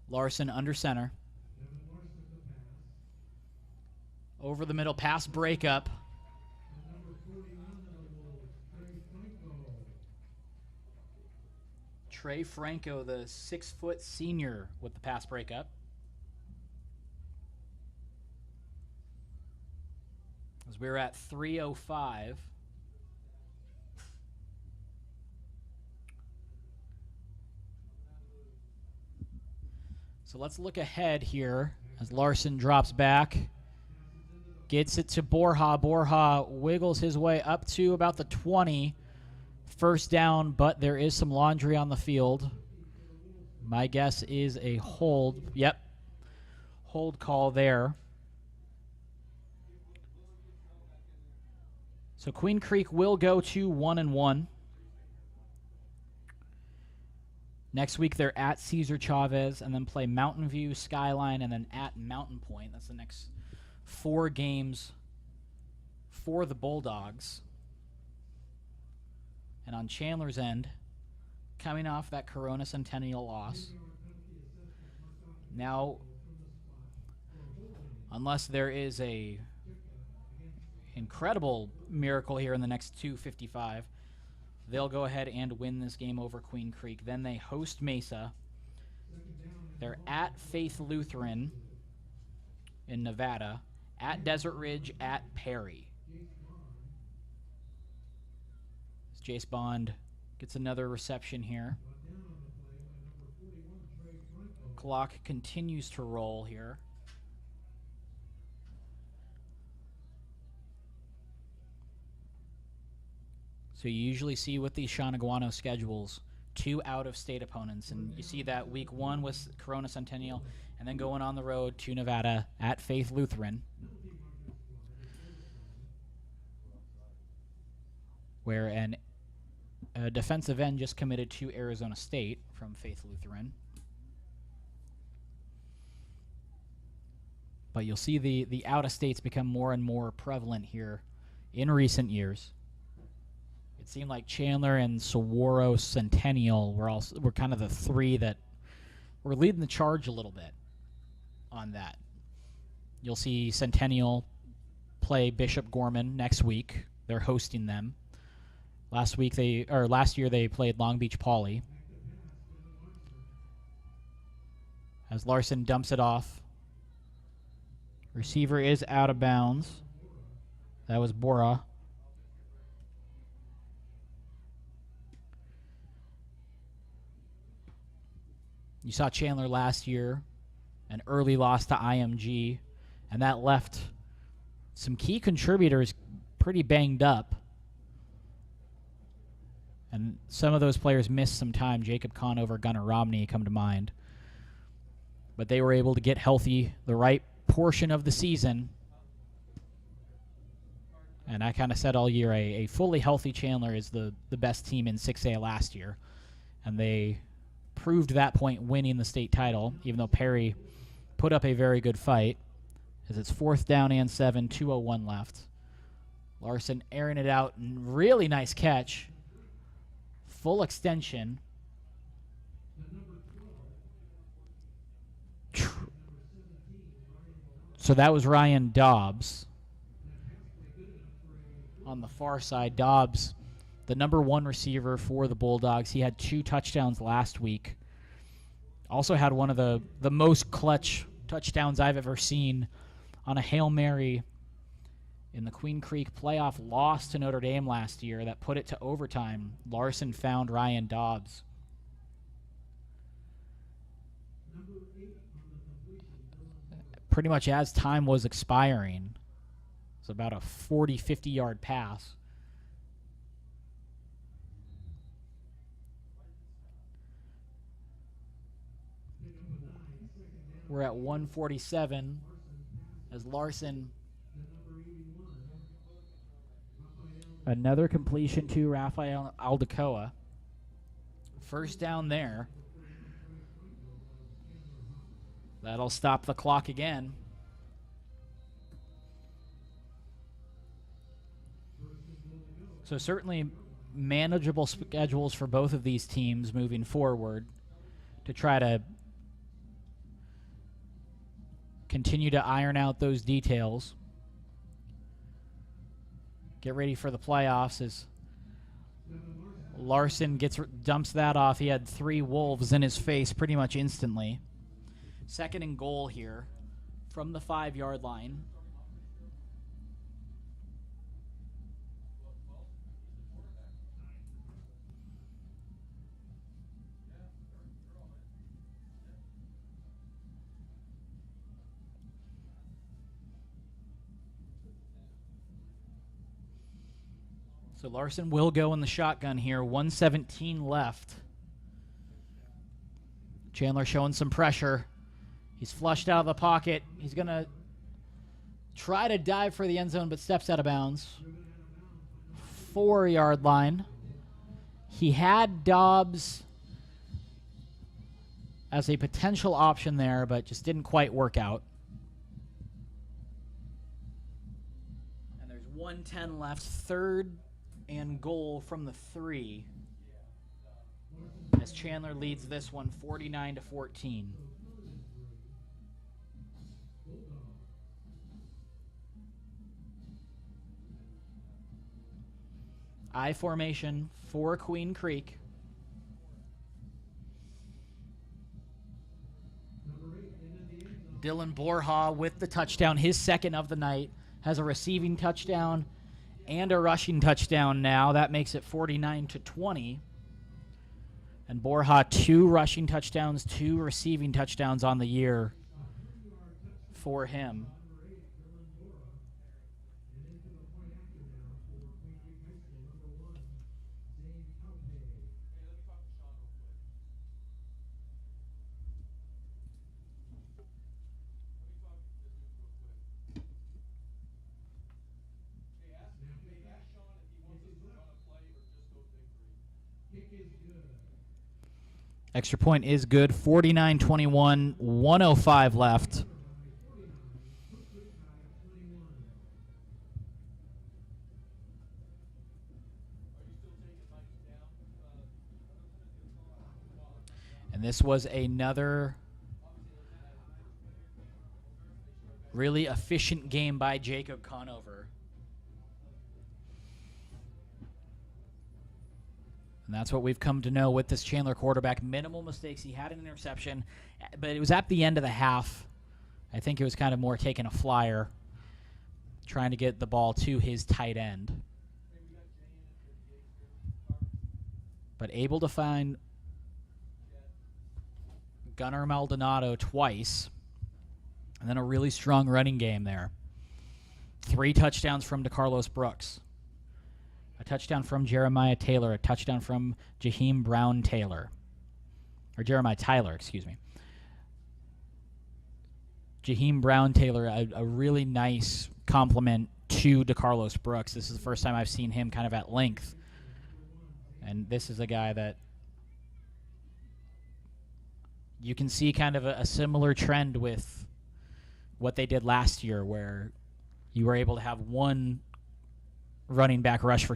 S3: Larson under center. Over the middle, pass breakup. Trey Franco, the 6-foot senior, with the pass breakup. As we're at 3:05. So let's look ahead here as Larson drops back. Gets it to Borja. Borja wiggles his way up to about the 20. First down, but there is some laundry on the field. My guess is a hold. Yep. Hold call there. So Queen Creek will go to 1-1. Next week they're at Cesar Chavez and then play Mountain View, Skyline, and then at Mountain Point. That's the next 4 games for the Bulldogs. And on Chandler's end, coming off that Corona Centennial loss, now, unless there is a incredible miracle here in the next 2:55, they'll go ahead and win this game over Queen Creek. Then they host Mesa. They're at Faith Lutheran in Nevada, at Desert Ridge, at Perry. As Jace Bond gets another reception here. Clock continues to roll here. So you usually see with these Shawneguano schedules 2 out-of-state opponents, and you see that week 1 was Corona Centennial, and then going on the road to Nevada at Faith Lutheran, where a defensive end just committed to Arizona State from Faith Lutheran. But you'll see the out-of-states become more and more prevalent here in recent years. It seemed like Chandler and Saguaro Centennial were kind of the 3 that were leading the charge a little bit on that. You'll see Centennial play Bishop Gorman next week. They're hosting them. Last year they played Long Beach Poly. As Larson dumps it off. Receiver is out of bounds. That was Bora. You saw Chandler last year, an early loss to IMG, and that left some key contributors pretty banged up. And some of those players missed some time. Jacob Conover, Gunnar Romney come to mind. But they were able to get healthy the right portion of the season. And I kind of said all year, a fully healthy Chandler is the best team in 6A last year. And they proved that point winning the state title, even though Perry put up a very good fight. As it's 4th down and 7, 2:01 left. Larson airing it out, and really nice catch. Full extension. So that was Ryan Dobbs on the far side, Dobbs, the number 1 receiver for the Bulldogs. He had 2 touchdowns last week. Also had one of the most clutch touchdowns I've ever seen on a Hail Mary in the Queen Creek playoff loss to Notre Dame last year that put it to overtime. Larson found Ryan Dobbs. Pretty much as time was expiring. It's about a 40, 50-yard pass. We're at 147 as Larson. Another completion to Rafael Aldecoa. First down there. That'll stop the clock again. So certainly manageable schedules for both of these teams moving forward to try to continue to iron out those details. Get ready for the playoffs as Larson dumps that off. He had 3 Wolves in his face pretty much instantly. Second and goal here from the 5-yard line. So Larson will go in the shotgun here. 1:17 left. Chandler showing some pressure. He's flushed out of the pocket. He's going to try to dive for the end zone, but steps out of bounds. 4-yard line. He had Dobbs as a potential option there, but just didn't quite work out. And there's 1:10 left. 3rd and goal from the 3 as Chandler leads this one 49-14. I formation for Queen Creek. Dylan Borja with the touchdown, his second of the night, has a receiving touchdown and a rushing touchdown now. That makes it 49-20. And Borja, 2 rushing touchdowns, 2 receiving touchdowns on the year for him. Extra point is good. 49-21, 1:05 left. And this was another really efficient game by Jacob Conover. And that's what we've come to know with this Chandler quarterback. Minimal mistakes. He had an interception, but it was at the end of the half. I think it was kind of more taking a flyer, trying to get the ball to his tight end. But able to find Gunnar Maldonado twice, and then a really strong running game there. 3 touchdowns from DeCarlos Brooks. A touchdown from Jeremiah Taylor. A touchdown from Jaheim Brown Taylor. Or Jeremiah Tyler, excuse me. Jaheim Brown Taylor, a really nice compliment to DeCarlos Brooks. This is the first time I've seen him kind of at length. And this is a guy that you can see kind of a similar trend with what they did last year, where you were able to have one running back rush for